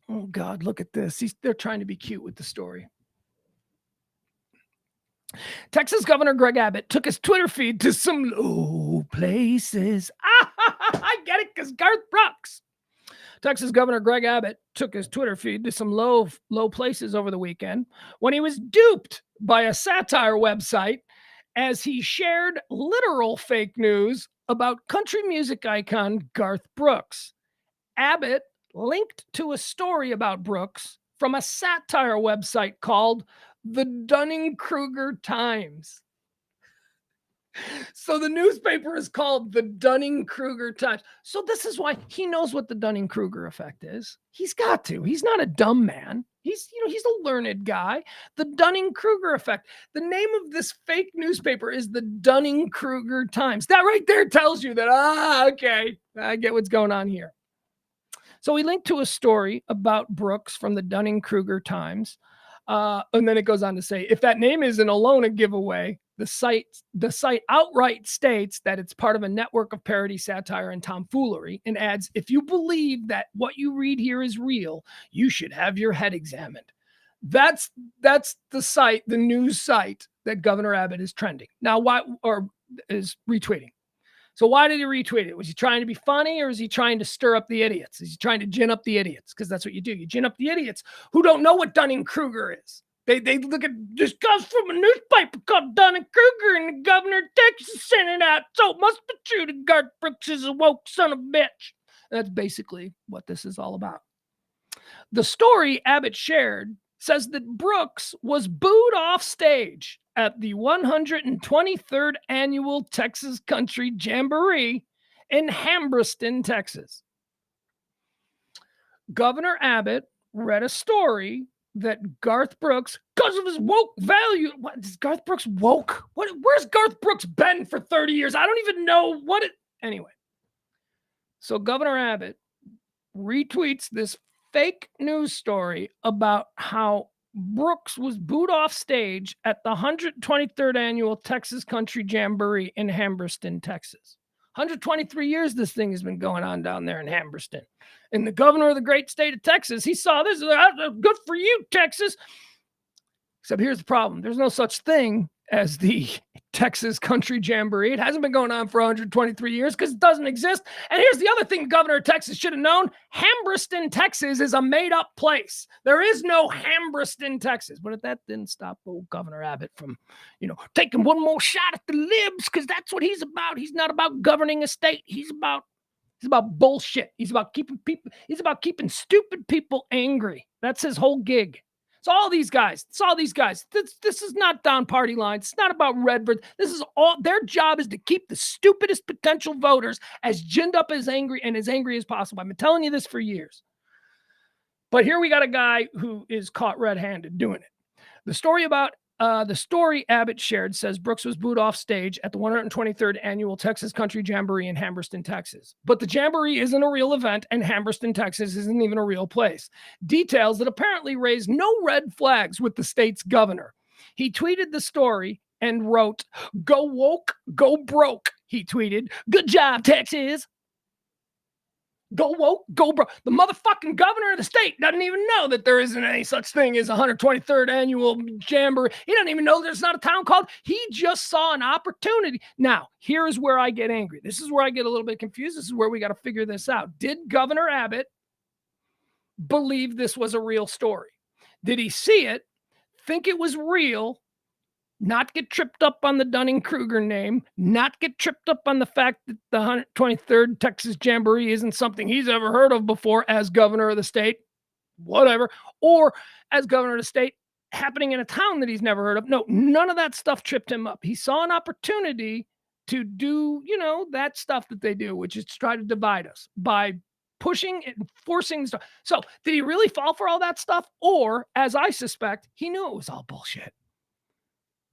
Oh God, look at this. They're trying to be cute with the story. Texas Governor Greg Abbott took his Twitter feed to some places. I get it, because Garth Brooks. Texas Governor Greg Abbott took his Twitter feed to some low places over the weekend when he was duped by a satire website as he shared literal fake news about country music icon Garth Brooks. Abbott linked to a story about Brooks from a satire website called the Dunning-Kruger Times. So the newspaper is called the Dunning-Kruger Times. So this is why he knows what the Dunning-Kruger effect is. He's got to. He's not a dumb man. He's a learned guy. The Dunning-Kruger effect. The name of this fake newspaper is the Dunning-Kruger Times. That right there tells you that, okay, I get what's going on here. So we linked to a story about Brooks from the Dunning-Kruger Times. And then it goes on to say, if that name isn't alone a giveaway, the site outright states that it's part of a network of parody, satire, and tomfoolery, and adds, if you believe that what you read here is real, you should have your head examined. That's the site, the news site that Governor Abbott is trending. Now, why, or is retweeting. So why did he retweet it? Was he trying to be funny, or is he trying to stir up the idiots? Is he trying to gin up the idiots? Because that's what you do. You gin up the idiots who don't know what Dunning-Kruger is. They look at, this comes from a newspaper called Dunning-Kruger, and the governor of Texas sent it out. So it must be true that Garth Brooks is a woke son of a bitch. That's basically what this is all about. The story Abbott shared says that Brooks was booed off stage at the 123rd annual Texas Country Jamboree in Hambreston, Texas. Governor Abbott read a story that Garth Brooks, because of his woke value, what is Garth Brooks woke? Where's Garth Brooks been for 30 years? I don't even know what it, anyway. So Governor Abbott retweets this fake news story about how Brooks was booed off stage at the 123rd annual Texas Country Jamboree in Hambreston, Texas. 123 years this thing has been going on down there in Hambreston. And the governor of the great state of Texas, he saw this, good for you, Texas. Except here's the problem. There's no such thing as the Texas Country Jamboree. It hasn't been going on for 123 years because it doesn't exist. And here's the other thing the governor of Texas should have known. Hambreston, Texas is a made-up place. There is no Hambreston, Texas. But that didn't stop old Governor Abbott from, taking one more shot at the libs, because that's what he's about. He's not about governing a state. He's about bullshit. He's about keeping stupid people angry. That's his whole gig. It's all these guys. This is not down party lines. It's not about Redbird. This is all, their job is to keep the stupidest potential voters as ginned up as angry as possible. I've been telling you this for years. But here we got a guy who is caught red-handed doing it. The story Abbott shared says Brooks was booed off stage at the 123rd annual Texas Country Jamboree in Hambreston, Texas. But the Jamboree isn't a real event, and Hambreston, Texas isn't even a real place. Details that apparently raised no red flags with the state's governor. He tweeted the story and wrote, "Go woke, go broke." He tweeted, "Good job, Texas. Go woke, go broke." The motherfucking governor of the state doesn't even know that there isn't any such thing as a 123rd annual Jamboree. He doesn't even know there's not a town called. He just saw an opportunity. Now, here's where I get angry. This is where I get a little bit confused. This is where we got to figure this out. Did Governor Abbott believe this was a real story? Did he see it, think it was real, not get tripped up on the Dunning-Kruger name, not get tripped up on the fact that the 123rd Texas Jamboree isn't something he's ever heard of before as governor of the state, whatever, or as governor of the state happening in a town that he's never heard of? No, none of that stuff tripped him up. He saw an opportunity to do, that stuff that they do, which is to try to divide us by pushing and forcing stuff. So did he really fall for all that stuff? Or, as I suspect, he knew it was all bullshit.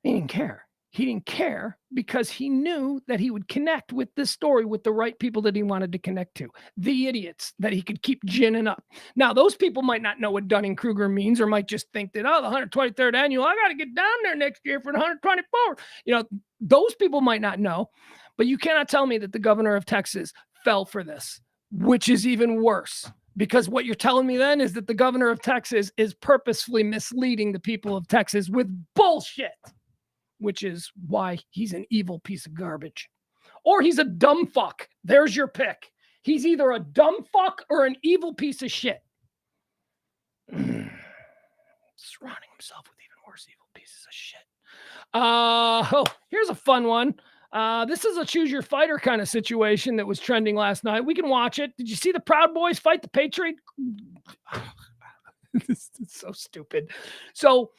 He didn't care. He didn't care because he knew that he would connect with this story with the right people that he wanted to connect to. The idiots that he could keep ginning up. Now, those people might not know what Dunning-Kruger means, or might just think that, the 123rd annual, I got to get down there next year for the 124th. Those people might not know, but you cannot tell me that the governor of Texas fell for this, which is even worse. Because what you're telling me then is that the governor of Texas is purposefully misleading the people of Texas with bullshit, which is why he's an evil piece of garbage. or he's a dumb fuck. There's your pick. He's either a dumb fuck or an evil piece of shit. Surrounding himself with even worse evil pieces of shit. Here's a fun one. This is a choose your fighter kind of situation that was trending last night. We can watch it. Did you see the Proud Boys fight the Patriot? This is so stupid. So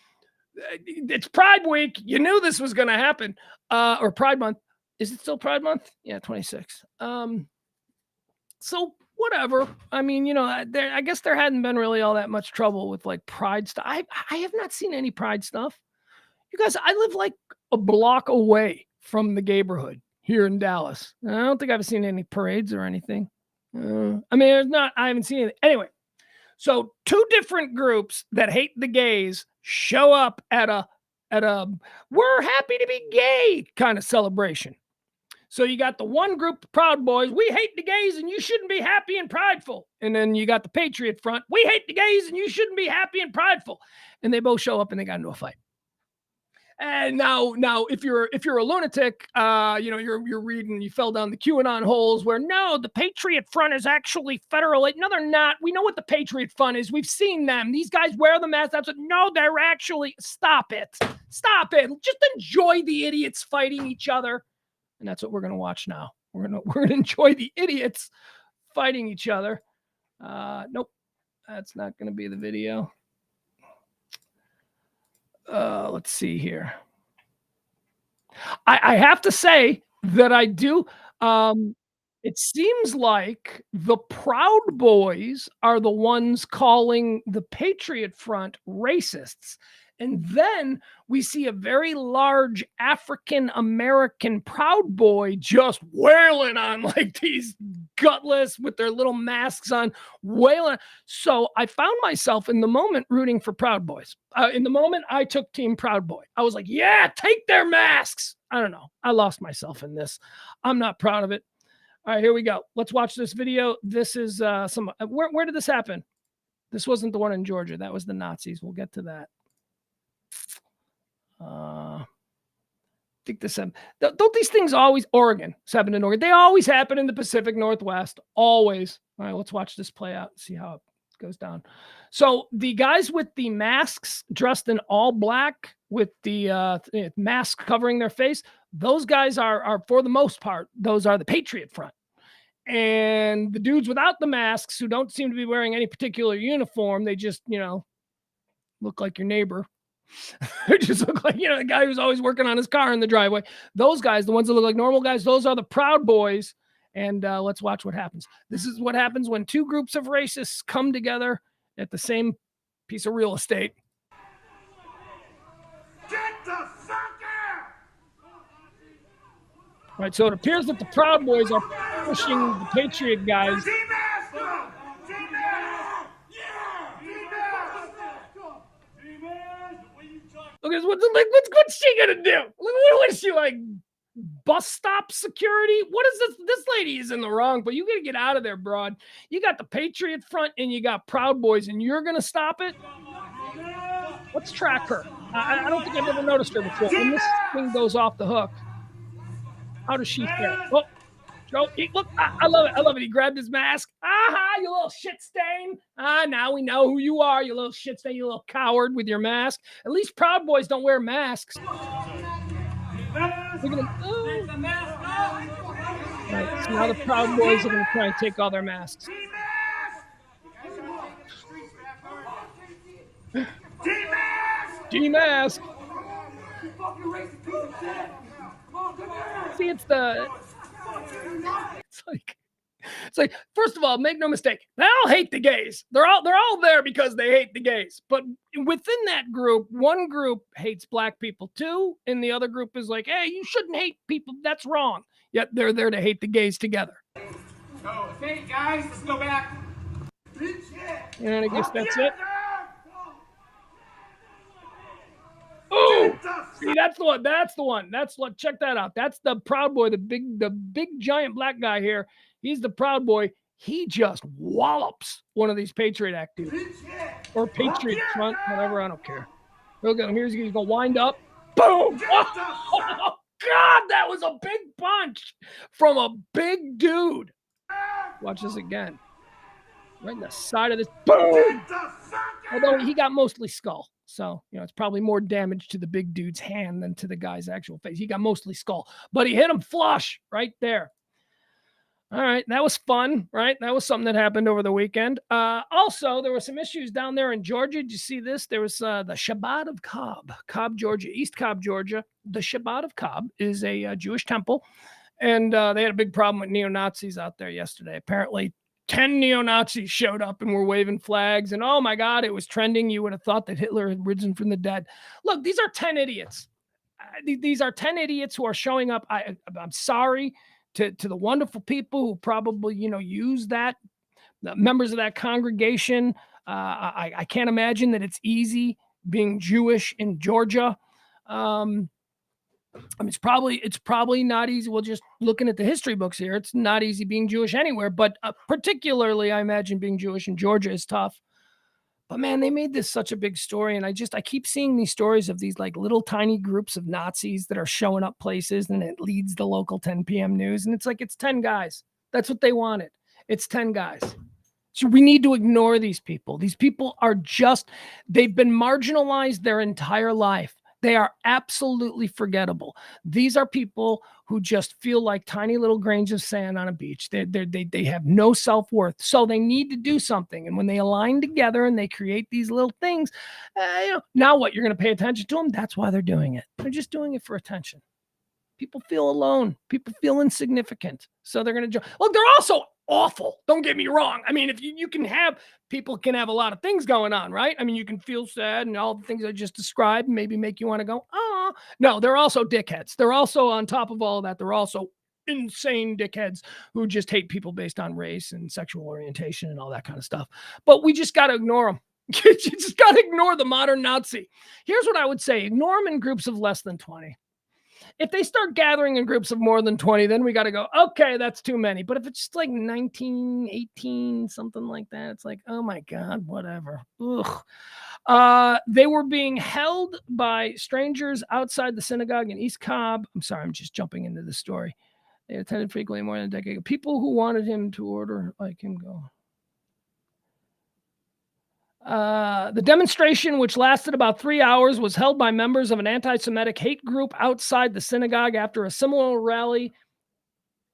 it's Pride Week. You knew this was going to happen. Or Pride Month. Is it still Pride Month? Yeah, 26. So whatever. I mean, you know, I guess there hadn't been really all that much trouble with like Pride stuff. I have not seen any Pride stuff. You guys, I live like a block away from the neighborhood here in Dallas. I don't think I've seen any parades or anything. I mean, I haven't seen anything. Anyway, so two different groups that hate the gays show up at a we're happy to be gay kind of celebration. So you got the one group of Proud Boys, we hate the gays and you shouldn't be happy and prideful. And then you got the Patriot Front, we hate the gays and you shouldn't be happy and prideful. And they both show up and they got into a fight. And now, if you're a lunatic, you know, you're reading, you fell down the QAnon holes where no, the Patriot Front is actually federal. No, they're not. We know what the Patriot Front is. We've seen them. These guys wear the mask. No, they're actually. Stop it. Stop it. Just enjoy the idiots fighting each other. And that's what we're gonna watch now. We're gonna enjoy the idiots fighting each other. Nope, that's not gonna be the video. Let's see here. I have to say that I do. It seems like the Proud Boys are the ones calling the Patriot Front racists. And then we see a very large African-American Proud Boy just wailing on like these gutless with their little masks on, wailing. So I found myself in the moment rooting for Proud Boys. In the moment, I took Team Proud Boy. I was like, yeah, take their masks. I don't know. I lost myself in this. I'm not proud of it. All right, here we go. Let's watch this video. This is where did this happen? This wasn't the one in Georgia. That was the Nazis. We'll get to that. I think don't these things always Oregon, 7 in Oregon, they always happen in the Pacific Northwest, always. All right, let's watch this play out and see how it goes down. So the guys with the masks dressed in all black with the mask covering their face, those guys are for the most part, those are the Patriot Front. And the dudes without the masks who don't seem to be wearing any particular uniform, they just, you know, look like your neighbor. They just look like, you know, the guy who's always working on his car in the driveway. Those guys, the ones that look like normal guys, those are the Proud Boys. And let's watch what happens. This is what happens when two groups of racists come together at the same piece of real estate.
Get the fuck out!
Right, so it appears that the Proud Boys are pushing the Patriot guys. Look at what's she gonna do? What is she like? Bus stop security? What is this? This lady is in the wrong, but you gotta get out of there, broad. You got the Patriot Front and you got Proud Boys, and you're gonna stop it? Let's track her. I don't think I've ever noticed her before. When this thing goes off the hook, how does she fare? Oh, Joe, look, I love it. I love it. He grabbed his mask. Aha, you little shit stain. Now we know who you are, you little shit stain, you little coward with your mask. At least Proud Boys don't wear masks. Right, so now the Proud Boys are going to try and take all their masks. D-mask! See, it's like, first of all, make no mistake, they all hate the gays. They're all there because they hate the gays. But within that group, one group hates black people too, and the other group is like, hey, you shouldn't hate people. That's wrong. Yet they're there to hate the gays together.
Okay, guys, let's go back.
And I guess that's it. Oh, see, that's the one. That's the one. That's what. Check that out. That's the Proud Boy, the big giant black guy here. He's the Proud Boy. He just wallops one of these Patriot Act dudes or Patriot Front, whatever. I don't care. Look at him. He's going to wind up. Boom. God, that was a big punch from a big dude. Watch this again. Right in the side of this. Boom! Although he got mostly skull. So, it's probably more damage to the big dude's hand than to the guy's actual face. He got mostly skull, but he hit him flush right there. All right, that was fun, right? That was something that happened over the weekend. Also, there were some issues down there in Georgia. Did you see this? There was the Shabbat of Cobb, Georgia, East Cobb, Georgia. The Shabbat of Cobb is a Jewish temple, and they had a big problem with neo-Nazis out there yesterday. Apparently, 10 neo-Nazis showed up and were waving flags, and oh my God, it was trending. You would have thought that Hitler had risen from the dead. Look, these are 10 idiots. These are 10 idiots who are showing up. I'm sorry to the wonderful people who probably, use that, the members of that congregation. I can't imagine that it's easy being Jewish in Georgia. It's probably not easy. Well, just looking at the history books here, it's not easy being Jewish anywhere, but particularly I imagine being Jewish in Georgia is tough. But man, they made this such a big story. And I keep seeing these stories of these like little tiny groups of Nazis that are showing up places, and it leads the local 10 p.m. news. And it's like, it's 10 guys. That's what they wanted. It's 10 guys. So we need to ignore these people. These people are they've been marginalized their entire life. They are absolutely forgettable. These are people who just feel like tiny little grains of sand on a beach. They have no self-worth. So they need to do something. And when they align together and they create these little things, now what? You're going to pay attention to them? That's why they're doing it. They're just doing it for attention. People feel alone. People feel insignificant. So they're going to join. Look, they're also awful. Don't get me wrong. I mean, if people can have a lot of things going on, right? I mean, you can feel sad and all the things I just described maybe make you want to go, oh, no, they're also dickheads. They're also, on top of all of that, they're also insane dickheads who just hate people based on race and sexual orientation and all that kind of stuff. But we just got to ignore them. You just got to ignore the modern Nazi. Here's what I would say. Ignore them in groups of less than 20. If they start gathering in groups of more than 20, then we got to go, okay, that's too many. But if it's just like 19, 18, something like that, it's like, oh my God, whatever. Ugh. They were being held by strangers outside the synagogue in East Cobb. I'm sorry, I'm just jumping into the story. They attended frequently more than a decade ago. People who wanted him to order like him go. The demonstration, which lasted about 3 hours, was held by members of an anti-Semitic hate group outside the synagogue after a similar rally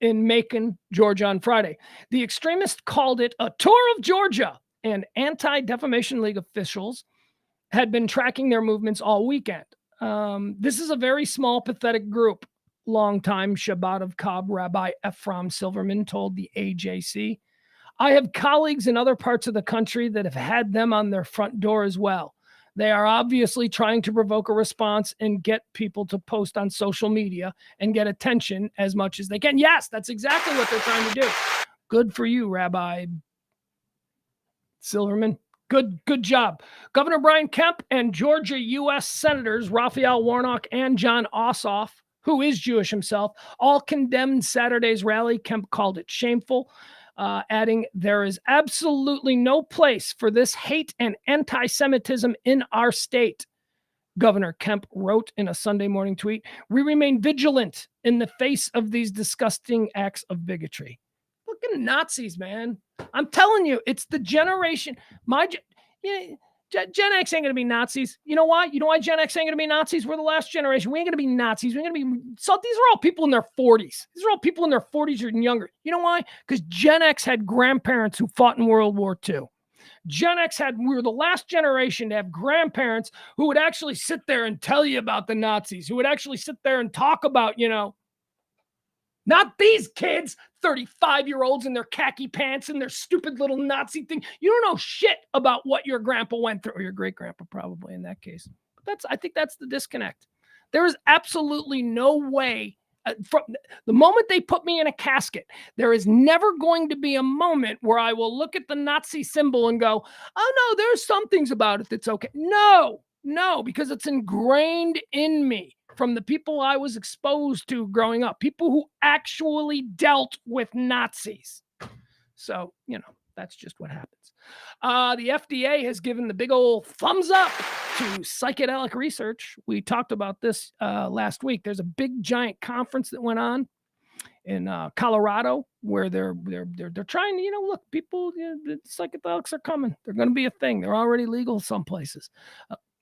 in Macon, Georgia on Friday. The extremists called it a tour of Georgia, and Anti-Defamation League officials had been tracking their movements all weekend. This is a very small, pathetic group, longtime Shabbat of Cobb Rabbi Ephraim Silverman told the AJC. I have colleagues in other parts of the country that have had them on their front door as well. They are obviously trying to provoke a response and get people to post on social media and get attention as much as they can. Yes, that's exactly what they're trying to do. Good for you, Rabbi Silverman. Good job. Governor Brian Kemp and Georgia U.S. Senators Raphael Warnock and John Ossoff, who is Jewish himself, all condemned Saturday's rally. Kemp called it shameful. Adding, there is absolutely no place for this hate and anti-Semitism in our state. Governor Kemp wrote in a Sunday morning tweet, we remain vigilant in the face of these disgusting acts of bigotry. Fucking Nazis, man. I'm telling you, it's the generation. Gen X ain't going to be Nazis. You know why? You know why Gen X ain't going to be Nazis? We're the last generation. We ain't going to be Nazis. We're going to be... So these are all people in their 40s. These are all people in their 40s or younger. You know why? Because Gen X had grandparents who fought in World War II. We were the last generation to have grandparents who would actually sit there and tell you about the Nazis, who would actually sit there and talk about, not these kids, 35-year-olds in their khaki pants and their stupid little Nazi thing. You don't know shit about what your grandpa went through, or your great-grandpa probably in that case. But I think that's the disconnect. There is absolutely no way, from the moment they put me in a casket, there is never going to be a moment where I will look at the Nazi symbol and go, oh no, there's some things about it that's okay. No, because it's ingrained in me from the people I was exposed to growing up, people who actually dealt with Nazis. So, that's just what happens. The FDA has given the big old thumbs up to psychedelic research. We talked about this last week. There's a big giant conference that went on in Colorado where they're trying to, look, people, the psychedelics are coming. They're going to be a thing. They're already legal some places.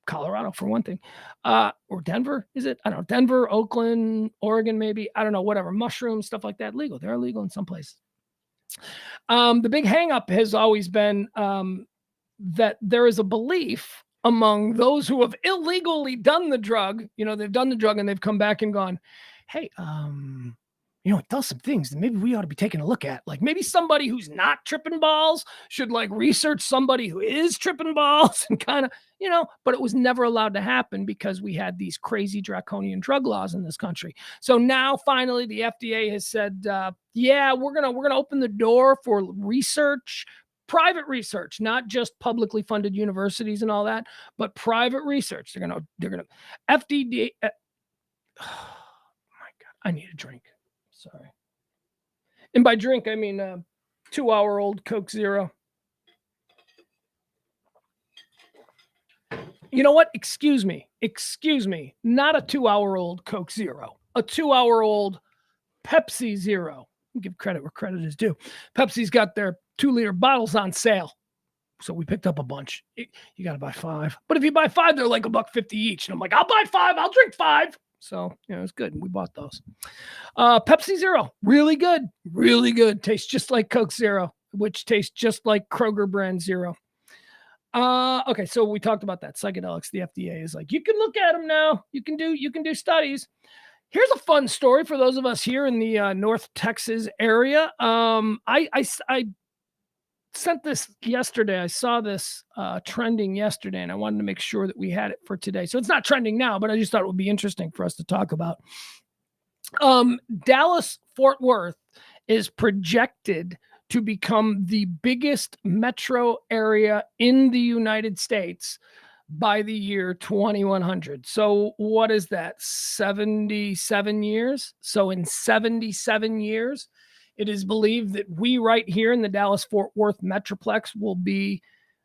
Colorado for one thing, or Denver, is it? I don't know. Denver, Oakland, Oregon, maybe. I don't know, whatever. Mushrooms, stuff like that, legal. They're illegal in some places. The big hang up has always been that there is a belief among those who have illegally done the drug, they've done the drug and they've come back and gone, hey, it does some things that maybe we ought to be taking a look at. Like maybe somebody who's not tripping balls should like research somebody who is tripping balls and kind of, but it was never allowed to happen because we had these crazy draconian drug laws in this country. So now finally the FDA has said, yeah, we're going to open the door for research, private research, not just publicly funded universities and all that, but private research. They're going to FDA. Oh my God, I need a drink. Sorry. And by drink, I mean 2-hour-old Coke Zero. You know what? Excuse me. Not a 2-hour-old Coke Zero. A 2-hour-old Pepsi Zero. Give credit where credit is due. Pepsi's got their 2-liter bottles on sale. So we picked up a bunch. You got to buy 5. But if you buy 5, they're like $1.50 each. And I'm like, I'll buy 5. I'll drink 5. So, it's good. We bought those. Pepsi Zero, really good. Tastes just like Coke Zero, which tastes just like Kroger brand Zero. Okay, so we talked about that. Psychedelics, the FDA is like, you can look at them now. You can do studies. Here's a fun story for those of us here in the North Texas area. I sent this yesterday. I saw this trending yesterday, and I wanted to make sure that we had it for today. So it's not trending now, but I just thought it would be interesting for us to talk about. Dallas-Fort Worth is projected to become the biggest metro area in the United States by the year 2100. So what is that? 77 years? So in 77 years, it is believed that we right here in the Dallas-Fort Worth Metroplex will be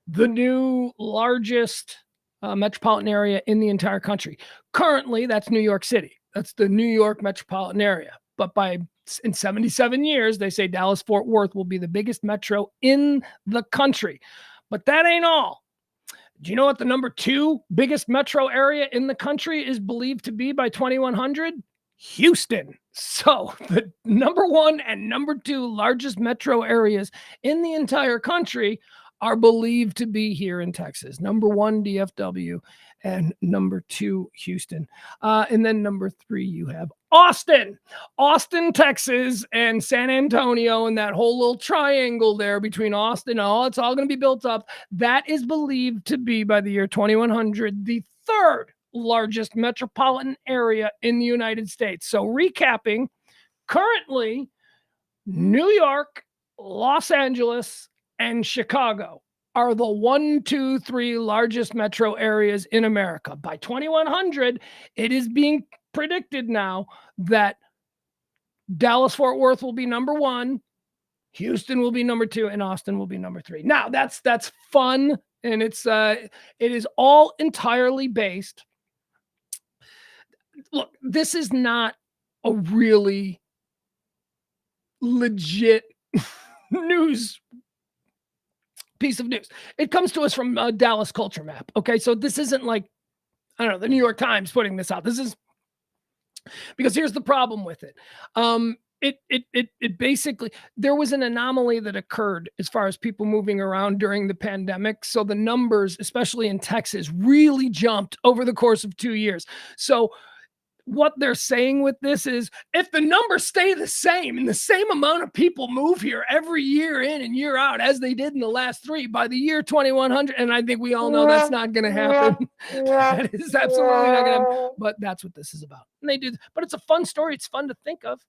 the new largest metropolitan area in the entire country. Currently, that's New York City. That's the New York metropolitan area. But in 77 years, they say Dallas-Fort Worth will be the biggest metro in the country. But that ain't all. Do you know what the number 2 biggest metro area in the country is believed to be by 2100? Houston. So the number 1 and number 2 largest metro areas in the entire country are believed to be here in Texas. Number 1, DFW, and number 2, Houston. And then number 3, you have Austin, Texas, and San Antonio, and that whole little triangle there between Austin. It's all going to be built up. That is believed to be by the year 2100, the 3rd largest metropolitan area in the United States. So recapping, currently New York, Los Angeles, and Chicago are the 1, 2, 3 largest metro areas in America. By 2100, it is being predicted now that Dallas-Fort Worth will be number 1, Houston will be number 2, and Austin will be number 3. Now that's fun, and it is all entirely based. Look, this is not a really legit news piece of news. It comes to us from Dallas Culture Map. Okay, so this isn't like, I don't know, the New York Times putting this out. This is because here's the problem with it. It basically, there was an anomaly that occurred as far as people moving around during the pandemic. So the numbers, especially in Texas, really jumped over the course of 2 years. So what they're saying with this is if the numbers stay the same and the same amount of people move here every year in and year out as they did in the last 3 by the year 2100, and I think we all know that's not going to happen. That is absolutely not going to happen, but that's what this is about. And they do, but it's a fun story. It's fun to think of.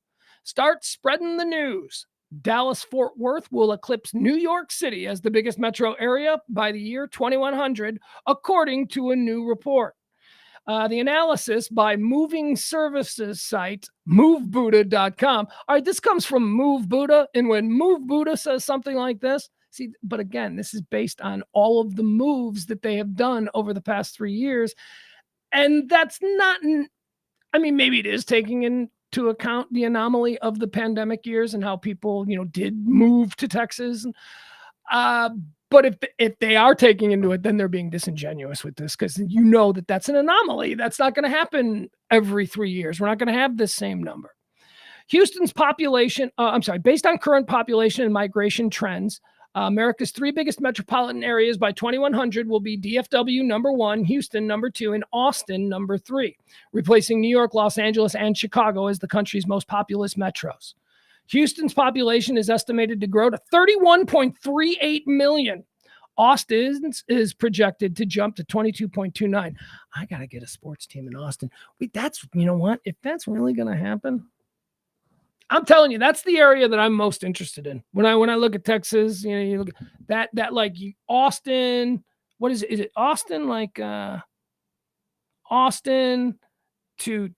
Start spreading the news. Dallas-Fort Worth will eclipse New York City as the biggest metro area by the year 2100, according to a new report. The analysis by moving services site MoveBuddha.com. All right, this comes from Move Buddha, and when Move Buddha says something like this, See, but again, this is based on all of the moves that they have done over the past 3 years. And that's not, I mean, maybe it is taking into account the anomaly of the pandemic years and how people, did move to Texas. But if they are taking into it, then they're being disingenuous with this, because that's an anomaly. That's not going to happen every 3 years. We're not going to have this same number. Houston's population, based on current population and migration trends, America's 3 biggest metropolitan areas by 2100 will be DFW number 1, Houston number 2, and Austin number 3, replacing New York, Los Angeles, and Chicago as the country's most populous metros. Houston's population is estimated to grow to 31.38 million. Austin's is projected to jump to 22.29. I got to get a sports team in Austin. If that's really going to happen, I'm telling you, that's the area that I'm most interested in. When I look at Texas, you look at that like Austin, what is it? Is it Austin? Like Austin to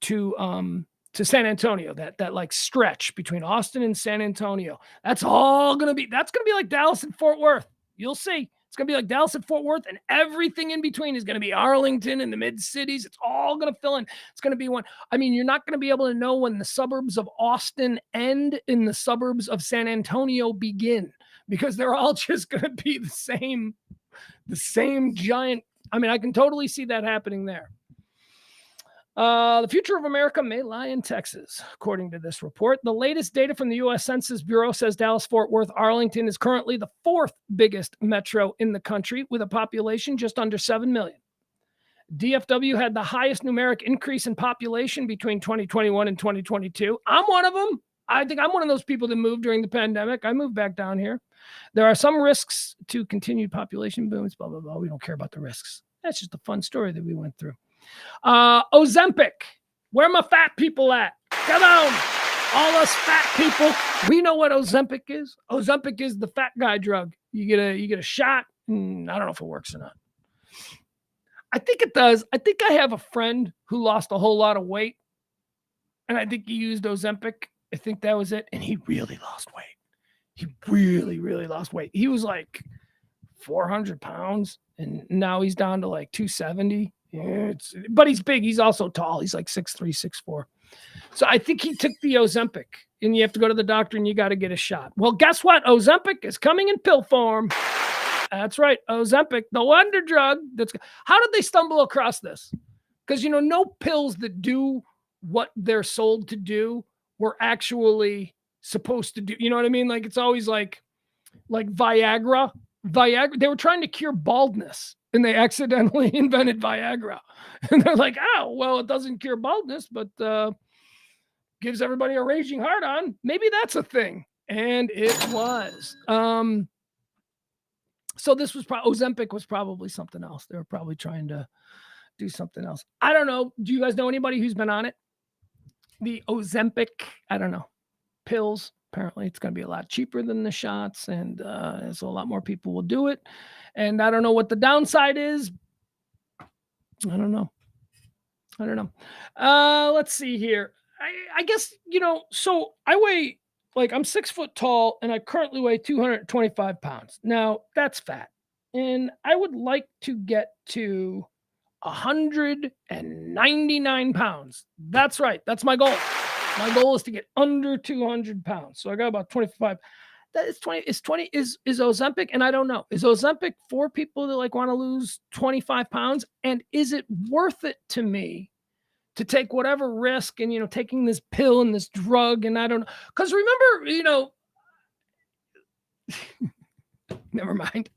San Antonio, that like stretch between Austin and San Antonio. That's going to be like Dallas and Fort Worth. You'll see. It's going to be like Dallas and Fort Worth, and everything in between is going to be Arlington and the mid-cities. It's all going to fill in. It's going to be one. I mean, you're not going to be able to know when the suburbs of Austin end and the suburbs of San Antonio begin, because they're all just going to be the same giant. I mean, I can totally see that happening there. The future of America may lie in Texas, according to this report. The latest data from the U.S. Census Bureau says Dallas-Fort Worth, Arlington is currently the 4th biggest metro in the country, with a population just under 7 million. DFW had the highest numeric increase in population between 2021 and 2022. I'm one of them. I think I'm one of those people that moved during the pandemic. I moved back down here. There are some risks to continued population booms, blah, blah, blah. We don't care about the risks. That's just a fun story that we went through. Ozempic, where my fat people at? Come on, all us fat people. We know what Ozempic is. Ozempic is the fat guy drug. You get a shot. I don't know if it works or not. I think it does. I think I have a friend who lost a whole lot of weight, and I think he used Ozempic. I think that was it, and he really lost weight. He really, really lost weight. He was like 400 pounds, and now he's down to like 270. Yeah, but he's big. He's also tall. He's like 6'3", 6'4". So I think he took the Ozempic, and you have to go to the doctor and you got to get a shot. Well, guess what? Ozempic is coming in pill form. That's right. Ozempic, the wonder drug. How did they stumble across this? Because, no pills that do what they're sold to do were actually supposed to do. You know what I mean? Like, it's always like Viagra. They were trying to cure baldness, and they accidentally invented Viagra. And they're like, oh, well, it doesn't cure baldness, but gives everybody a raging heart on. Maybe that's a thing. And it was. So this was Ozempic was probably something else. They were probably trying to do something else. I don't know. Do you guys know anybody who's been on it? The Ozempic, I don't know, pills. Apparently, it's going to be a lot cheaper than the shots, and so a lot more people will do it. And I don't know what the downside is. I don't know. Let's see here. I guess, so I weigh, I'm 6 foot tall, and I currently weigh 225 pounds. Now, that's fat. And I would like to get to 199 pounds. That's right. That's my goal. My goal is to get under 200 pounds. So I got about 25. That is 20. Is Ozempic? And I don't know. Is Ozempic for people that want to lose 25 pounds? And is it worth it to me to take whatever risk and, taking this pill and this drug? And I don't know. Because remember, never mind.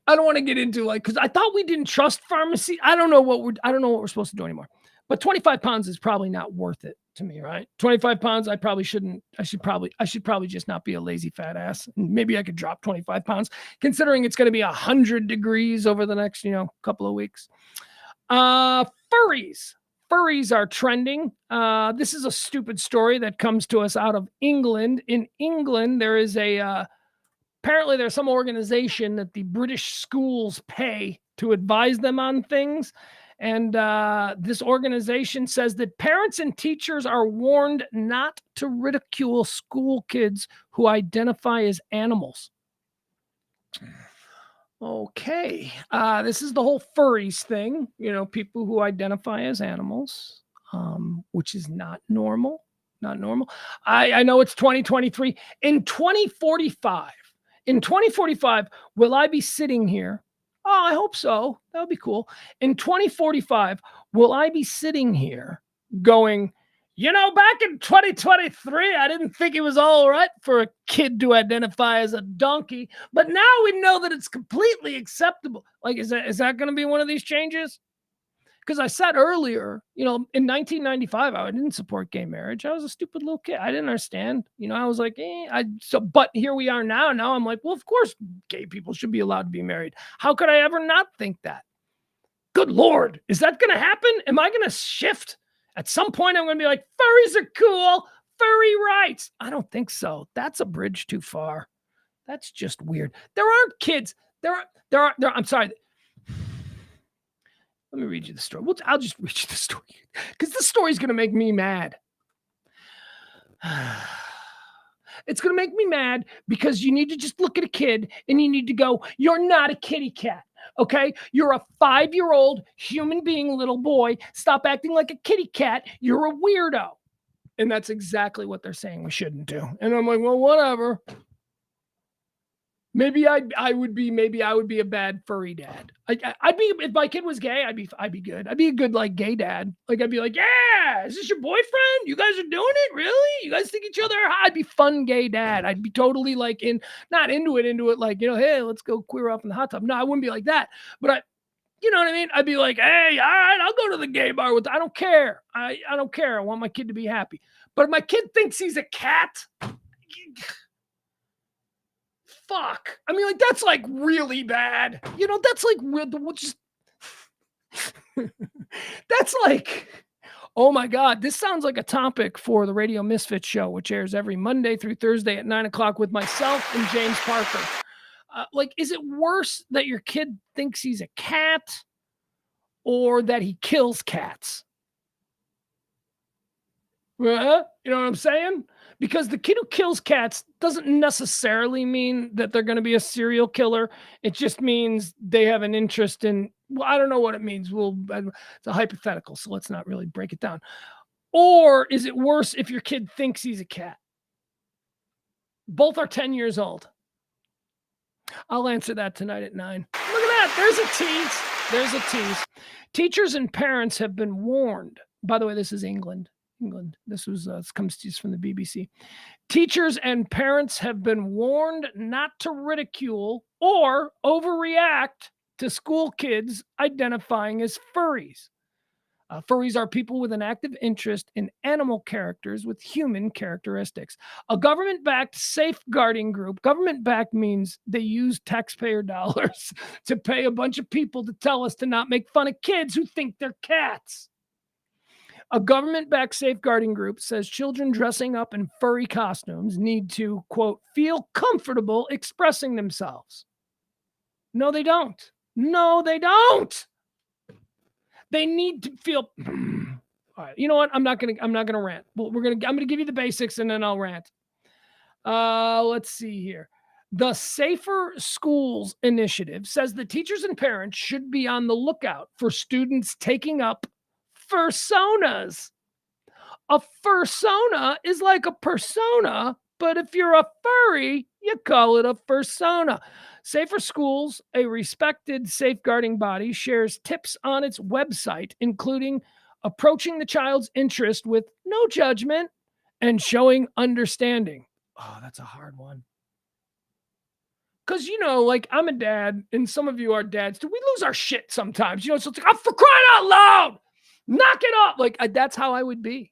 I don't want to get into because I thought we didn't trust pharmacy. I don't know what we're supposed to do anymore. But 25 pounds is probably not worth it to me, right? 25 pounds, I should probably just not be a lazy fat ass. Maybe I could drop 25 pounds, considering it's going to be 100 degrees over the next, couple of weeks. Furries are trending. This is a stupid story that comes to us out of England. In England, there is apparently there's some organization that the British schools pay to advise them on things. And this organization says that parents and teachers are warned not to ridicule school kids who identify as animals. Okay. This is the whole furries thing, people who identify as animals, which is not normal. Not normal. I know it's 2023. In 2045, will I be sitting here? Oh, I hope so. That would be cool. In 2045, will I be sitting here going, back in 2023, I didn't think it was all right for a kid to identify as a donkey, but now we know that it's completely acceptable. Like, is that going to be one of these changes? Because I said earlier, in 1995, I didn't support gay marriage. I was a stupid little kid. I didn't understand. I was like, but here we are now. Now I'm like, well, of course, gay people should be allowed to be married. How could I ever not think that? Good Lord, is that going to happen? Am I going to shift? At some point, I'm going to be like, furries are cool, furry rights. I don't think so. That's a bridge too far. That's just weird. There aren't kids. I'm sorry. Let me read you the story. I'll just read you the story because the story's going to make me mad. It's going to make me mad because you need to just look at a kid and you need to go, you're not a kitty cat. Okay. You're a 5-year-old human being, little boy. Stop acting like a kitty cat. You're a weirdo. And that's exactly what they're saying we shouldn't do. And I'm like, well, whatever. Maybe I would be a bad furry dad. I'd be, if my kid was gay, I'd be good. I'd be a good gay dad. I'd be like, yeah, is this your boyfriend? You guys are doing it? Really? You guys think each other? I'd be fun gay dad. I'd be totally not into it. Hey, let's go queer up in the hot tub. No, I wouldn't be like that. But you know what I mean? I'd be like, hey, all right, I'll go to the gay bar I don't care. I don't care. I want my kid to be happy. But if my kid thinks he's a cat, fuck. I mean, that's really bad. That's that's oh my God. This sounds like a topic for the Radio Misfits show, which airs every Monday through Thursday at 9:00 with myself and James Parker. Is it worse that your kid thinks he's a cat or that he kills cats? You know what I'm saying? Because the kid who kills cats doesn't necessarily mean that they're going to be a serial killer. It just means they have an interest in, I don't know what it means. It's a hypothetical, so let's not really break it down. Or is it worse if your kid thinks he's a cat? Both are 10 years old. I'll answer that tonight at 9. Look at that. There's a tease. Teachers and parents have been warned. By the way, this is England. This comes from the BBC. Teachers and parents have been warned not to ridicule or overreact to school kids identifying as furries. Furries are people with an active interest in animal characters with human characteristics. A government-backed safeguarding group, government-backed means they use taxpayer dollars to pay a bunch of people to tell us to not make fun of kids who think they're cats. A government-backed safeguarding group says children dressing up in furry costumes need to, quote, feel comfortable expressing themselves. No, they don't. They need to feel. All right, you know what? I'm not gonna rant. Well, I'm gonna give you the basics and then I'll rant. Let's see here. The Safer Schools Initiative says the teachers and parents should be on the lookout for students taking up fursonas. A fursona is like a persona, but if you're a furry, you call it a fursona. Safer Schools, a respected safeguarding body, shares tips on its website, including approaching the child's interest with no judgment and showing understanding. Oh, that's a hard one. Because, I'm a dad, and some of you are dads. Do we lose our shit sometimes? So it's like, I'm for crying out loud. Knock it off. That's how I would be.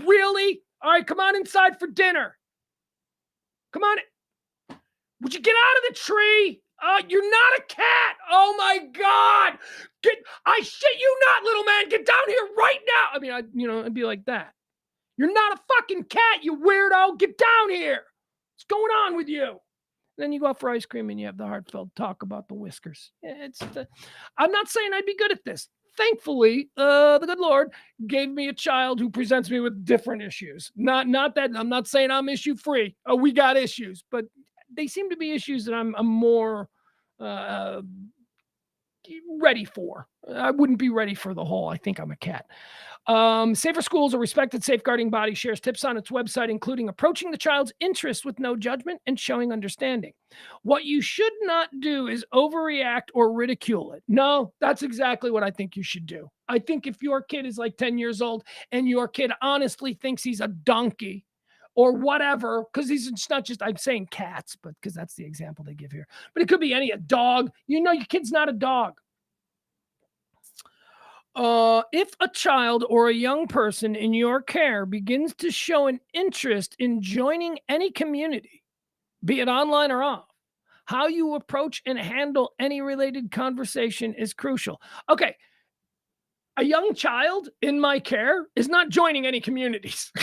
Really? All right, come on inside for dinner. Come on. Would you get out of the tree? You're not a cat. Oh my God. I shit you not, little man. Get down here right now. I mean, I'd be like that. You're not a fucking cat, you weirdo. Get down here. What's going on with you? Then you go out for ice cream and you have the heartfelt talk about the whiskers. I'm not saying I'd be good at this. Thankfully, the good Lord gave me a child who presents me with different issues. Not that I'm not saying I'm issue free. We got issues, but they seem to be issues that I'm more ready for. I wouldn't be ready for the whole I think I'm a cat. Safer Schools, a respected safeguarding body, shares tips on its website, including approaching the child's interest with no judgment and showing understanding. What you should not do is overreact or ridicule it. No, that's exactly what I think you should do. I think if your kid is like 10 years old and your kid honestly thinks he's a donkey or whatever, because it's not just, I'm saying cats, but because that's the example they give here, but it could be a dog. You know, your kid's not a dog. If a child or a young person in your care begins to show an interest in joining any community, be it online or off, how you approach and handle any related conversation is crucial. Okay, a young child in my care is not joining any communities.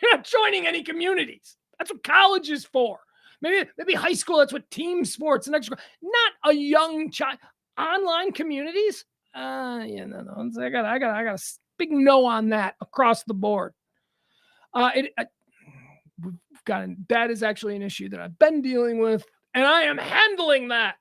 You're not joining any communities. That's what college is for. Maybe high school, that's what team sports and extra. Not a young child. Online communities? No. I got a big no on that across the board. That is actually an issue that I've been dealing with, and I am handling that.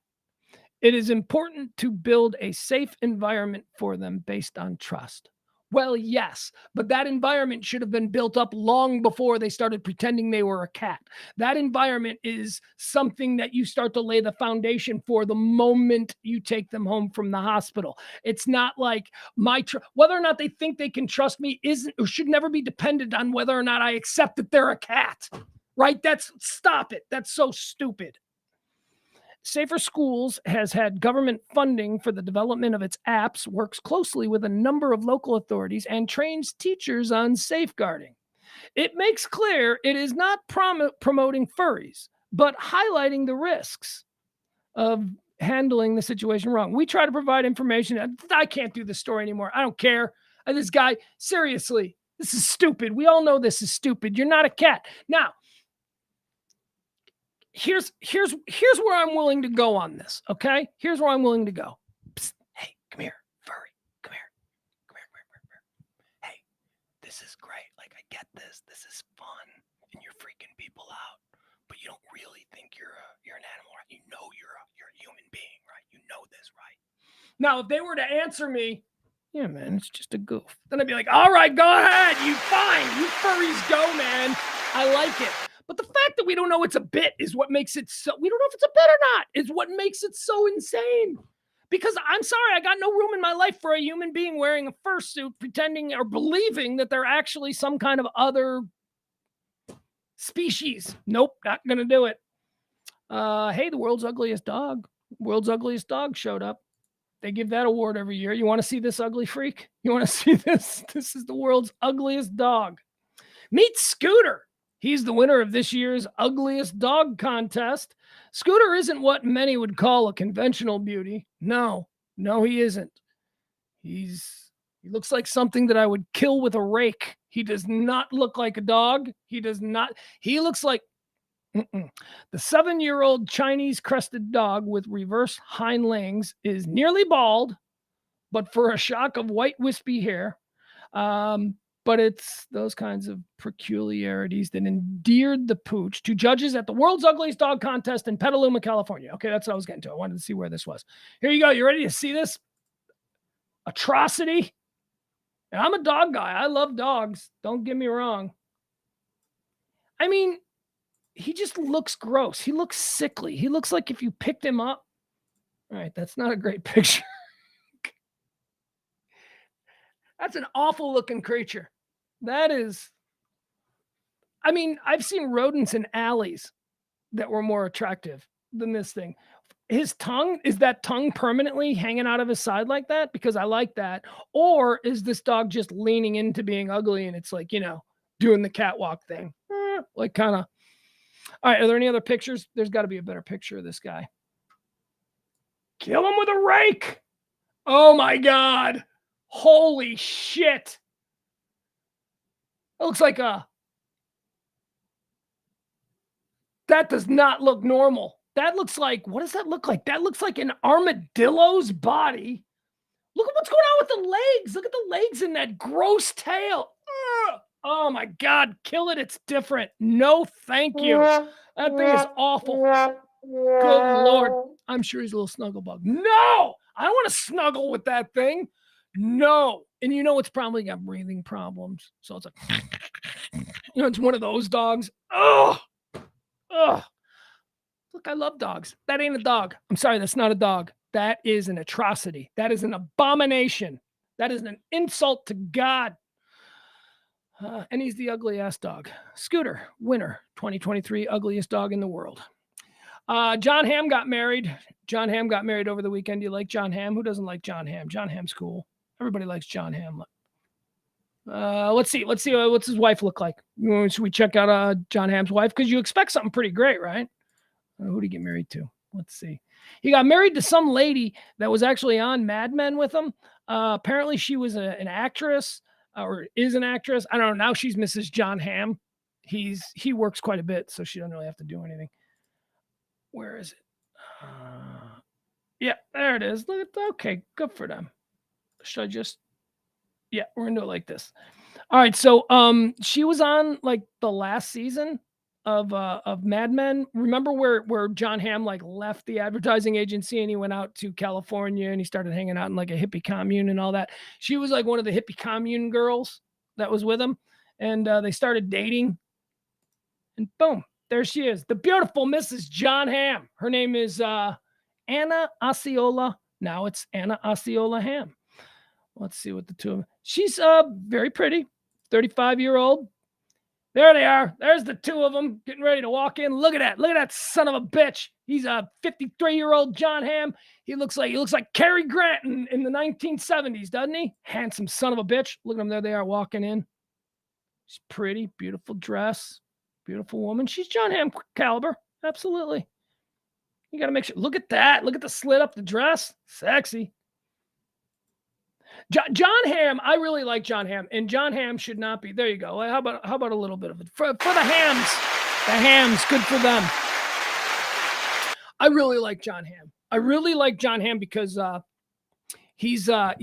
It is important to build a safe environment for them based on trust. Well, yes, but that environment should have been built up long before they started pretending they were a cat. That environment is something that you start to lay the foundation for the moment you take them home from the hospital. It's not like whether or not they think they can trust me isn't or should never be dependent on whether or not I accept that they're a cat, right? Stop it. That's so stupid. Safer Schools has had government funding for the development of its apps, works closely with a number of local authorities, and trains teachers on safeguarding. It makes clear it is not promoting furries, but highlighting the risks of handling the situation wrong. We try to provide information. I can't do this story anymore. I don't care. This guy, seriously, this is stupid. We all know this is stupid. You're not a cat. Now, here's where I'm willing to go on this, okay? Here's where I'm willing to go. Psst, hey, come here, furry. Come here. Hey, this is great. Like, I get this. This is fun, and you're freaking people out. But you don't really think you're an animal, right? You know you're a human being, right? You know this, right? Now, if they were to answer me, yeah, man, it's just a goof, then I'd be like, all right, go ahead. You fine. You furries go, man. I like it. But the fact that we don't know it's a bit is what makes it so, we don't know if it's a bit or not, is what makes it so insane. Because I'm sorry, I got no room in my life for a human being wearing a fursuit, pretending or believing that they're actually some kind of other species. Nope, not going to do it. Hey, the world's ugliest dog. World's ugliest dog showed up. They give that award every year. You want to see this ugly freak? You want to see this? This is the world's ugliest dog. Meet Scooter. He's the winner of this year's ugliest dog contest. Scooter isn't what many would call a conventional beauty. No, he isn't. He looks like something that I would kill with a rake. He does not look like a dog. He looks like the 7-year-old Chinese crested dog with reverse hind legs is nearly bald, but for a shock of white wispy hair. But it's those kinds of peculiarities that endeared the pooch to judges at the world's ugliest dog contest in Petaluma, California. Okay, that's what I was getting to. I wanted to see where this was. Here you go. You ready to see this atrocity? And I'm a dog guy. I love dogs. Don't get me wrong. I mean, he just looks gross. He looks sickly. He looks like if you picked him up. All right, that's not a great picture. That's an awful looking creature. That is, I mean, I've seen rodents in alleys that were more attractive than this thing. Is that tongue permanently hanging out of his side like that? Because I like that. Or is this dog just leaning into being ugly and it's like, doing the catwalk thing? Like kind of. All right, are there any other pictures? There's got to be a better picture of this guy. Kill him with a rake. Oh my God. Holy shit. It looks like that does not look normal. That looks like, what does that look like? That looks like an armadillo's body. Look at what's going on with the legs. Look at the legs and that gross tail. Ugh. Oh my God, kill it. It's different. No, thank you. That thing is awful. Good Lord. I'm sure he's a little snuggle bug. No, I don't want to snuggle with that thing. No. And you know, it's probably got breathing problems. So it's like, it's one of those dogs. Oh, look, I love dogs. That ain't a dog. I'm sorry. That's not a dog. That is an atrocity. That is an abomination. That is an insult to God. And he's the ugly ass dog. Scooter, winner, 2023 ugliest dog in the world. John Hamm got married. John Hamm got married over the weekend. Do you like John Hamm? Who doesn't like John Hamm? John Hamm's cool. Everybody likes John Hamm. Let's see. What's his wife look like? Should we check out John Hamm's wife? Because you expect something pretty great, right? Who did he get married to? Let's see. He got married to some lady that was actually on Mad Men with him. Apparently she was an actress or is an actress. I don't know. Now she's Mrs. John Hamm. He works quite a bit, so she doesn't really have to do anything. Where is it? Yeah, there it is. Look at that. Okay, good for them. Should I just? Yeah, we're gonna do it like this. All right, so she was on like the last season of Mad Men. Remember where John Hamm like left the advertising agency and he went out to California and he started hanging out in like a hippie commune and all that. She was like one of the hippie commune girls that was with him, and they started dating. And boom, there she is, the beautiful Mrs. John Hamm. Her name is Anna Osceola. Now it's Anna Osceola Hamm. Let's see what the two of them. She's very pretty, 35-year-old. There they are. There's the two of them getting ready to walk in. Look at that. Look at that son of a bitch. He's a 53-year-old John Hamm. He looks like Cary Grant in the 1970s, doesn't he? Handsome son of a bitch. Look at them. There they are walking in. She's pretty, beautiful dress, beautiful woman. She's John Hamm caliber. Absolutely. You got to make sure. Look at that. Look at the slit up the dress. Sexy. John Hamm, I really like John Hamm, and John Hamm should not be. There you go. How about a little bit of it for the Hams? The Hams, good for them. I really like John Hamm. I really like John Hamm because he's. I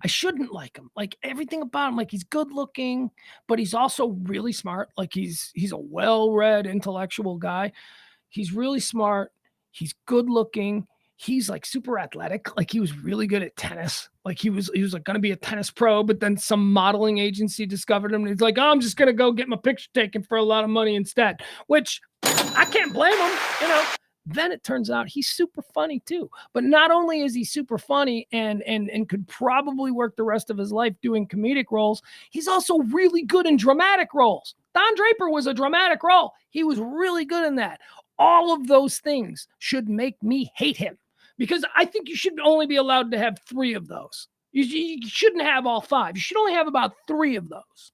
shouldn't like him. Like everything about him, like he's good looking, but he's also really smart. Like he's a well-read, intellectual guy. He's really smart. He's good looking. He's like super athletic. Like he was really good at tennis. Like he was like going to be a tennis pro, but then some modeling agency discovered him. And he's like, oh, I'm just going to go get my picture taken for a lot of money instead, which I can't blame him. Then it turns out he's super funny too. But not only is he super funny and could probably work the rest of his life doing comedic roles, he's also really good in dramatic roles. Don Draper was a dramatic role. He was really good in that. All of those things should make me hate him. Because I think you should only be allowed to have 3 of those. You shouldn't have all 5. You should only have about 3 of those.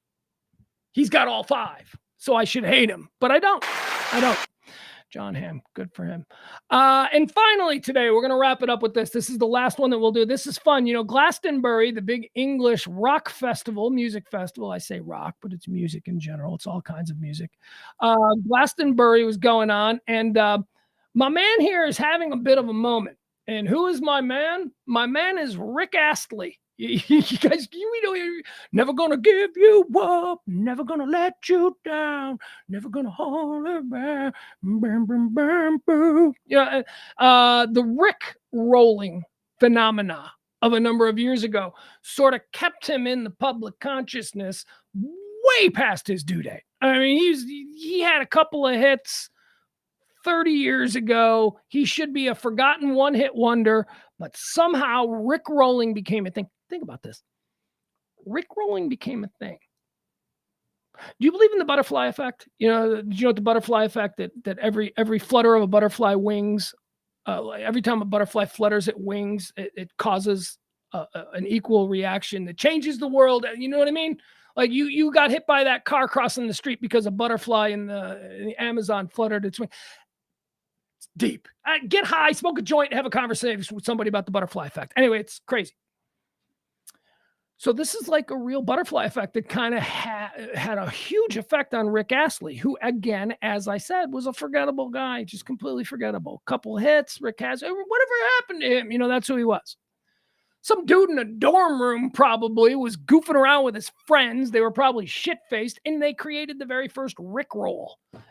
He's got all 5, so I should hate him. But I don't. John Hamm, good for him. And finally today, we're going to wrap it up with this. This is the last one that we'll do. This is fun. Glastonbury, the big English rock festival, music festival. I say rock, but it's music in general. It's all kinds of music. Glastonbury was going on, and my man here is having a bit of a moment. And who is my man? My man is Rick Astley. You guys, never gonna give you up, never gonna let you down, never gonna hold it back. The Rick rolling phenomena of a number of years ago sort of kept him in the public consciousness way past his due date. I mean, he had a couple of hits 30 years ago. He should be a forgotten one-hit wonder, but somehow Rick rolling became a thing. Think about this. Rick rolling became a thing. Do you believe in the butterfly effect? Do you know what the butterfly effect that every flutter of a butterfly wings, every time a butterfly flutters its wings, it causes an equal reaction that changes the world. You know what I mean? Like you got hit by that car crossing the street because a butterfly in the Amazon fluttered its wing. It's deep. Get high, smoke a joint, have a conversation with somebody about the butterfly effect. Anyway, it's crazy. So this is like a real butterfly effect that kind of had a huge effect on Rick Astley, who, again, as I said, was a forgettable guy, just completely forgettable. Couple hits, Rick Astley, whatever happened to him, that's who he was. Some dude in a dorm room probably was goofing around with his friends. They were probably shit-faced, and they created the very first Rickroll.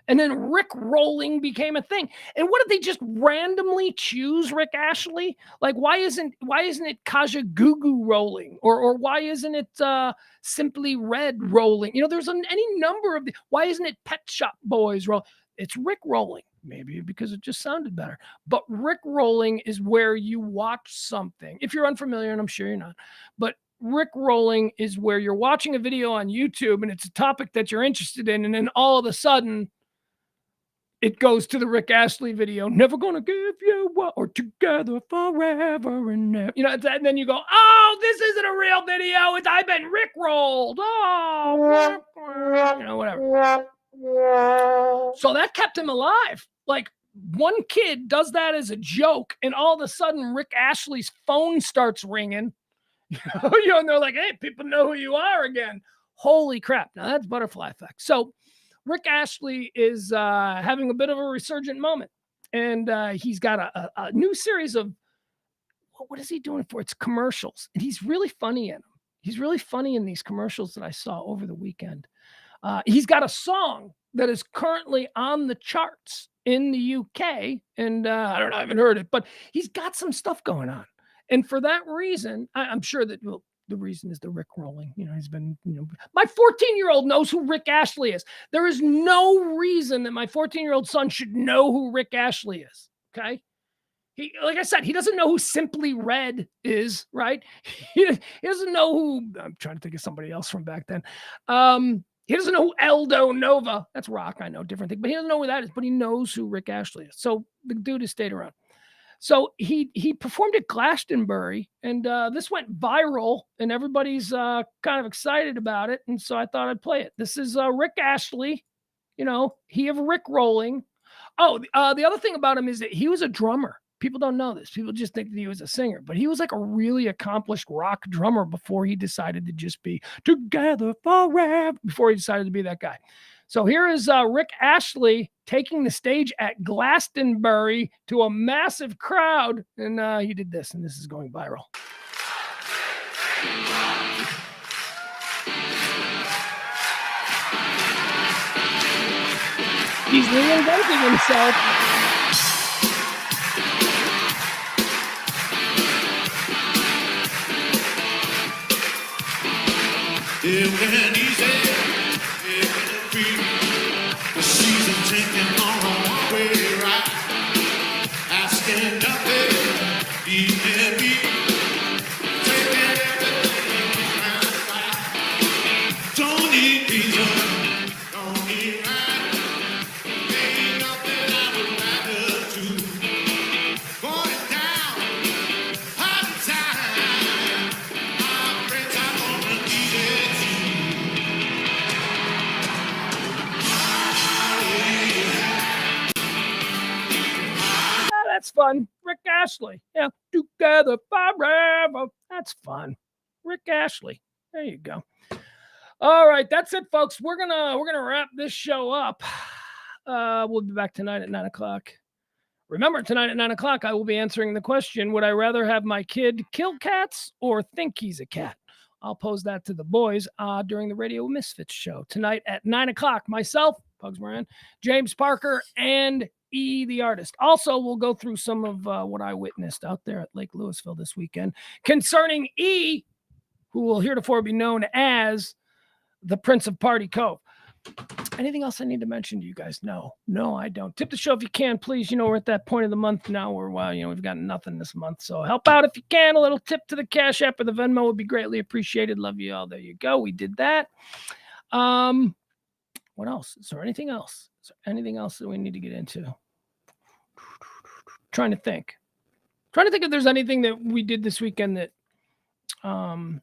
And then Rick-rolling became a thing. And what did they just randomly choose Rick Astley? Like, why isn't it Kajagoogoo rolling? Or why isn't it Simply Red rolling? There's any number of why isn't it Pet Shop Boys rolling? It's Rick rolling. Maybe because it just sounded better. But Rick rolling is where you watch something. If you're unfamiliar, and I'm sure you're not, but Rick rolling is where you're watching a video on YouTube and it's a topic that you're interested in, and then all of a sudden it goes to the Rick Astley video, Never Gonna Give You Up, or Together Forever and Ever. And then you go, oh, this isn't a real video. I've been Rick rolled. Oh, whatever. So that kept him alive. Like, one kid does that as a joke, and all of a sudden Rick Astley's phone starts ringing. And they're like, hey, people know who you are again. Holy crap. Now that's butterfly effect. So Rick Astley is having a bit of a resurgent moment. And he's got a new series of, what is he doing for? It's commercials. And he's really funny in them. He's really funny in these commercials that I saw over the weekend. He's got a song that is currently on the charts in the UK. And I don't know, I haven't heard it, but he's got some stuff going on. And for that reason, I'm sure that, the reason is the Rick rolling. He's been, my 14-year-old knows who Rick Astley is. There is no reason that my 14-year-old son should know who Rick Astley is. Okay. He, like I said, he doesn't know who Simply Red is, right? He doesn't know who, I'm trying to think of somebody else from back then. He doesn't know who Eldo Nova, that's rock, I know, different thing, but he doesn't know who that is, but he knows who Rick Astley is. So the dude has stayed around. So he performed at Glastonbury, and this went viral, and everybody's kind of excited about it, and so I thought I'd play it. This is Rick Astley, he of Rick rolling. Oh, the other thing about him is that he was a drummer. People don't know this. People just think that he was a singer, but he was like a really accomplished rock drummer before he decided to just be Together Forever, before he decided to be that guy. So here is Rick Astley taking the stage at Glastonbury to a massive crowd. And he did this, and this is going viral. He's reinventing himself.
It went easy, it went free. The season taking on a way right. Asking nothing, even me. Taking everything round right. Don't need reason, don't need right. Ain't nothing I would rather do. Going down, hard time. My friends are gonna need it.
That's fun. Rick Astley. Yeah. Together forever. That's fun. Rick Astley. There you go. All right. That's it, folks. We're gonna wrap this show up. We'll be back tonight at 9:00. Remember, tonight at 9:00, I will be answering the question, would I rather have my kid kill cats or think he's a cat? I'll pose that to the boys during the Radio Misfits show tonight at 9:00. Myself, Pugs Moran, James Parker, and E, the artist. Also, we'll go through some of what I witnessed out there at Lake Louisville this weekend concerning E, who will heretofore be known as the Prince of Party Cove. Anything else I need to mention to you guys? No, I don't. Tip the show if you can, please. We're at that point of the month now where, we've got nothing this month. So help out if you can. A little tip to the Cash App or the Venmo would be greatly appreciated. Love you all. There you go. We did that. What else? Is there anything else? Is there anything else that we need to get into? Trying to think if there's anything that we did this weekend that I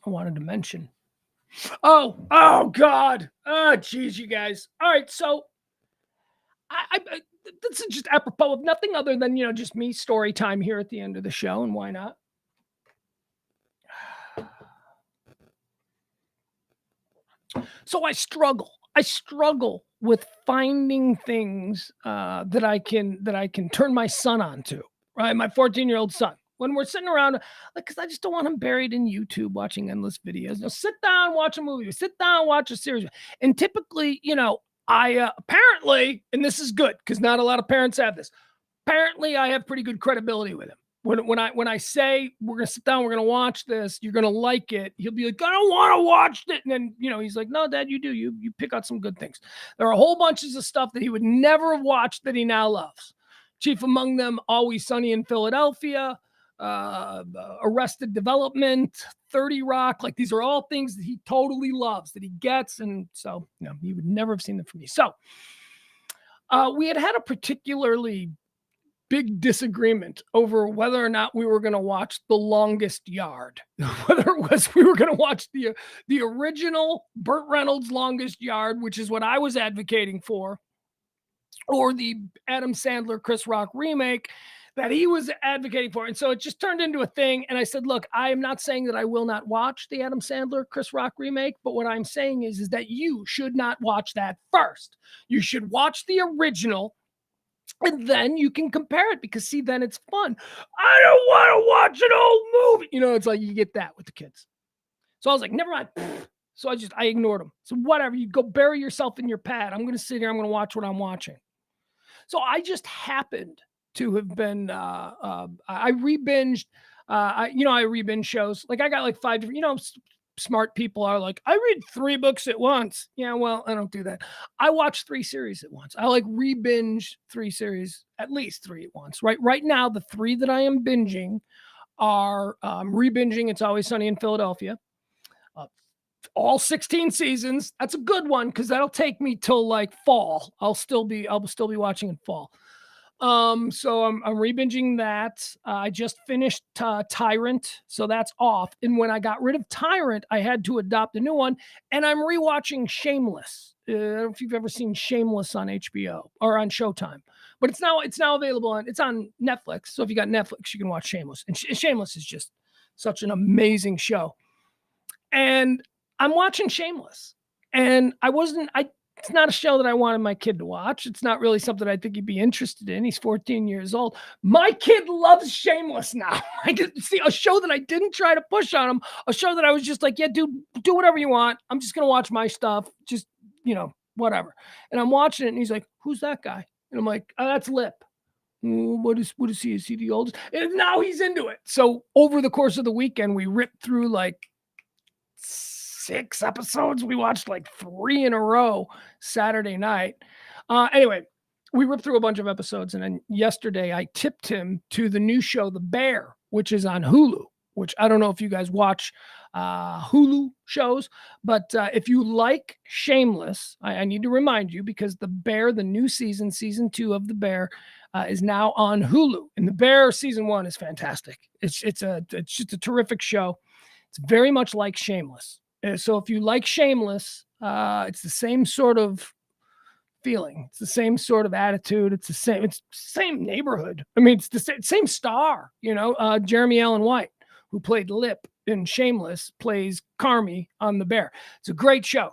wanted to mention. Oh God. Oh, geez, you guys. All right. So I this is just apropos of nothing other than, just me story time here at the end of the show. And why not? So I struggle with finding things that I can turn my son onto, right? My 14-year-old son. When we're sitting around, like, because I just don't want him buried in YouTube watching endless videos. No, sit down, watch a movie. Sit down, watch a series. And typically, I apparently, and this is good because not a lot of parents have this. Apparently, I have pretty good credibility with him. When I say we're gonna sit down, we're gonna watch this, you're gonna like it, he'll be like, I don't want to watch it. And then he's like, no, Dad, you do. You pick out some good things. There are whole bunches of stuff that he would never have watched that he now loves. Chief among them, Always Sunny in Philadelphia, Arrested Development, 30 Rock. Like, these are all things that he totally loves, that he gets. And so, he would never have seen them from me. So we had a particularly big disagreement over whether or not we were going to watch The Longest Yard, whether it was we were going to watch the original Burt Reynolds Longest Yard, which is what I was advocating for, or the Adam Sandler Chris Rock remake that he was advocating for. And so it just turned into a thing. And I said, look, I am not saying that I will not watch the Adam Sandler Chris Rock remake, but what I'm saying is that you should not watch that first. You should watch the original, and then you can compare it, because see, then it's fun. I don't want to watch an old movie. It's like you get that with the kids. So I was like, never mind. So I ignored them. So whatever, you go bury yourself in your pad. I'm going to sit here. I'm going to watch what I'm watching. So I just happened to have been, I re-binged, I re-binge shows. Like, I got like 5 different, smart people are like, I read 3 books at once. Yeah, well, I don't do that. I watch 3 series at once. I like re-binge 3 series, at least 3 at once. Right now, the 3 that I am binging are re-binging It's Always Sunny in Philadelphia. All 16 seasons. That's a good one, because that'll take me till like fall. I'll still be watching in fall. So I'm re-binging that. I just finished Tyrant, so that's off. And when I got rid of Tyrant, I had to adopt a new one, and I'm rewatching Shameless. I don't know if you've ever seen Shameless on HBO or on Showtime, but it's now available it's on Netflix. So if you got Netflix, you can watch Shameless. And Shameless is just such an amazing show. And I'm watching Shameless, and it's not a show that I wanted my kid to watch. It's not really something I think he'd be interested in. He's 14 years old. My kid loves Shameless now. I can see a show that I didn't try to push on him, a show that I was just like, yeah, dude, do whatever you want. I'm just going to watch my stuff. Just, whatever. And I'm watching it, and he's like, who's that guy? And I'm like, oh, that's Lip. What is he? Is he the oldest? And now he's into it. So over the course of the weekend, we ripped through like 6 episodes. We watched like 3 in a row Saturday night. Anyway, we ripped through a bunch of episodes, and then yesterday I tipped him to the new show, The Bear, which is on Hulu, which I don't know if you guys watch Hulu shows, but if you like Shameless, I need to remind you, because The Bear, the new season 2 of The Bear, is now on Hulu. And The Bear season 1 is fantastic. It's just a terrific show. It's very much like Shameless. So if you like Shameless, it's the same sort of feeling. It's the same sort of attitude. It's the same neighborhood. I mean, it's the same star, Jeremy Allen White, who played Lip in Shameless, plays Carmy on The Bear. It's a great show.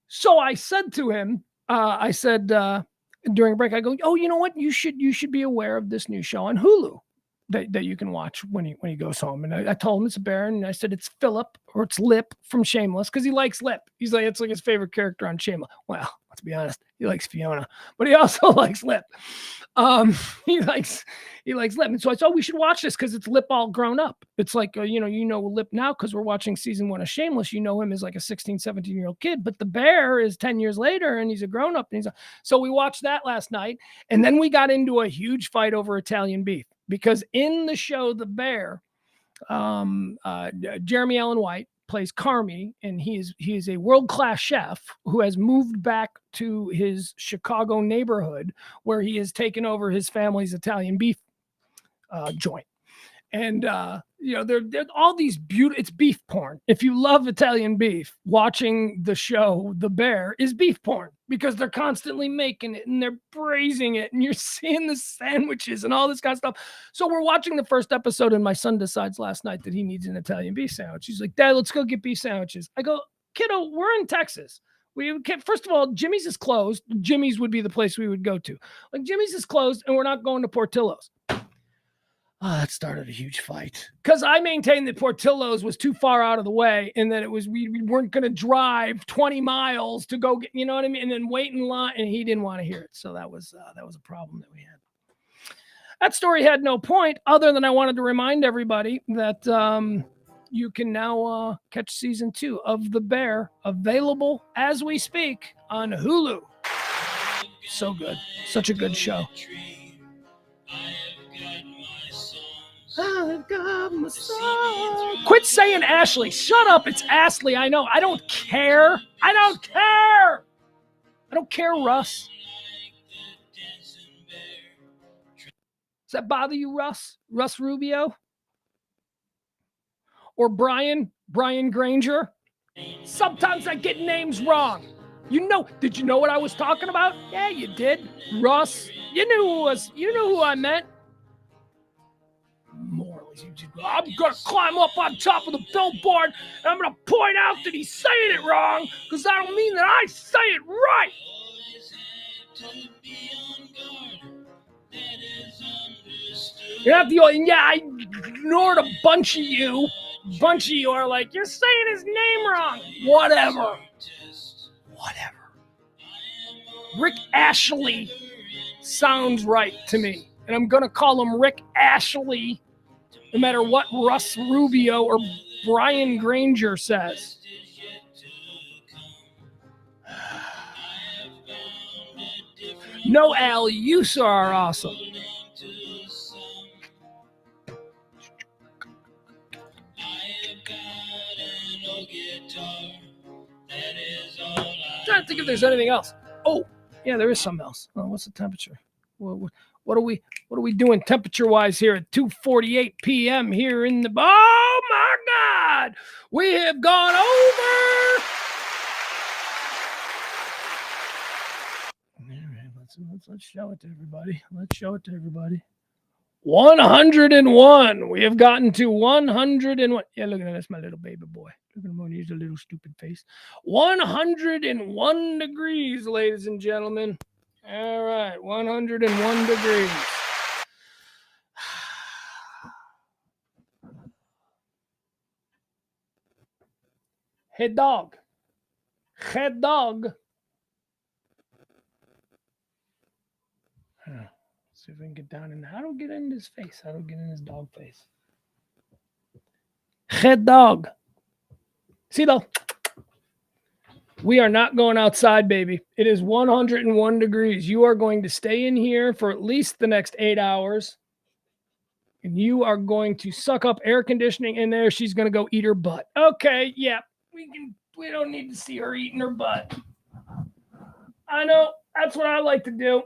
So I said to him, during a break, I go, oh, you know what? You should be aware of this new show on Hulu that you can watch when he goes home. And I told him it's a bear, and I said it's Philip, or it's Lip from Shameless, because he likes Lip. He's like, it's like his favorite character on Shameless. Well, let's be honest, he likes Fiona, but he also likes Lip. He likes Lip. And so I thought we should watch this because it's Lip all grown up. It's like, Lip now because we're watching season 1 of Shameless. You know him as like a 16, 17-year-old kid, but the bear is 10 years later, and he's a grown up. So we watched that last night, and then we got into a huge fight over Italian beef, because in the show The Bear, Jeremy Allen White plays Carmy, and he is a world-class chef who has moved back to his Chicago neighborhood, where he has taken over his family's Italian beef joint. And they're all these beautiful. It's beef porn. If you love Italian beef, watching the show The Bear is beef porn, because they're constantly making it and they're braising it, and you're seeing the sandwiches and all this kind of stuff. So we're watching the first episode, and my son decides last night that he needs an Italian beef sandwich. He's like, Dad, let's go get beef sandwiches. I go, kiddo, we're in Texas. First of all, Jimmy's is closed. Jimmy's would be the place we would go to. Like, Jimmy's is closed, and we're not going to Portillo's. That started a huge fight because I maintained that Portillo's was too far out of the way, and that we weren't going to drive 20 miles to go get, you know what I mean, and then wait in line. And he didn't want to hear it, so that was a problem that we had. That story had no point other than I wanted to remind everybody that you can now catch season 2 of The Bear, available as we speak on Hulu. So good. Such a good show. I've got my song. Quit saying Ashley. Shut up. It's Ashley. I know. I don't care. I don't care, Russ. Does that bother you, Russ? Russ Rubio? Or Brian Granger? Sometimes I get names wrong. Did you know what I was talking about? Yeah, you did. Russ, you knew who I meant. Morley's, I'm gonna climb up on top of the billboard and I'm gonna point out that he's saying it wrong, because I don't mean that I say it right. You're not the only, yeah, I ignored a bunch of you. A bunch of you are like, you're saying his name wrong. Whatever. Rick Ashley sounds right to me. And I'm going to call him Rick Ashley, no matter what Russ Rubio or Brian Granger says. No, Al, you are awesome. I'm trying to think if there's anything else. Oh, yeah, there is something else. Oh, what's the temperature? What are we doing temperature-wise here at 2:48 p.m. here in the... Oh, my God! We have gone over... All right, let's show it to everybody. 101. We have gotten to 101. Yeah, look at that. That's my little baby boy. Look at him. He's a little stupid face. 101 degrees, ladies and gentlemen. All right, 101 degrees. Hey, dog. See if we can get down in. How do we get in his face? How do we get in his dog face? Head dog. See though, we are not going outside, baby. It is 101 degrees. You are going to stay in here for at least the next 8 hours. And you are going to suck up air conditioning in there. She's going to go eat her butt. Okay, yeah. We don't need to see her eating her butt. I know. That's what I like to do.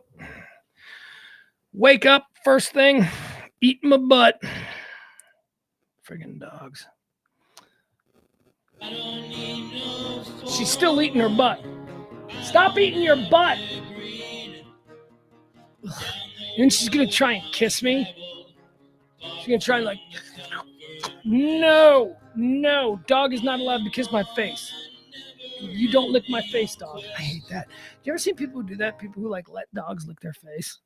Wake up, first thing, eat my butt. Friggin' dogs. She's still eating her butt. Stop eating your butt. And she's going to try and kiss me. She's going to try and like, no, dog is not allowed to kiss my face. You don't lick my face, dog. I hate that. You ever seen people who do that? People who like let dogs lick their face?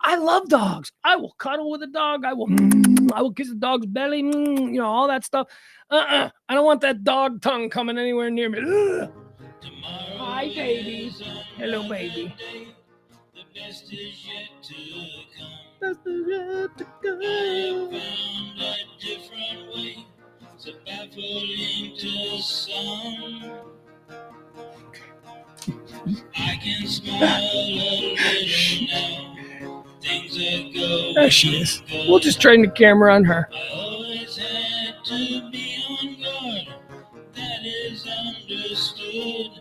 I love dogs. I will cuddle with a dog. I will kiss a dog's belly, all that stuff. I don't want that dog tongue coming anywhere near me. Ugh. Hi, baby. Hello, baby. The best is yet to come. I have found a different way, so baffling to some. I can smile a little now. There she is. We'll just turn the camera on her. I always had to be on guard. That is understood.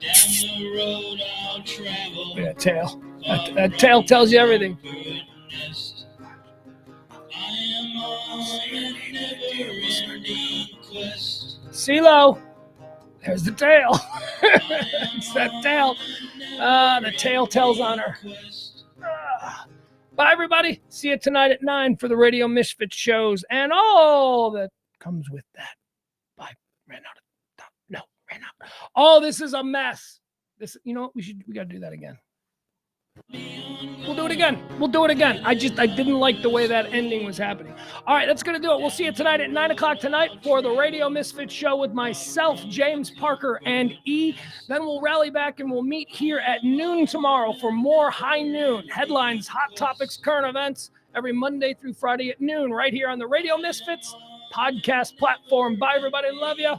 Down the road I'll travel. Yeah, tail. That tail tells you everything. I am on a never-ending quest. CeeLo. There's the tail. It's that tail. The tail tells on her. Bye, everybody. See you tonight at 9 for the Radio Misfits shows and all that comes with that. Bye. Ran out of time. No. crying out. Oh, this is a mess. You know what? We got to do that again. We'll do it again. I didn't like the way that ending was happening. All right, that's going to do it. We'll see you tonight at 9 o'clock tonight for the Radio Misfits show with myself, James Parker, and E. Then we'll rally back and we'll meet here at noon tomorrow for more High Noon. Headlines, hot topics, current events, every Monday through Friday at noon right here on the Radio Misfits podcast platform. Bye, everybody. Love you.